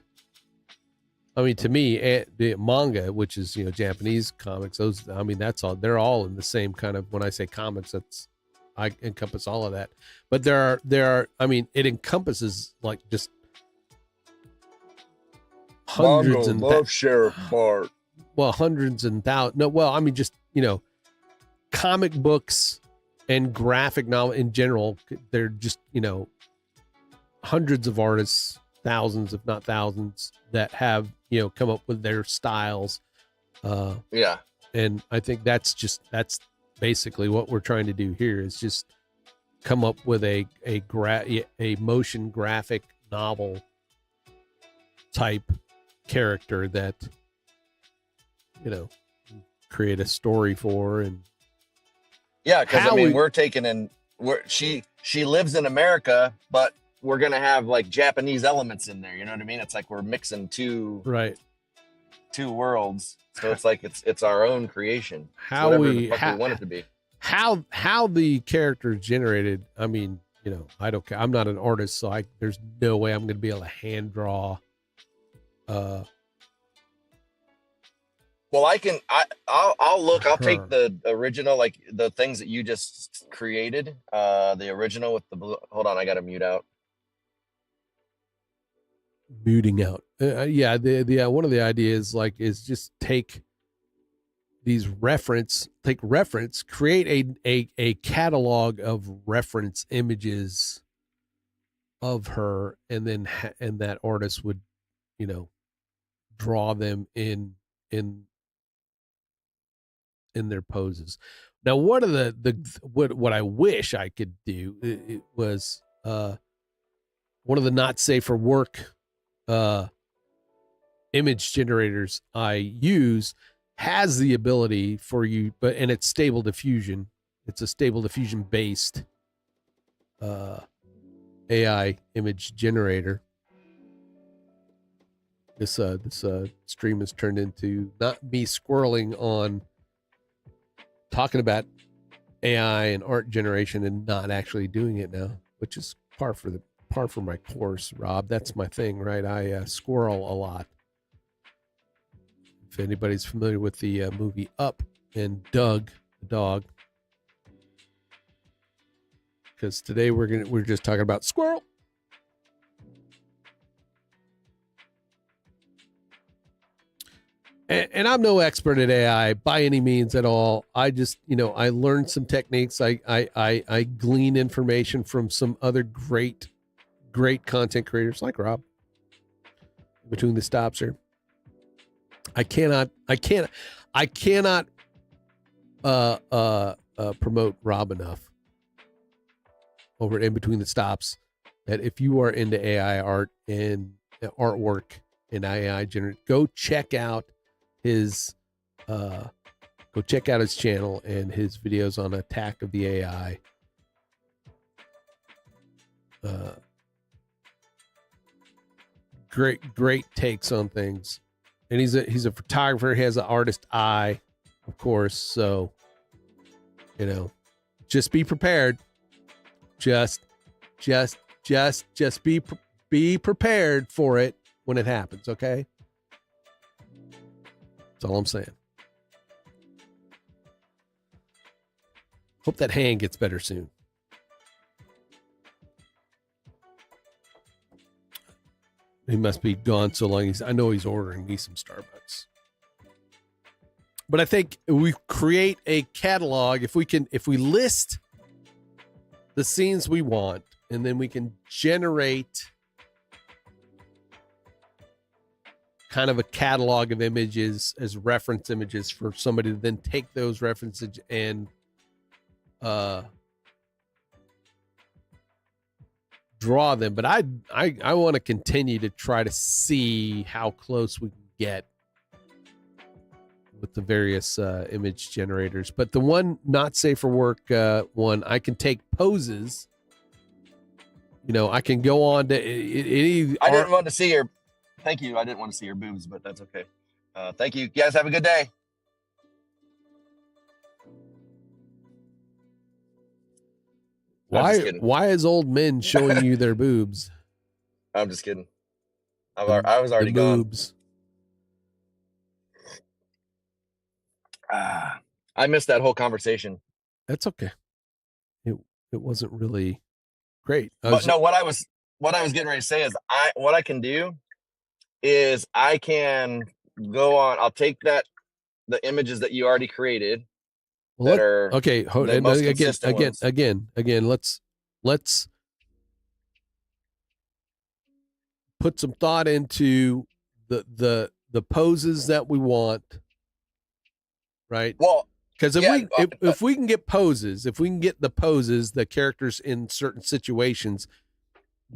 I mean, to me, the manga, which is, you know, Japanese comics, those, I mean, that's all, they're all in the same kind of, when I say comics, I encompass all of that. But there are, I mean, it encompasses like just hundreds and Sheriff Bart. well, hundreds and thousands. No, well, I mean, just, you know, comic books and graphic novel in general, they're just, you know, hundreds of artists, thousands, if not thousands, that have, you know, come up with their styles. Yeah. And I think that's basically what we're trying to do here, is just come up with a motion graphic novel type character that, you know, create a story for. And Yeah, because I How mean, we- we're taking in she lives in America, but we're gonna have like Japanese elements in there. You know what I mean? It's like we're mixing two right, worlds, so it's like it's our own creation. It's how whatever we the fuck we want it to be. how the character is generated. I mean, you know, I don't care. I'm not an artist, so there's no way I'm going to be able to hand draw. Well, I'll look. I'll Her. take the original, like the things that you just created. The original with the blue. Hold on, I gotta mute out. Muting out. Yeah, the one of the ideas is just take reference, create a catalog of reference images of her, and then and that artist would, you know, draw them in their poses. Now, one of what I wish I could do, it was one of the not safe for work image generators I use has the ability for you, and it's stable diffusion. It's a stable diffusion based AI image generator. This stream has turned into not me squirreling on talking about AI and art generation and not actually doing it now, which is par for my course, Rob. That's my thing, right? I squirrel a lot. If anybody's familiar with the movie Up and Doug the dog, because today we're just talking about squirrel. And I'm no expert at AI by any means at all. I just, you know, I learned some techniques. I glean information from some other great content creators like Rob. Between the stops here, I cannot promote Rob enough over at In Between the Stops, that if you are into AI art and artwork and AI generate, go check out his channel and his videos on Attack of the AI. Great takes on things, and he's a photographer. He has an artist eye, of course. So, you know, just be prepared. Just be prepared for it when it happens. Okay. That's all I'm saying. Hope that hand gets better soon. He must be gone so long. I know he's ordering me some Starbucks. But I think we create a catalog. If we list the scenes we want, and then we can generate kind of a catalog of images as reference images for somebody to then take those references and draw them. But I want to continue to try to see how close we can get with the various image generators. But the one not safe for work one, I can take poses. You know, I can go on to any. I didn't want to see your. Thank you. I didn't want to see your boobs, but that's okay. Thank you. You guys have a good day. I'm just kidding. Why is old men showing you their boobs? I'm just kidding. I was already gone. Boobs. I missed that whole conversation. That's okay. It wasn't really great. But no, what I was getting ready to say is what I can do is I can go on. I'll take the images that you already created. Okay. Again. Let's put some thought into the poses that we want. Right. Well, because if we can get poses, if we can get the poses, the characters in certain situations,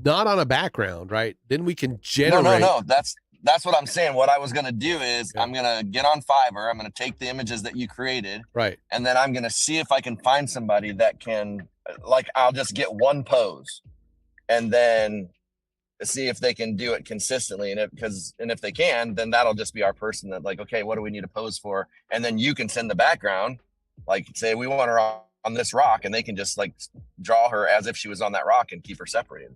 not on a background, right? Then we can generate. No. That's what I'm saying. What I was going to do is I'm going to get on Fiverr. I'm going to take the images that you created. Right. And then I'm going to see if I can find somebody that can, like, I'll just get one pose and then see if they can do it consistently. And if they can, then that'll just be our person that, like, okay, what do we need a pose for? And then you can send the background, like, say we want her on this rock, and they can just like draw her as if she was on that rock and keep her separated.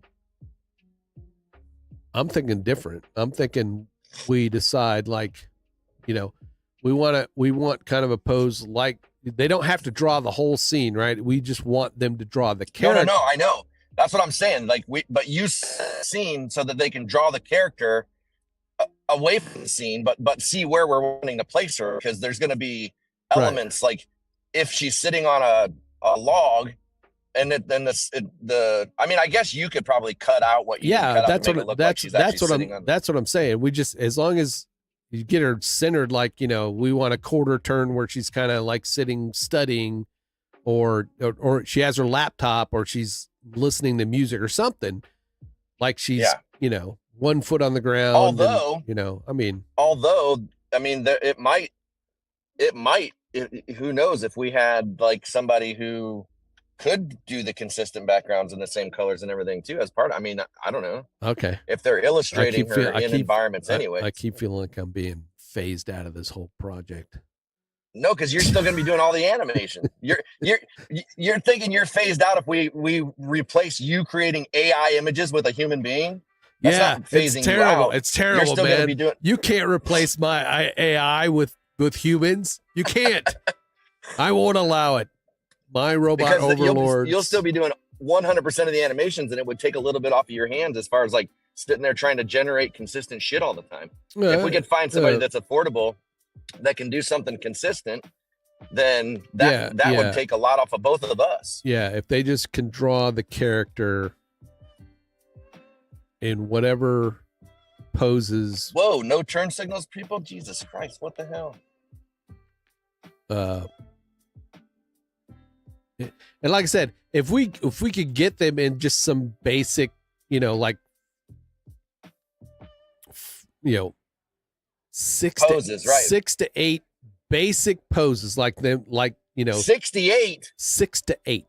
I'm thinking different. I'm thinking we decide, like, you know, we want kind of a pose, like they don't have to draw the whole scene, right? We just want them to draw the character. No, I know. That's what I'm saying. Like but you scene so that they can draw the character away from the scene, but see where we're wanting to place her, because there's going to be elements like if she's sitting on a log. And then I mean, I guess you could probably cut out what you cut that's what that's what I'm saying. We just, as long as you get her centered, like, you know, we want a quarter turn where she's kind of like sitting studying, or she has her laptop, or she's listening to music or something, like she's you know, 1 foot on the ground. Although, you know, I mean, it might who knows if we had like somebody who could do the consistent backgrounds in the same colors and everything too as part of, I mean, I don't know. Okay. If they're illustrating her in environments anyway. I keep feeling like I'm being phased out of this whole project. No, because you're still going to be doing all the animation. You're thinking you're phased out if we replace you creating AI images with a human being. That's not phasing it's terrible. You out. It's terrible, you're still man. Be doing- You can't replace my AI with humans. You can't. I won't allow it. My robot because overlords. You'll still be doing 100% of the animations, and it would take a little bit off of your hands as far as like sitting there trying to generate consistent shit all the time. If we could find somebody that's affordable that can do something consistent, then that would take a lot off of both of us. Yeah, if they just can draw the character in whatever poses. Whoa, no turn signals, people? Jesus Christ, what the hell? And like I said, if we could get them in just some basic, you know, like, you know, 6 to 8 basic poses, like them, like, you know, 68, 6 to 8.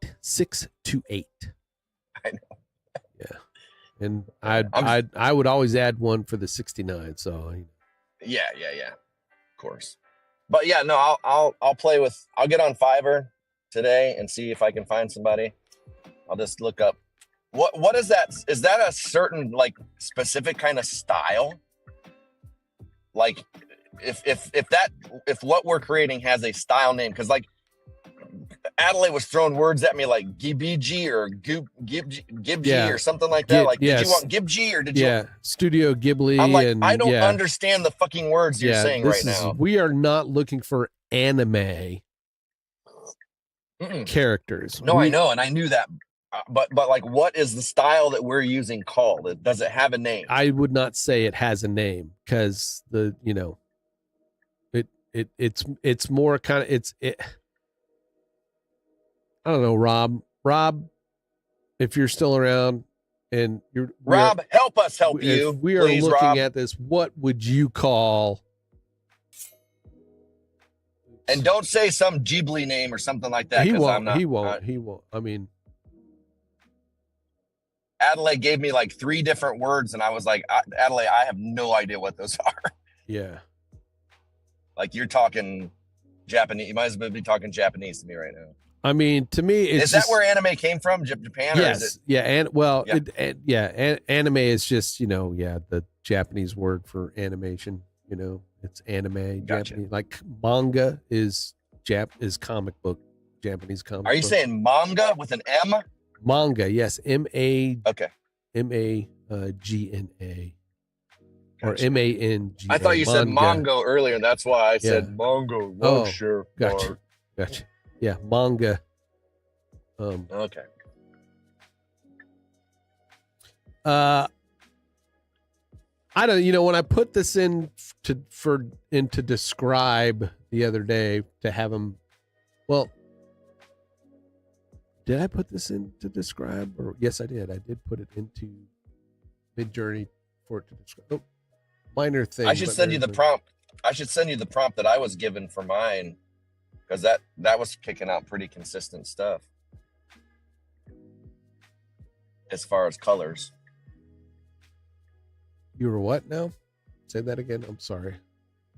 I know. Yeah, and I would always add one for the 69. So yeah, of course. But yeah, no, I'll play with. I'll get on Fiverr today and see if I can find somebody. I'll just look up what is that? Is that a certain like specific kind of style? Like if what we're creating has a style name, because like Adelaide was throwing words at me like Gibji or Gibji or something like that. Like, did you want Gibji or did you? Yeah, Studio Ghibli. I'm like, I don't understand the fucking words you're saying right now. We are not looking for anime characters. No, I know, and I knew that. but like, what is the style that we're using called? Does it have a name? I would not say it has a name because it's more kind of it. I don't know, Rob. Rob, if you're still around and Rob, help us help if you. we are please, looking Rob. at this, what would you call? And don't say some Ghibli name or something like that. He 'cause won't. I'm not, He won't. He won't. I mean, Adelaide gave me like 3 different words, and I was like, Adelaide, I have no idea what those are. yeah. Like, you're talking Japanese. You might as well be talking Japanese to me right now. I mean, to me, it's Is that just, where anime came from? Japan? Or yes, is it? yeah, and well, Yeah. anime is just the Japanese word for animation. It's anime. Gotcha. Japanese, like manga is comic book, Japanese comic. Are you book. saying manga with an M? Manga? Yes, Okay. MAGNA or Gotcha. MANG. I thought you said Mongo earlier, and that's why I said Yeah. Mongo. Oh, sure. Gotcha. Gotcha. Yeah, manga. Okay. I don't. When I put this in to describe the other day to have him. Well, did I put this in to describe? Or yes, I did. I did put it into Midjourney for it to describe. Oh, minor thing. I should send you the prompt. I should send you the prompt that I was given for mine, because that was kicking out pretty consistent stuff as far as colors. You were what now? Say that again. I'm sorry.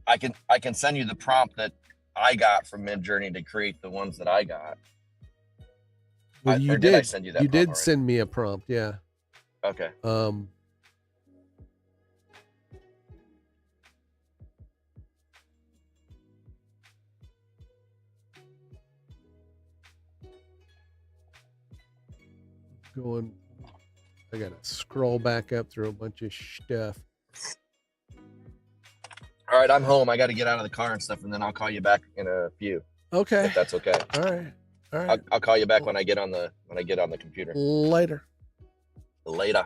I can send you the prompt that I got from Midjourney to create the ones that I got. Well, you or did. I send you that? You prompt did already? send me a prompt. Yeah. Okay. Going. I gotta scroll back up through a bunch of stuff. All right, I'm home. I got to get out of the car and stuff, and then I'll call you back in a few. Okay. If that's okay. All right. All right. I'll call you back when I get on the computer. Later. Later.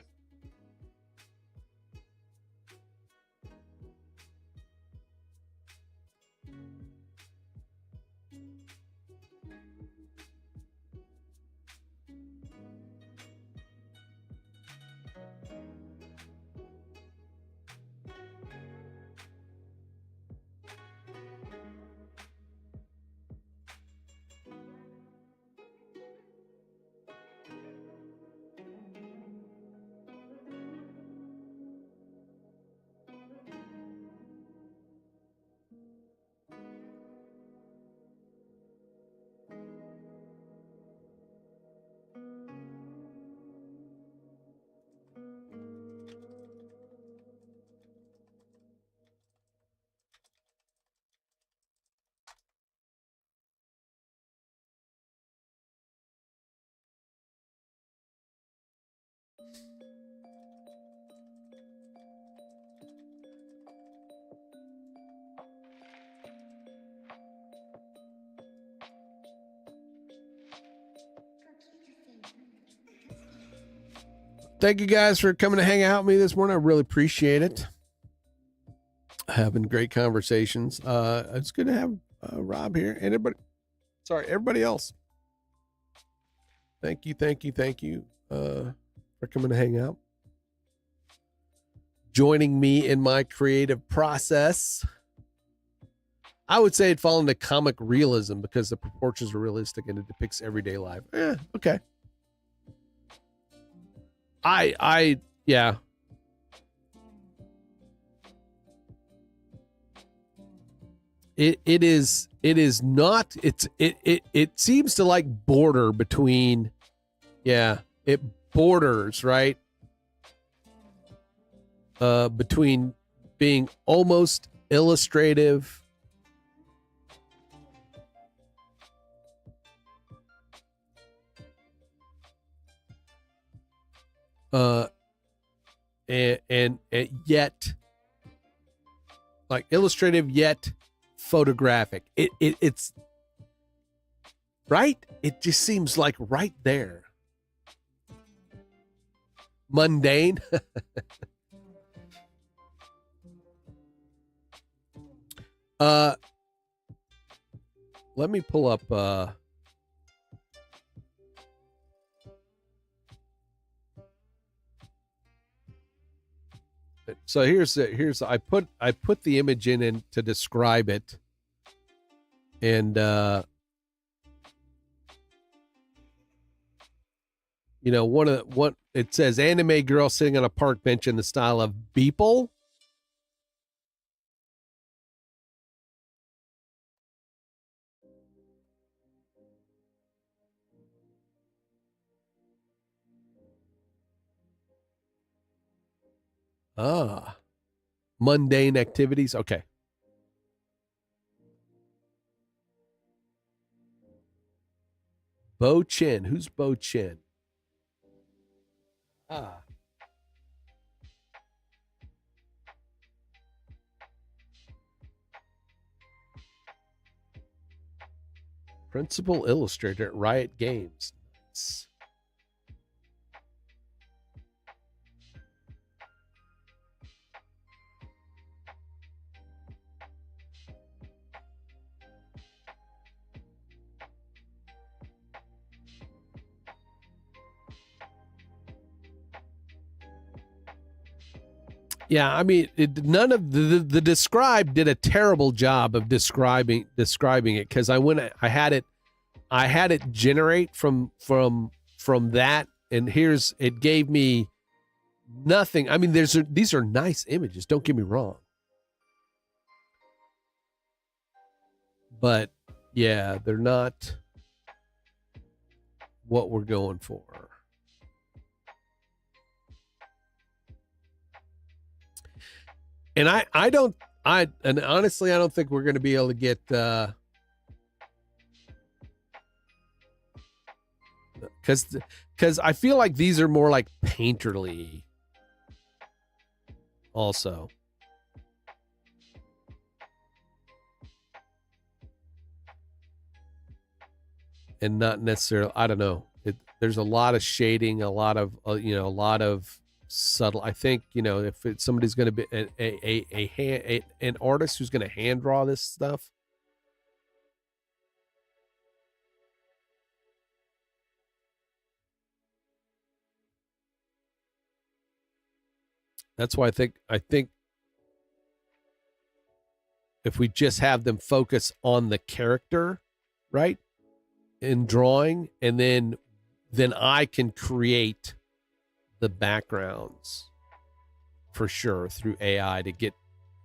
Thank you guys for coming to hang out with me this morning. I really appreciate it. Having great conversations. It's good to have Rob here and everybody else. Thank you for coming to hang out. Joining me in my creative process. I would say it falls into comic realism because the proportions are realistic and it depicts everyday life. Okay. Yeah. It is not, it seems to like border between, it borders, right? Between being almost illustrative and yet like illustrative yet photographic. It's right. It just seems like right there. Mundane. Let me pull up so here's I put the image in to describe it, and you know, what it says, anime girl sitting on a park bench in the style of Beeple. Ah, mundane activities. Okay. Bo Chin. Who's Bo Chin? Ah. Principal illustrator at Riot Games. Nice. Yeah, I mean, none of the Describe did a terrible job of describing it, because I had it generate from that, and it gave me nothing. I mean, these are nice images. Don't get me wrong, but yeah, they're not what we're going for. And and honestly, I don't think we're going to be able to get because I feel like these are more like painterly also. And not necessarily, I don't know. There's a lot of shading, a lot of a lot of subtle. I think, if somebody's going to be an artist who's going to hand draw this stuff, that's why I think if we just have them focus on the character, right, in drawing, and then I can create the backgrounds for sure through AI to get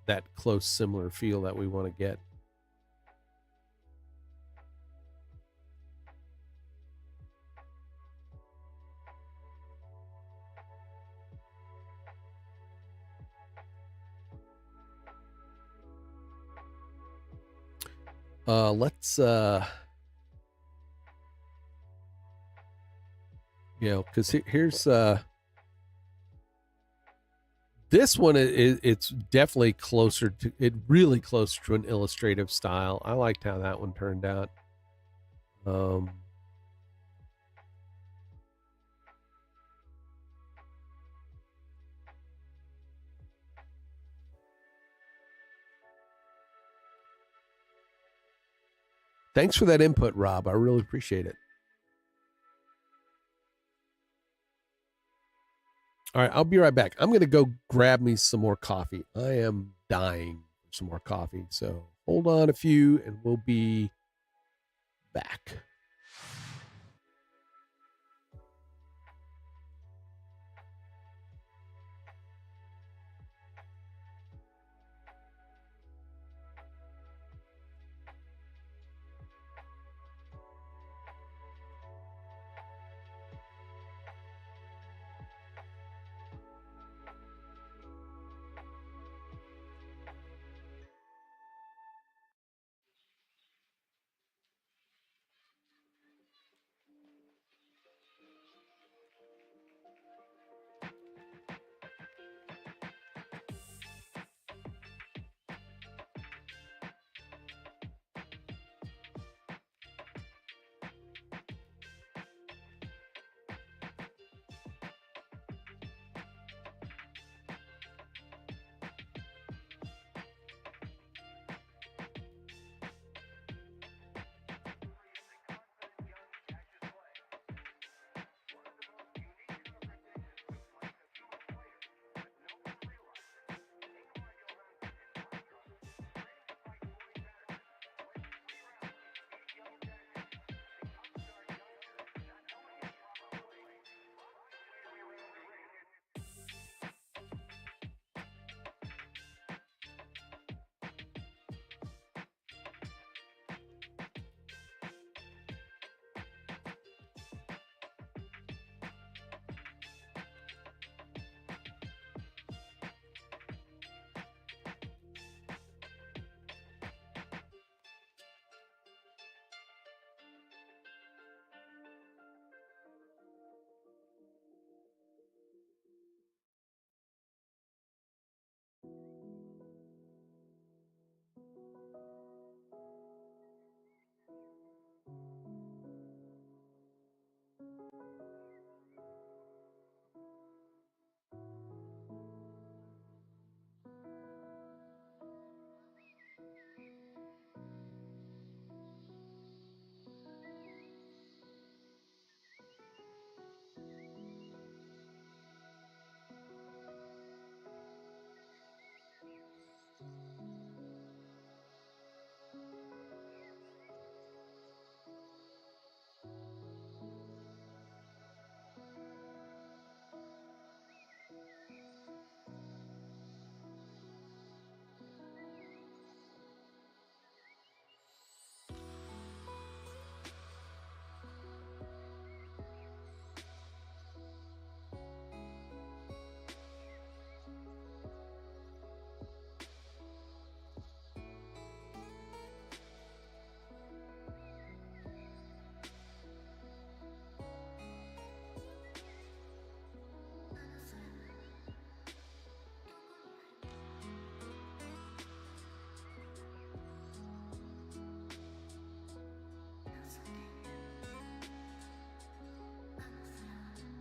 that close, similar feel that we want to get. Let's because here's this one it's definitely really closer to an illustrative style. I liked how that one turned out. Thanks for that input, Rob. I really appreciate it. All right, I'll be right back. I'm going to go grab me some more coffee. I am dying for some more coffee. So hold on a few and we'll be back.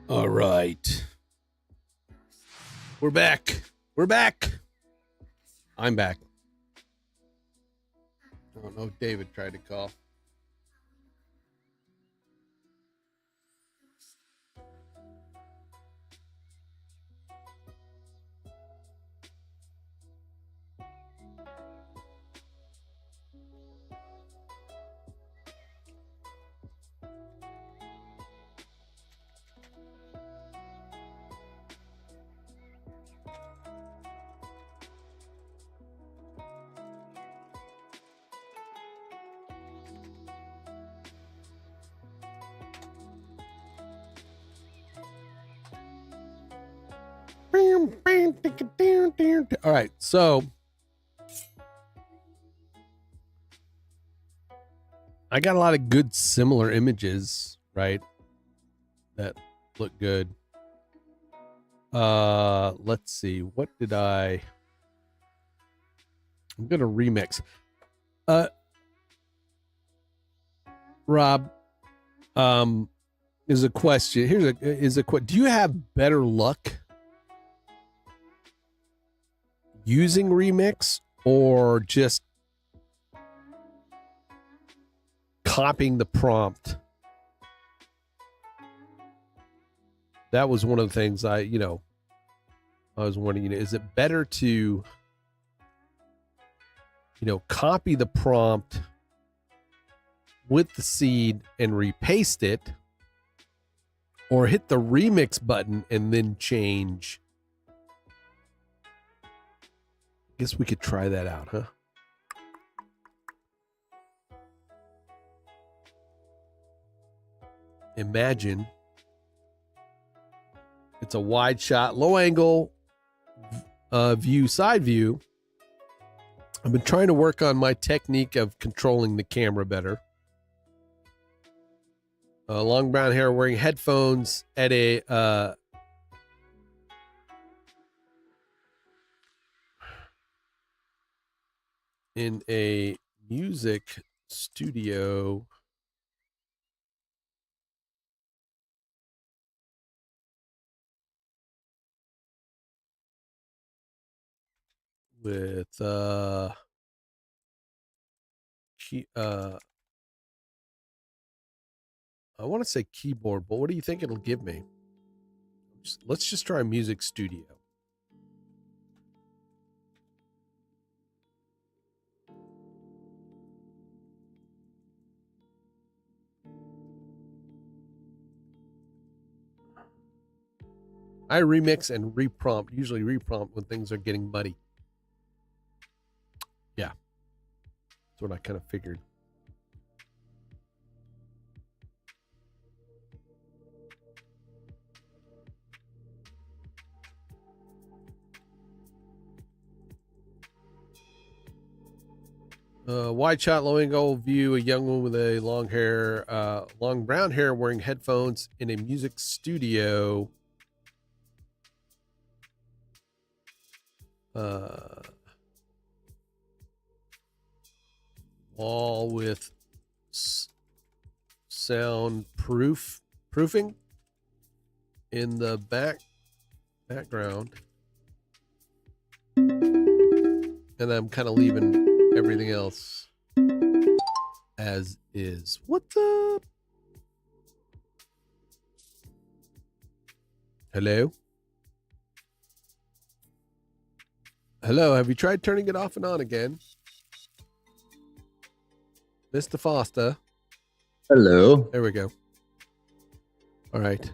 All right. We're back. We're back. I'm back. I don't know if David tried to call. All right, so I got a lot of good similar images, right? That look good. Let's see. What did I'm gonna remix. Rob, is a question. Is a question. Do you have better luck using Remix or just copying the prompt? That was one of the things I was wondering, is it better to, copy the prompt with the seed and repaste it, or hit the remix button and then change? Guess we could try that out, huh? Imagine it's a wide shot, low angle view, side view. I've been trying to work on my technique of controlling the camera better. Long brown hair, wearing headphones at a in a music studio with I want to say keyboard, but what do you think it'll give me? Let's just try music studio. I remix and reprompt, usually reprompt when things are getting muddy. Yeah. That's what I kind of figured. Wide shot, low angle view, a young woman with a long hair, long brown hair, wearing headphones in a music studio. Wall with sound proofing in the background, and I'm kind of leaving everything else as is. What's up? Hello? Hello, have you tried turning it off and on again? Mr. Foster. Hello. There we go. All right.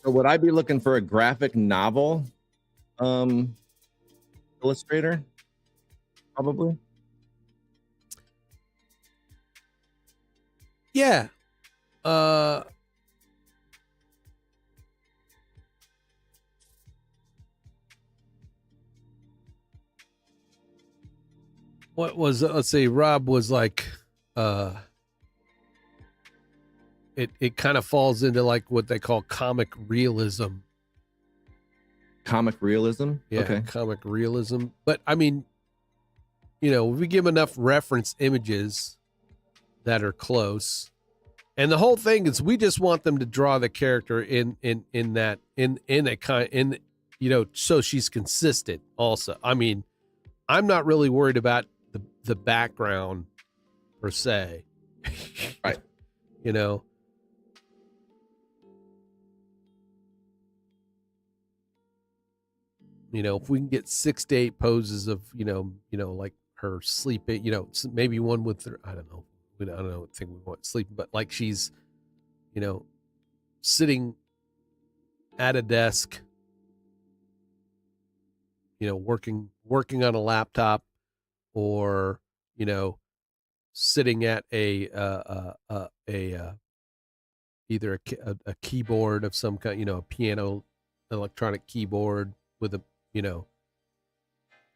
So would I be looking for a graphic novel illustrator? Probably. Yeah. What was, let's see, Rob was like, it kind of falls into like what they call comic realism. Comic realism? Yeah, Okay. comic realism. But I mean, if we give enough reference images that are close, And the whole thing is we just want them to draw the character in a kind in you know, so she's consistent also. I mean, I'm not really worried about the background per se. Right. You know. You know, if we can get 6 to 8 poses of, you know, like her sleeping, you know, maybe one with her, I don't know. I don't know, think we want sleeping, but like she's, you know, sitting at a desk, you know, working on a laptop, or, you know, sitting at either a keyboard of some kind, you know, a piano, electronic keyboard with a, you know,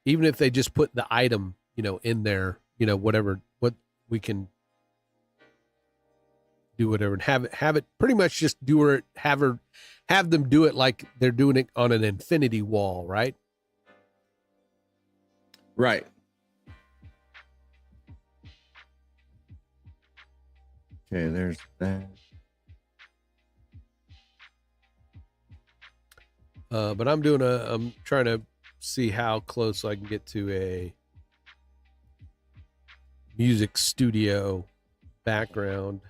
even if they just put the item, you know, in there, you know, whatever, what we can do, whatever, and have it pretty much just have them do it like they're doing it on an infinity wall, right? Right. Okay, there's that. But I'm trying to see how close I can get to a music studio background.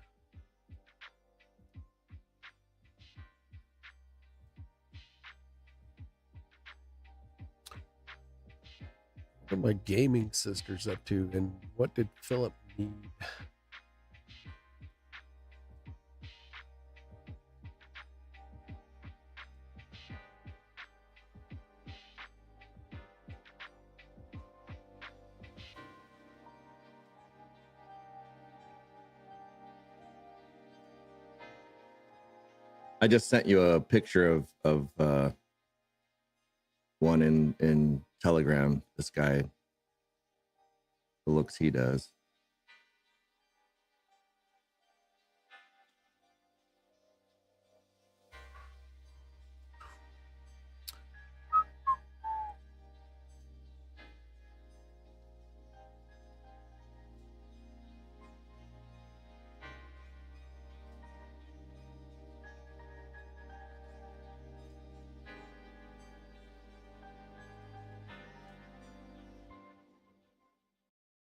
What are my gaming sisters up to, and what did Philip need? I just sent you a picture of one in Telegram. This guy, the looks he does.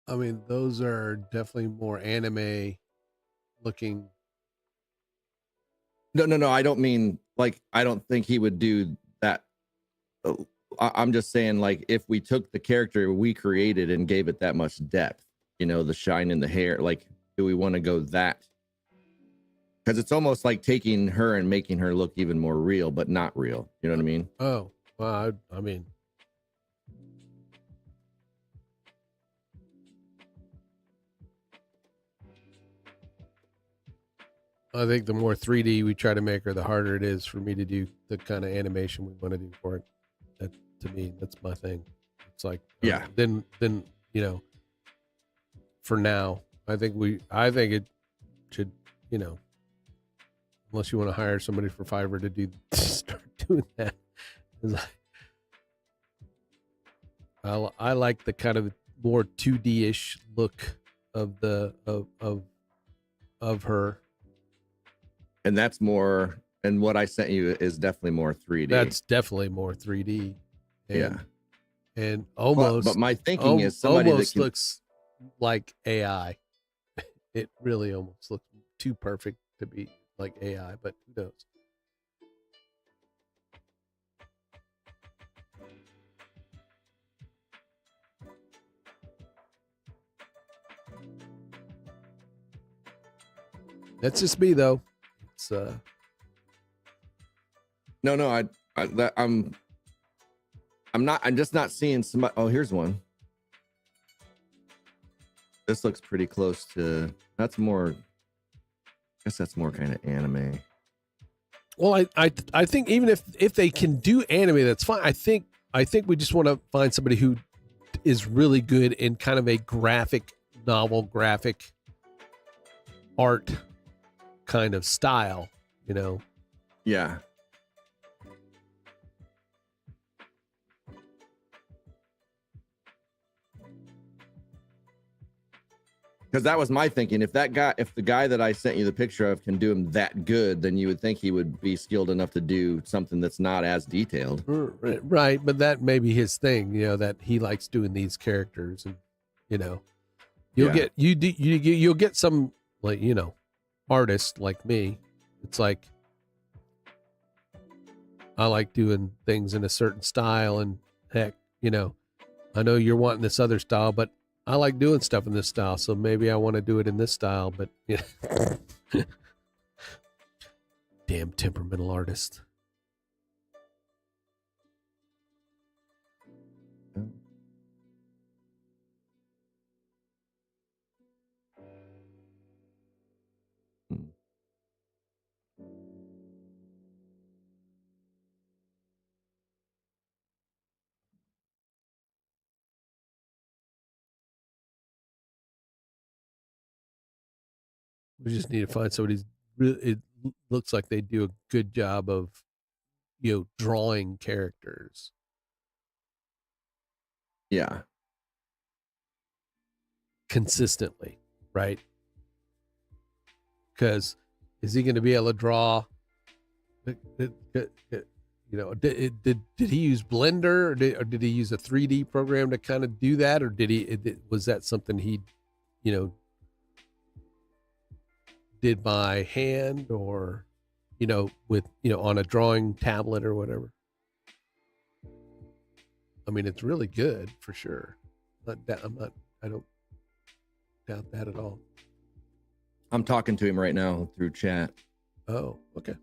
I mean, those are definitely more anime looking. No. I don't mean like, I don't think he would do that. I'm just saying, like, if we took the character we created and gave it that much depth, you know, the shine in the hair, like, do we want to go that? Because it's almost like taking her and making her look even more real, but not real. You know what I mean? Oh, well, I mean, I think the more 3D we try to make her, the harder it is for me to do the kind of animation we want to do for it. That, to me, that's my thing. It's like, Yeah. Then you know, for now, I think it should, you know, unless you want to hire somebody for Fiverr to start doing that. I like the kind of more 2D-ish look of the of her. And that's more, and what I sent you is definitely more 3D. That's definitely more 3D. And, yeah. And almost, but my thinking is somebody almost that can, looks like AI. It really almost looks too perfect to be like AI, but who knows? That's just me, though. It's no, I'm just not seeing somebody. Oh, here's one. This looks pretty close to, that's more, I guess that's more kind of anime. Well, I think even if they can do anime, that's fine. I think we just want to find somebody who is really good in kind of a graphic novel, graphic art kind of style, you know. Yeah. Because that was my thinking. If the guy that I sent you the picture of can do him that good, then you would think he would be skilled enough to do something that's not as detailed. Right, but that may be his thing, that he likes doing these characters, and you'll Yeah. you'll get some, like, artists like me. It's like I like doing things in a certain style, and heck, I know you're wanting this other style, but I like doing stuff in this style, so maybe I want to do it in this style, but damn temperamental artist. We just need to find somebody who's really, it looks like they do a good job of, drawing characters. Yeah. Consistently, right? Because is he going to be able to draw? Did he use Blender, or did he use a 3D program to kind of do that, or was that something he, did by hand, or with on a drawing tablet or whatever? I mean, it's really good for sure. I don't doubt that at all. I'm talking to him right now through chat. Oh, okay.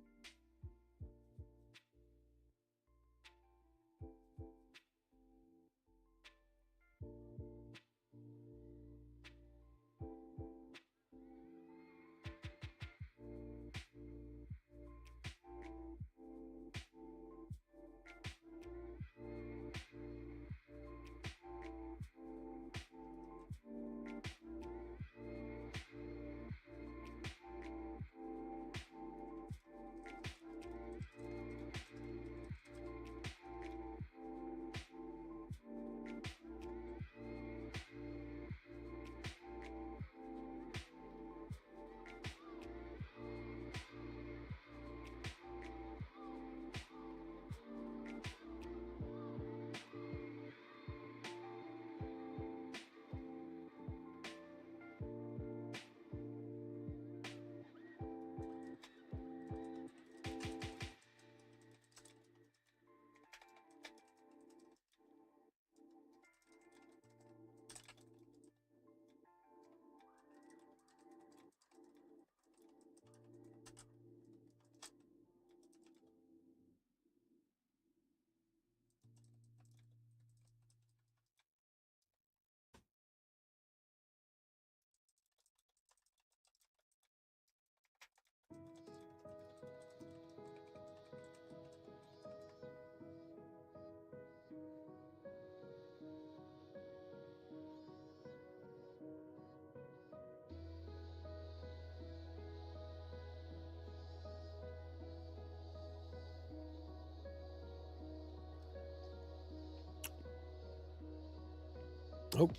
Oh,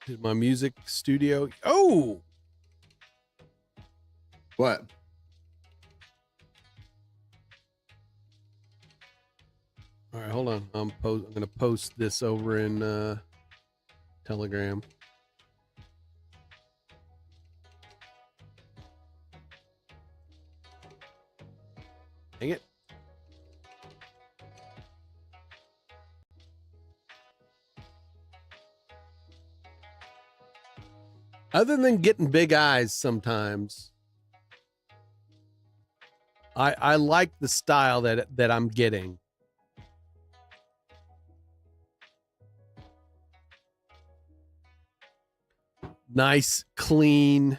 did my music studio? Oh, What? all right. Hold on. I'm gonna post this over in Telegram. Dang it. Other than getting big eyes sometimes, I like the style that I'm getting. Nice, clean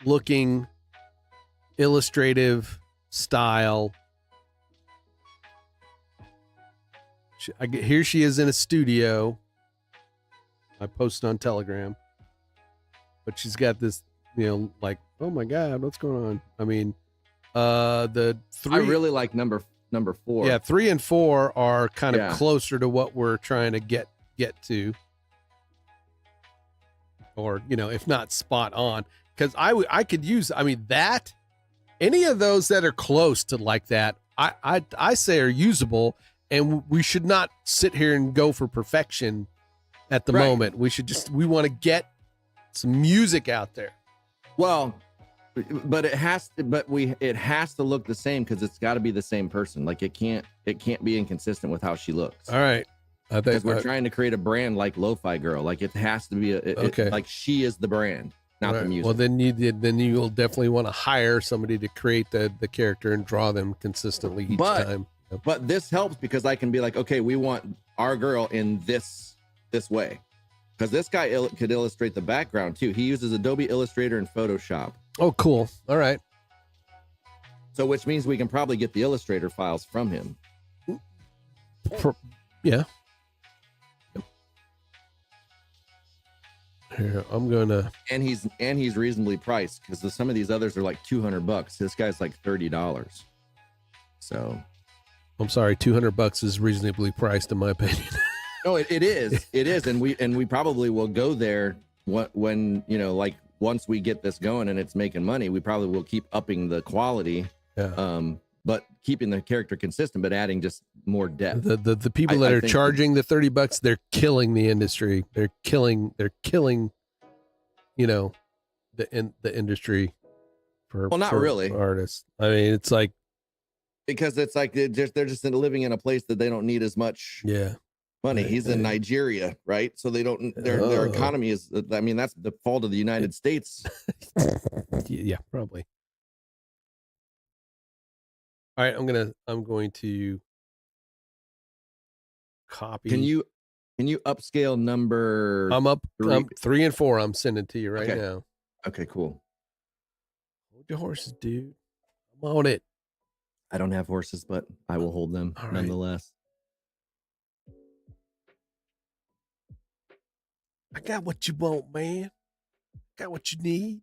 looking, illustrative style. Here she is in a studio. I posted on Telegram. But she's got this, like, oh my God, what's going on? I mean, the three. I really like number 4. Yeah, 3 and 4 are kind of closer to what we're trying to get to. or if not spot on, because I could use, that, any of those that are close to like that, I say are usable, and we should not sit here and go for perfection at the Right. moment. We want to get some music out there. Well, but it has to look the same, because it's got to be the same person. Like it can't be inconsistent with how she looks. All right. I think Because we're trying to create a brand like Lo-Fi Girl. Like it has to be Okay. like she is the brand, not the Right. music. Well, then you'll definitely want to hire somebody to create the character and draw them consistently each But- time. But this helps because I can be like, okay, we want our girl in this way, because this guy could illustrate the background too. He uses Adobe Illustrator and Photoshop, Oh, cool. All right. so which means we can probably get the Illustrator files from him. Yeah. Here, I'm gonna. And he's reasonably priced, because some of these others are like $200. This guy's like $30. So I'm sorry, $200 is reasonably priced in my opinion. no, it is, and we probably will go there when like once we get this going and it's making money, we probably will keep upping the quality, Yeah. but keeping the character consistent, but adding just more depth. The people that I are think- charging the $30, they're killing the industry. They're killing, the industry for Well, not for really. artists. I mean, it's like, Because it's like they're just living in a place that they don't need as much yeah. money. Right, He's in right. Nigeria, right? So they don't. Their Oh. economy is. I mean, that's the fault of the United States. Yeah, probably. All right, I'm going to copy. Can you upscale number? I'm up 3? 3 and 4. I'm sending to you right Okay. now. Okay, cool. Hold your horses, dude. I'm on it. I don't have horses, but I will hold them All right. nonetheless. I got what you want, man. Got what you need.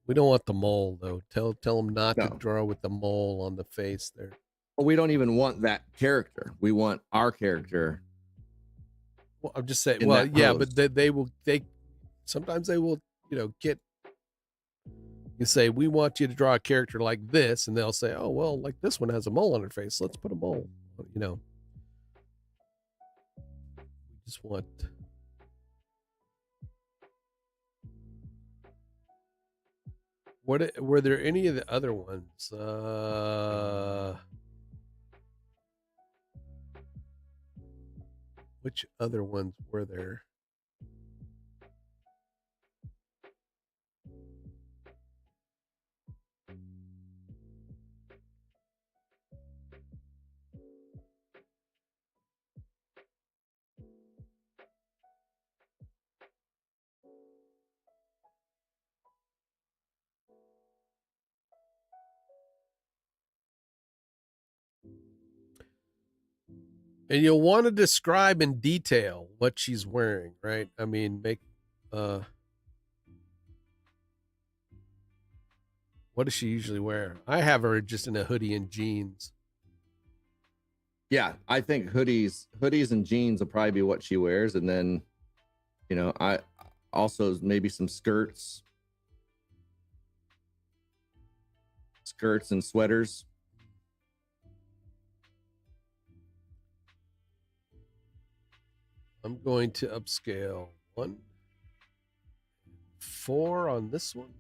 We don't want the mole though. Tell them not to No. draw with the mole on the face there. Well, we don't even want that character. We want our character. Well, I'm just saying. In Well, that yeah, pose. but they sometimes they will, get. You say we want you to draw a character like this, and they'll say, "Oh, well, like this one has a mole on her face. Let's put a mole." We just want. Were there any of the other ones? Which other ones were there? And you'll want to describe in detail what she's wearing, right? I mean, what does she usually wear? I have her just in a hoodie and jeans. Yeah, I think hoodies and jeans will probably be what she wears, and then, I also maybe some skirts and sweaters. I'm going to upscale 1, 4 on this one.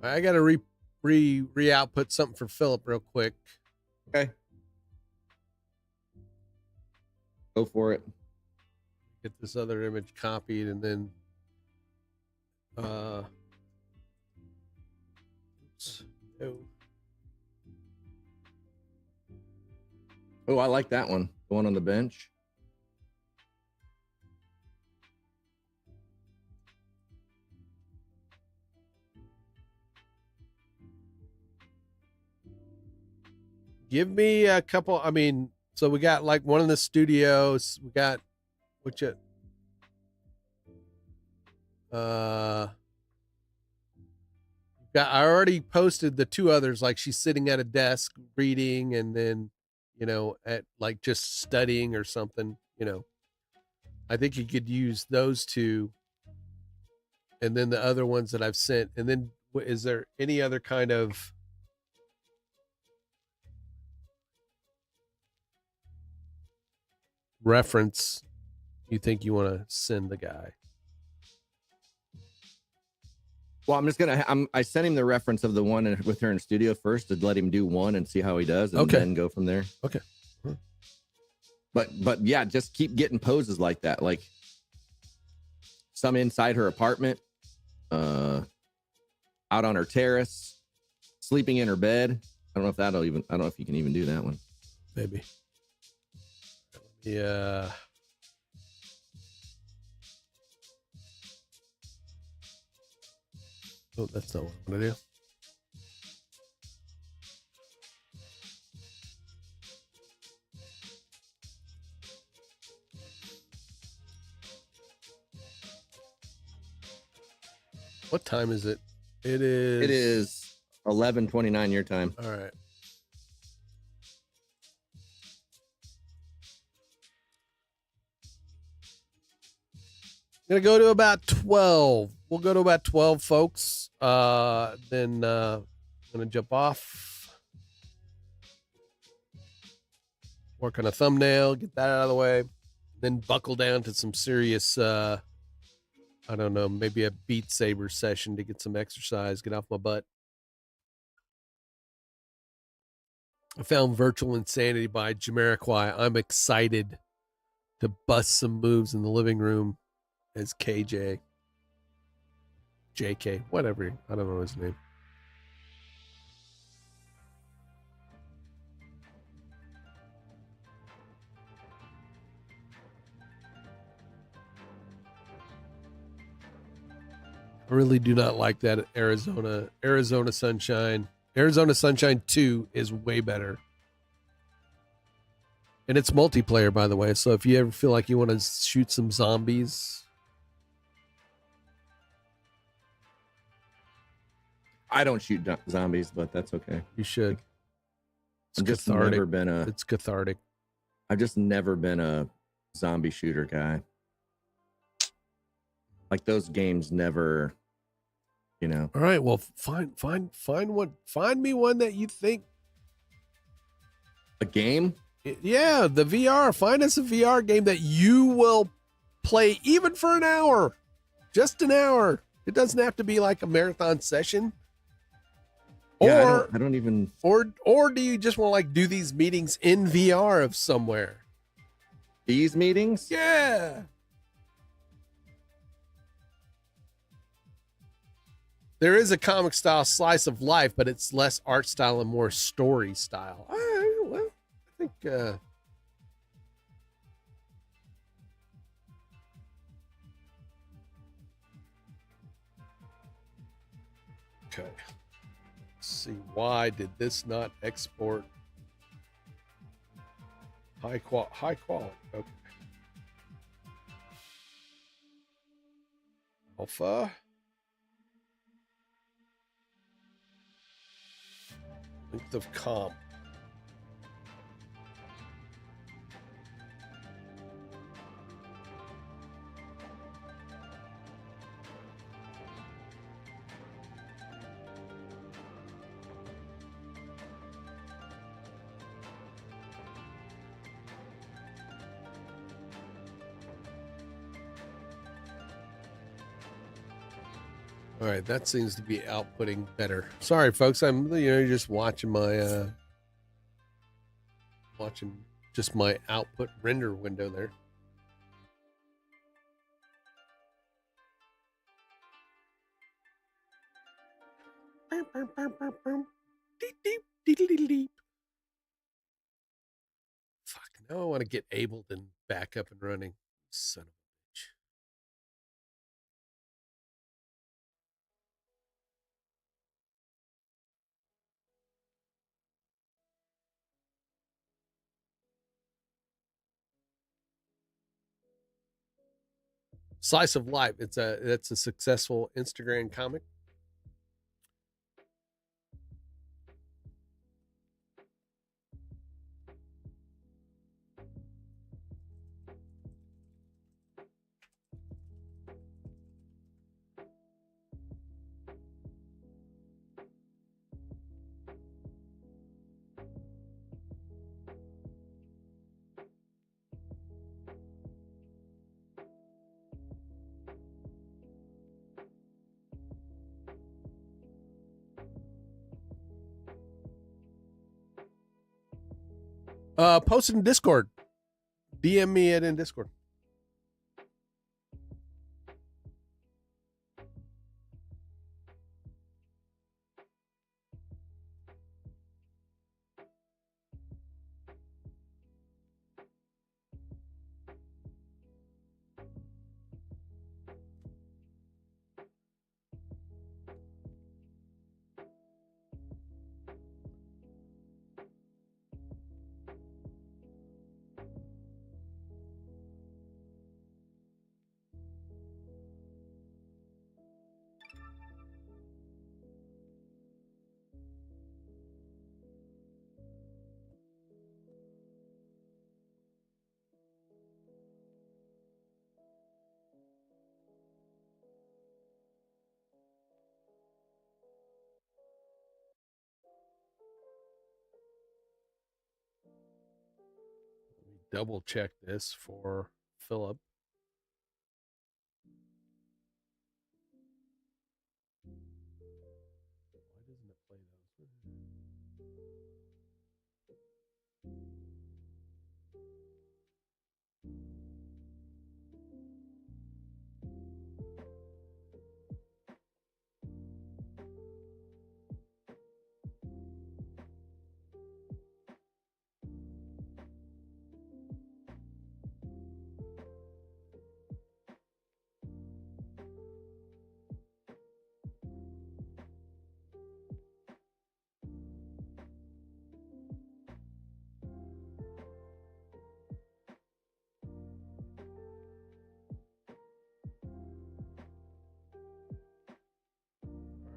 I got to re-output something for Philip real quick. Okay, go for it. Get this other image copied and then oops, no. Oh, I like that one. The one on the bench. Give me a couple. I mean, so we got like one in the studios. We got which it. I already posted the two others. Like she's sitting at a desk reading, and then at like just studying or something. I think you could use those two, and then the other ones that I've sent. And then is there any other kind of reference you think you want to send the guy? Well, I sent him the reference of the one with her in studio first to let him do one and see how he does, and then go from there. Okay. But yeah, just keep getting poses like that, like some inside her apartment, out on her terrace, sleeping in her bed. I don't know if you can even do that one. Maybe. Yeah. Oh, that's not what I'm gonna do. What time is it? It is 11:29 your time. All right. Gonna go to about 12. We'll go to about 12, folks. Then I'm gonna jump off. Work on a thumbnail, get that out of the way. Then buckle down to some serious I don't know, maybe a Beat Saber session to get some exercise, get off my butt. I found Virtual Insanity by Jamiroquai. I'm excited to bust some moves in the living room as KJ. JK, whatever. I don't know his name. I really do not like that Arizona Sunshine. Arizona Sunshine 2 is way better. And it's multiplayer, by the way. So if you ever feel like you want to shoot some zombies. I don't shoot zombies, but that's okay. You should. It's cathartic. It's cathartic. I've just never been a zombie shooter guy. Like those games never, All right, well, find me one that you think. A game? Yeah, the VR. Find us a VR game that you will play even for an hour. Just an hour. It doesn't have to be like a marathon session. Yeah, I don't even. Or do you just want to like do these meetings in VR of somewhere? These meetings? Yeah. There is a comic style slice of life, but it's less art style and more story style. I think okay. Let's see, why did this not export high quality? Okay. Alpha. Length of comp. All right, that seems to be outputting better. Sorry, folks. I'm just watching my just my output render window there. Now I want to get Ableton back up and running. Son of a bitch. Slice of Life. It's a successful Instagram comic. Post it in Discord. DM me it in Discord. Let me double check this for Philip. Why doesn't it play those?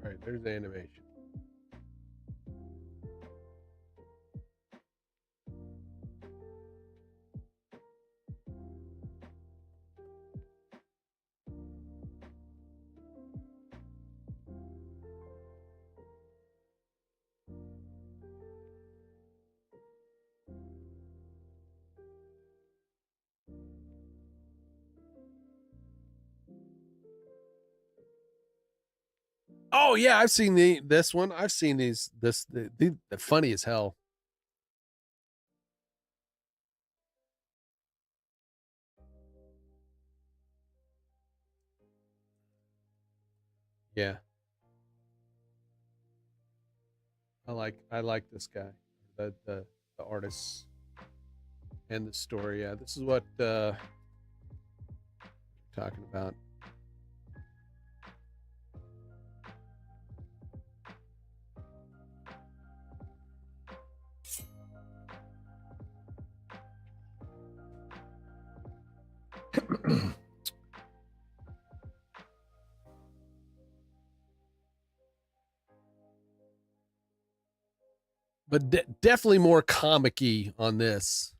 All right, there's the animation. Oh yeah, I've seen this one. I've seen these. They're funny as hell. Yeah, I like this guy, the artist and the story. Yeah, this is what we're talking about. But definitely more comic-y on this.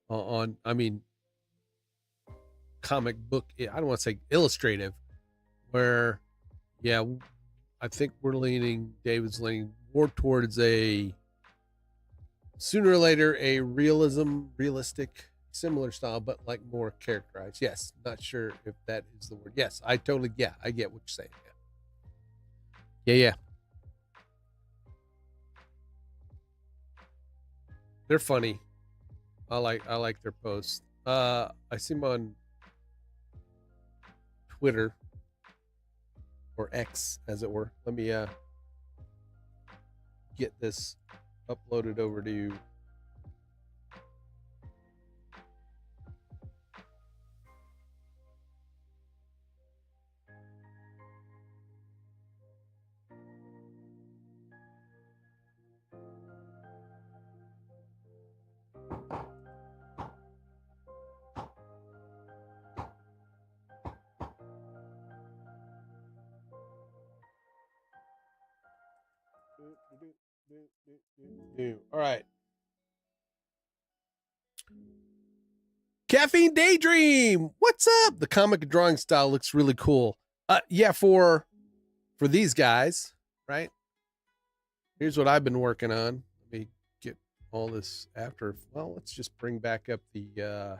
On I mean, comic book. I don't want to say illustrative. Where, yeah, I think we're leaning. David's leaning more towards a sooner or later a realistic, similar style, but like more characterized. Yes, not sure if that is the word. Yes, I totally. Yeah, I get what you're saying. Yeah, yeah. They're funny. I like their posts. I see them on Twitter or X, as it were. Let me get this uploaded over to All right. Caffeine Daydream. What's up? The comic drawing style looks really cool. Yeah, for these guys, right? Here's what I've been working on. Let me get all this after. Well, let's just bring back up the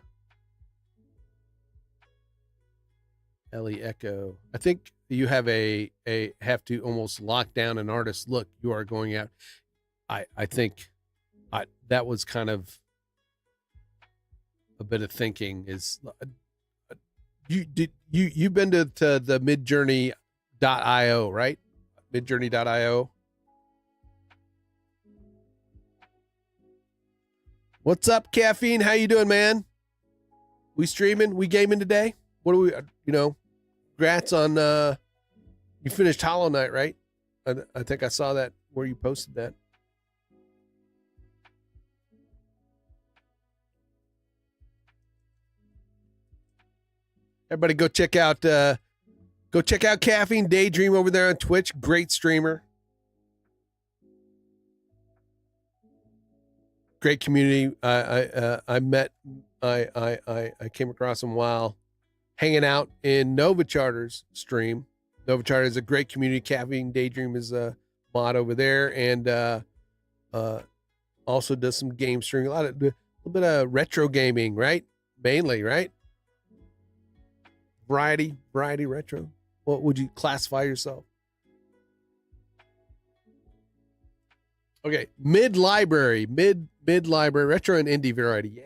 Ellie Echo. I think you have have to almost lock down an artist. Look, you are going out. I think that was kind of a bit of thinking. Is you've been to the midjourney.io, right? Midjourney.io. What's up, Caffeine? How you doing, man? We streaming? We gaming today? What do we, congrats on, you finished Hollow Knight, right? I think I saw that where you posted that. Everybody go check out Caffeine Daydream over there on Twitch. Great streamer. Great community. I came across him while hanging out in Nova Charter's stream. Nova Charter is a great community. Caffeine Daydream is a mod over there, and also does some game streaming. A little bit of retro gaming, right? Mainly, right? Variety retro. What would you classify yourself? Okay, mid library, retro and indie variety. Yeah.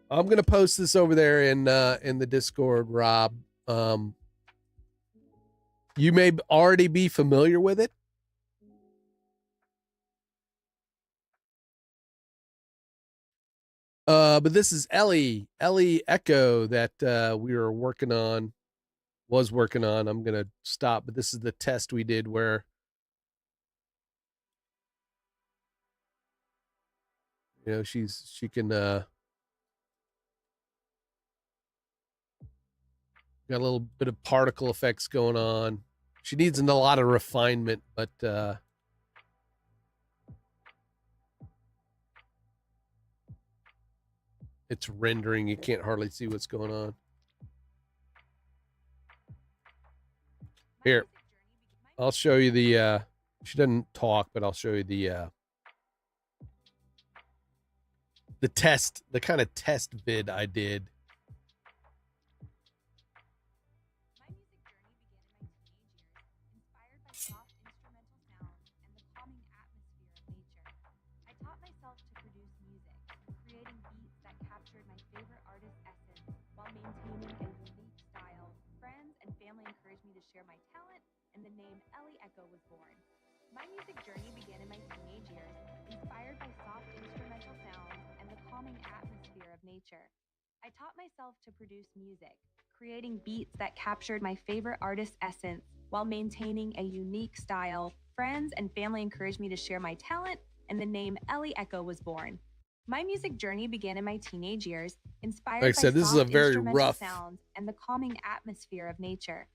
I'm gonna post this over there in the Discord, Rob. You may already be familiar with it. But this is Ellie Echo that we were working on. I'm gonna stop, but this is the test we did where she can got a little bit of particle effects going on. She needs a lot of refinement, but it's rendering. You can't hardly see what's going on. Here, I'll show you the she doesn't talk, but I'll show you the test, the kind of test vid I did. My music journey began in my teenage years, inspired by soft instrumental sounds and the calming atmosphere of nature. I taught myself to produce music, creating beats that captured my favorite artist's essence while maintaining a unique style. Friends and family encouraged me to share my talent, and the name Ellie Echo was born. My music journey began in my teenage years, inspired Like I said, by this is a soft very instrumental rough sounds and the calming atmosphere of nature.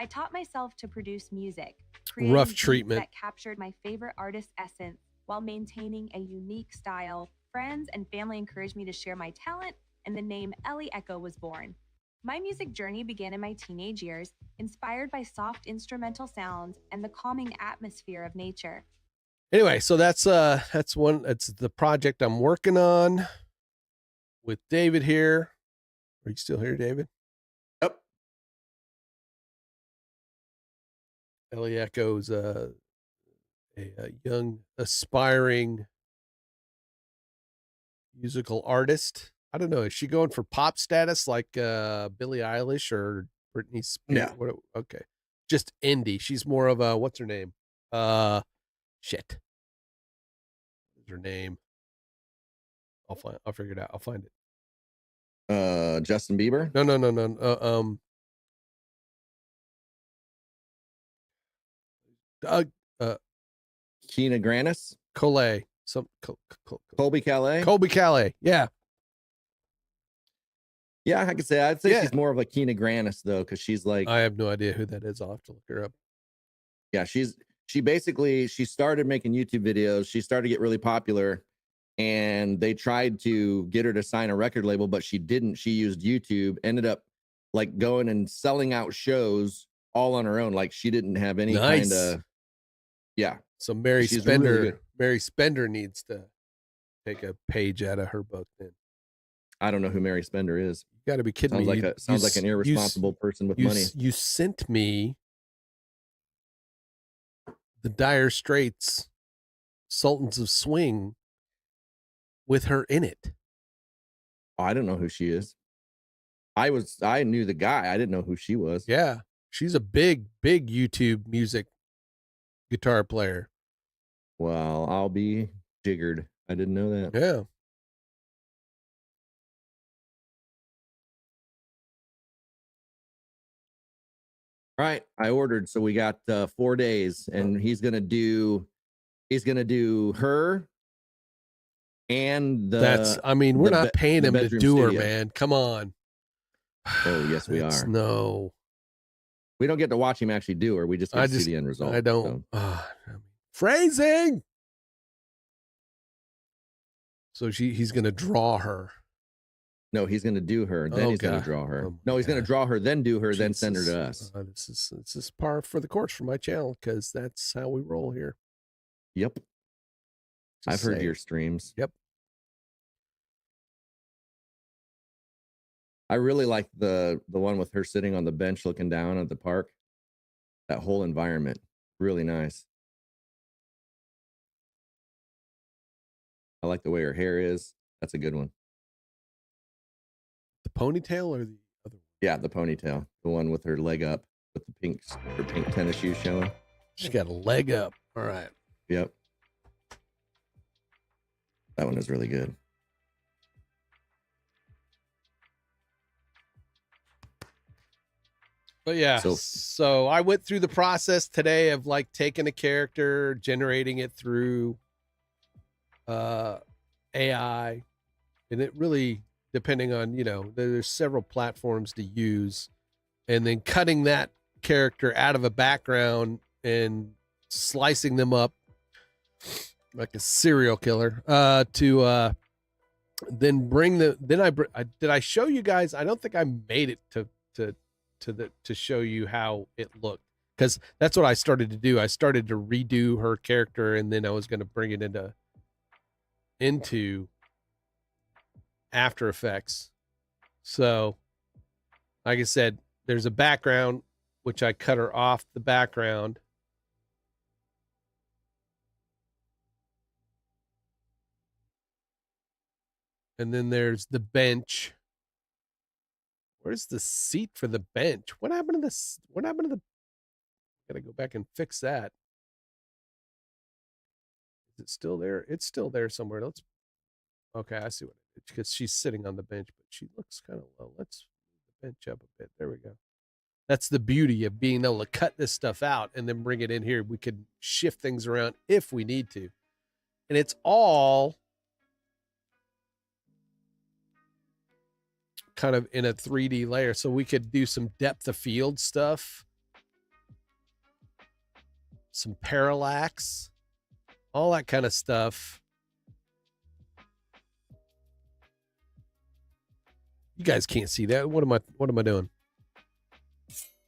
I taught myself to produce music, Rough beats treatment. that captured my favorite artist's essence while maintaining a unique style. Friends and family encouraged me to share my talent, and the name Ellie Echo was born. My music journey began in my teenage years, inspired by soft instrumental sounds and the calming atmosphere of nature. Anyway, so that's the project I'm working on with David here. Are you still here, David? Yep. Ellie Echo's a young aspiring musical artist. I don't know. Is she going for pop status like Billie Eilish or Britney Spears? No. Okay. Just indie. She's more of a, what's her name? Shit. What's her name? I'll figure it out. I'll find it. Justin Bieber. No. Keena Grannis. Coley. Colby Calais. Colby Calais. Yeah. Yeah, I could say I'd say Yeah. she's more of like Keena Grannis though, because she's like I have no idea who that is. I'll have to look her up. Yeah, she started making YouTube videos. She started to get really popular, and they tried to get her to sign a record label, but she didn't. She used YouTube, ended up like going and selling out shows all on her own. Like she didn't have any kind Nice. of, yeah. So Mary She's really Spender, good. Mary Spender needs to take a page out of her book. Then I don't know who Mary Spender is. you got to be kidding Sounds me. like sounds like an irresponsible person with money. You sent me the Dire Straits Sultans of Swing with her in it. Oh, I don't know who she is. I knew the guy. I didn't know who she was. Yeah, she's a big YouTube music guitar player. Well, I'll be jiggered. I didn't know that. Yeah. All right, I ordered, so we got 4 days, and he's gonna do her and the. I mean, we're the not paying the him to bedroom do her, studio. man. Come on. Oh, yes, we It's are. No, We don't get to watch him actually do her. We just get to see the end result. I don't. Phrasing. So he's gonna draw her. No, he's gonna do her. Then Oh, he's gonna God. draw her. Oh, my no, he's gonna God. draw her, then do her, then send her to Jesus. us. This is par for the course for my channel because that's how we roll here. Yep. Just I've heard saying. your streams. Yep. I really like the one with her sitting on the bench looking down at the park. That whole environment, really nice. I like the way her hair is. That's a good one. The ponytail or the other one? Yeah, the ponytail, the one with her leg up with her pink tennis shoes showing. She's got a leg up. All right. Yep. That one is really good. But yeah, so I went through the process today of like taking a character, generating it through AI, and it really, depending on, there's several platforms to use, and then cutting that character out of a background and slicing them up like a serial killer to then bring did I show you guys? I don't think I made it to show you how it looked, because that's what I started to do. I started to redo her character, and then I was going to bring it into After Effects. So like I said, there's a background which I cut her off the background, and then there's the bench. Where's the seat for the bench? What happened to this? What happened to the? Gotta go back and fix that. Is it still there? It's still there somewhere. Okay, I see what it is, because she's sitting on the bench, but she looks kind of low. Let's move the bench up a bit. There we go. That's the beauty of being able to cut this stuff out and then bring it in here. We could shift things around if we need to. And it's all kind of in a 3D layer, so we could do some depth of field stuff, some parallax, all that kind of stuff. You guys can't see that. What am I doing?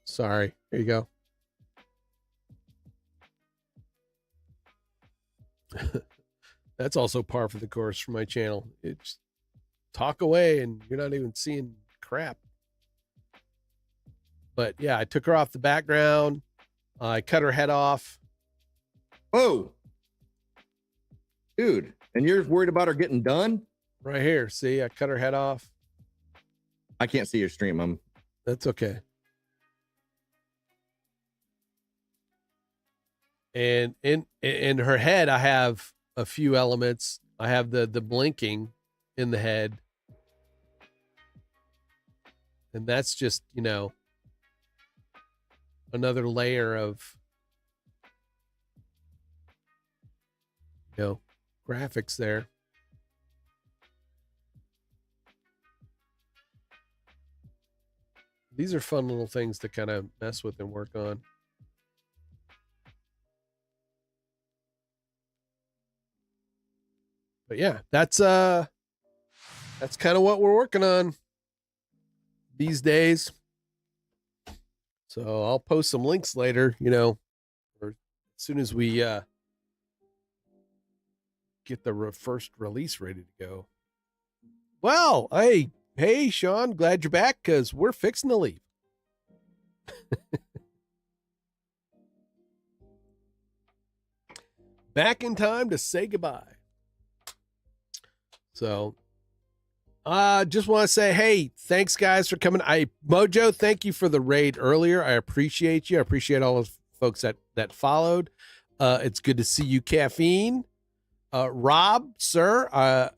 Sorry. Here you go. That's also par for the course for my channel. It's talk away and you're not even seeing crap. But yeah, I took her off the background. I cut her head off. Oh, dude. And you're worried about her getting done? Right here. See, I cut her head off. I can't see your stream. That's okay. And in her head, I have a few elements. I have the blinking in the head. And that's just, another layer of, graphics there. These are fun little things to kind of mess with and work on. But yeah, that's kind of what we're working on these days. So I'll post some links later, or as soon as we get the first release ready to go. Well, hey, Sean, glad you're back because we're fixing to leave. Back in time to say goodbye. So just want to say, hey, thanks guys for coming. Mojo, thank you for the raid earlier. I appreciate you. I appreciate all those folks that followed. It's good to see you, Caffeine. Rob, sir,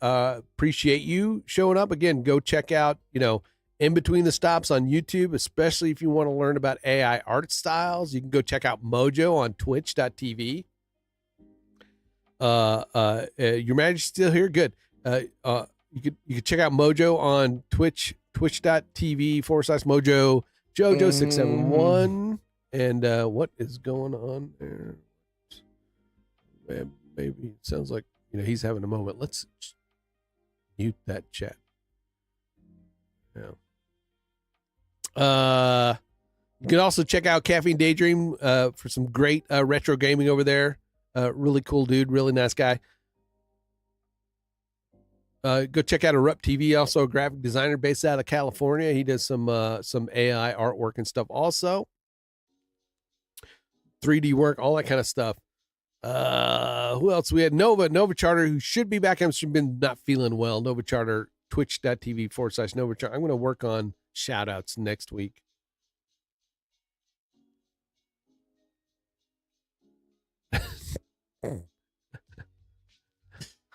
appreciate you showing up. Again, go check out, In Between the Stops on YouTube, especially if you want to learn about AI art styles. You can go check out Mojo on twitch.tv. Your Majesty still here? Good. You could check out Mojo on twitch.tv/Mojo Jojo671. And what is going on there? Maybe it sounds like he's having a moment. Let's mute that chat. Yeah. You can also check out Caffeine Daydream for some great retro gaming over there. Really cool dude, really nice guy. Go check out Erupt TV, also a graphic designer based out of California. He does some AI artwork and stuff also. 3D work, all that kind of stuff. Who else? We had Nova Charter, who should be back. I've been not feeling well. Nova Charter, twitch.tv/Nova Charter. I'm going to work on shout outs next week.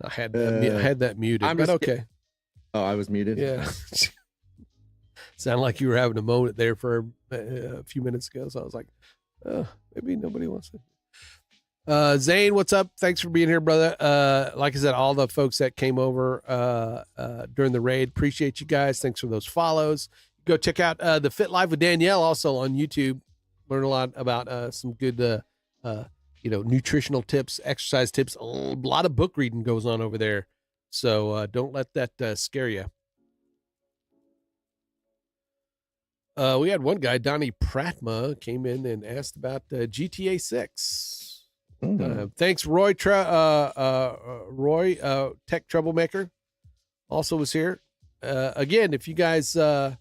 I had that muted, but okay. Oh, I was muted. Yeah. Sounded like you were having a moment there for a few minutes ago. So I was like, maybe nobody wants to. Zane, what's up? Thanks for being here, brother. Like I said, all the folks that came over during the raid, appreciate you guys. Thanks for those follows. Go check out the Fit Life with Danielle also on YouTube. Learn a lot about some good nutritional tips, exercise tips. A lot of book reading goes on over there. So don't let that scare you. We had one guy, Donnie Pratma, came in and asked about GTA 6. Thanks, Roy. Roy, Tech Troublemaker, also was here. Again, if you guys want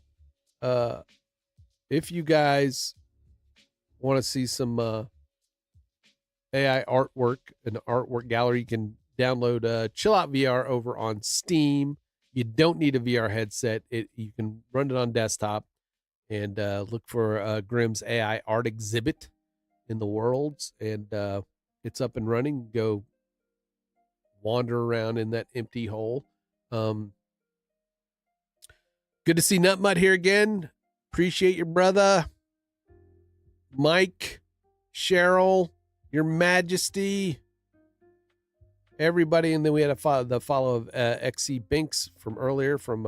to see some AI artwork, an artwork gallery, you can download Chill Out VR over on Steam. You don't need a VR headset. You can run it on desktop and look for Grimm's AI art exhibit in the worlds, and it's up and running. Go wander around in that empty hole. Good to see Nutmut here again. Appreciate your brother. Mike, Cheryl, Your Majesty, everybody. And then we had the follow of XC Binks from earlier from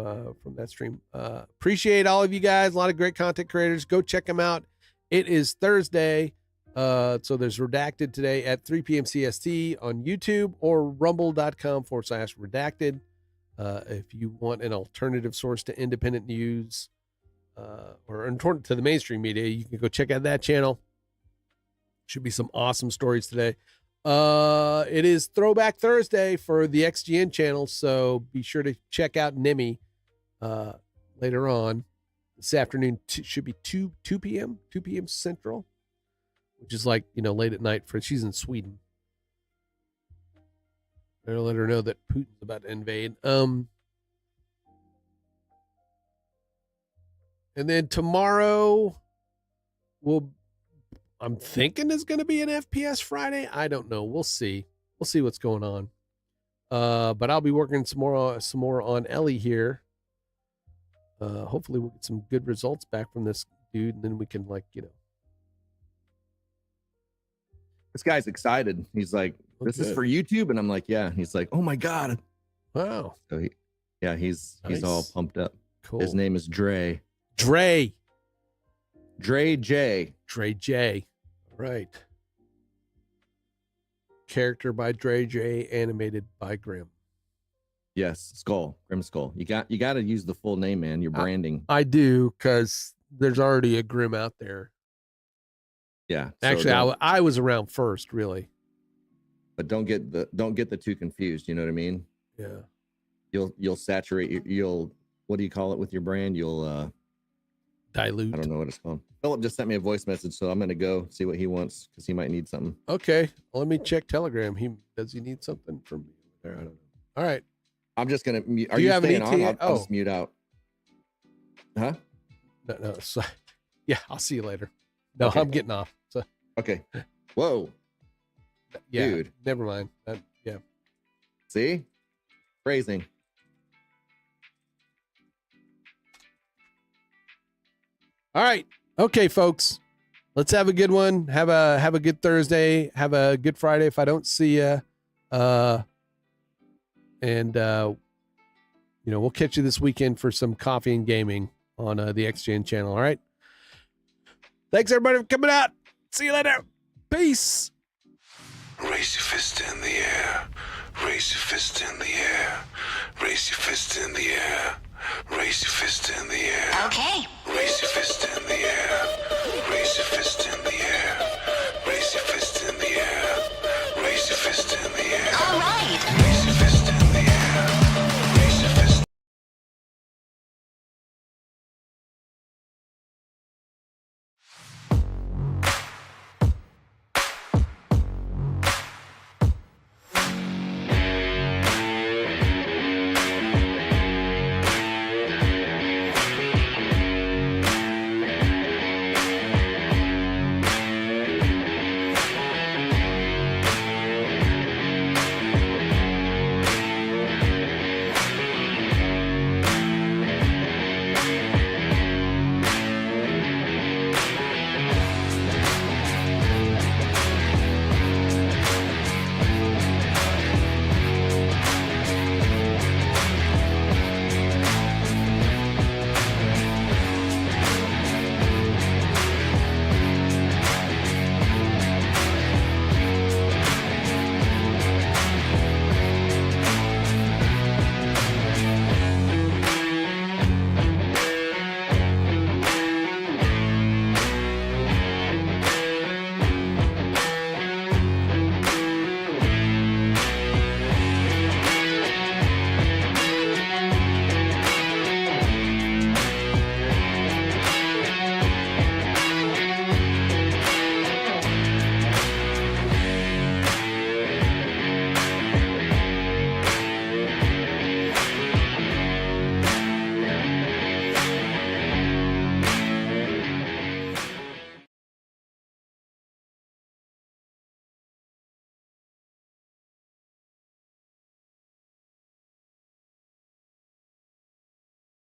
that stream. Appreciate all of you guys. A lot of great content creators. Go check them out. It is Thursday. So there's Redacted today at 3 p.m. CST on YouTube or rumble.com/redacted. If you want an alternative source to independent news or important to the mainstream media, you can go check out that channel. Should be some awesome stories today. It is Throwback Thursday for the XGN channel, so be sure to check out Nimi later on this afternoon. Should be 2 p.m. Central, which is like, late at night she's in Sweden. Better let her know that Putin's about to invade. And then tomorrow I'm thinking is going to be an FPS Friday. I don't know. We'll see. We'll see what's going on. But I'll be working some more on Ellie here. Hopefully we'll get some good results back from this dude, and then we can This guy's excited. He's like, this is for YouTube, and I'm like, yeah. He's like, oh my god, wow. So he's all pumped up. Cool. His name is Dre J. Right. Character by Dre J, animated by Grimm. Yes, Skull, Grim Skull. You got to use the full name, man. Your branding. I do, because there's already a Grim out there. Yeah. so Actually, don't- I was around first, really. but don't get the two confused. You know what I mean? Yeah. You'll saturate you'll what do you call it with your brand? You'll Dilute. I don't know what it's called. Philip just sent me a voice message, so I'm gonna go see what he wants because he might need something. Okay. Well, let me check Telegram. Does he need something from me there? I don't know. All right. I'm just gonna mute. Are Do you you have an staying on? ETA? I'll Oh. just mute out. Huh? No. So, yeah, I'll see you later. No, Okay. I'm getting off. So, Okay. Whoa. yeah. Dude. Never mind. Yeah. See? Phrasing. All right. Okay, folks. Let's have a good one. Have a good Thursday. Have a good Friday if I don't see you. We'll catch you this weekend for some coffee and gaming on the XGen channel. All right. Thanks everybody for coming out. See you later. Peace. Raise your fist in the air. Raise your fist in the air. Raise your fist in the air. Raise your fist in the air. Okay. Raise your fist in the air.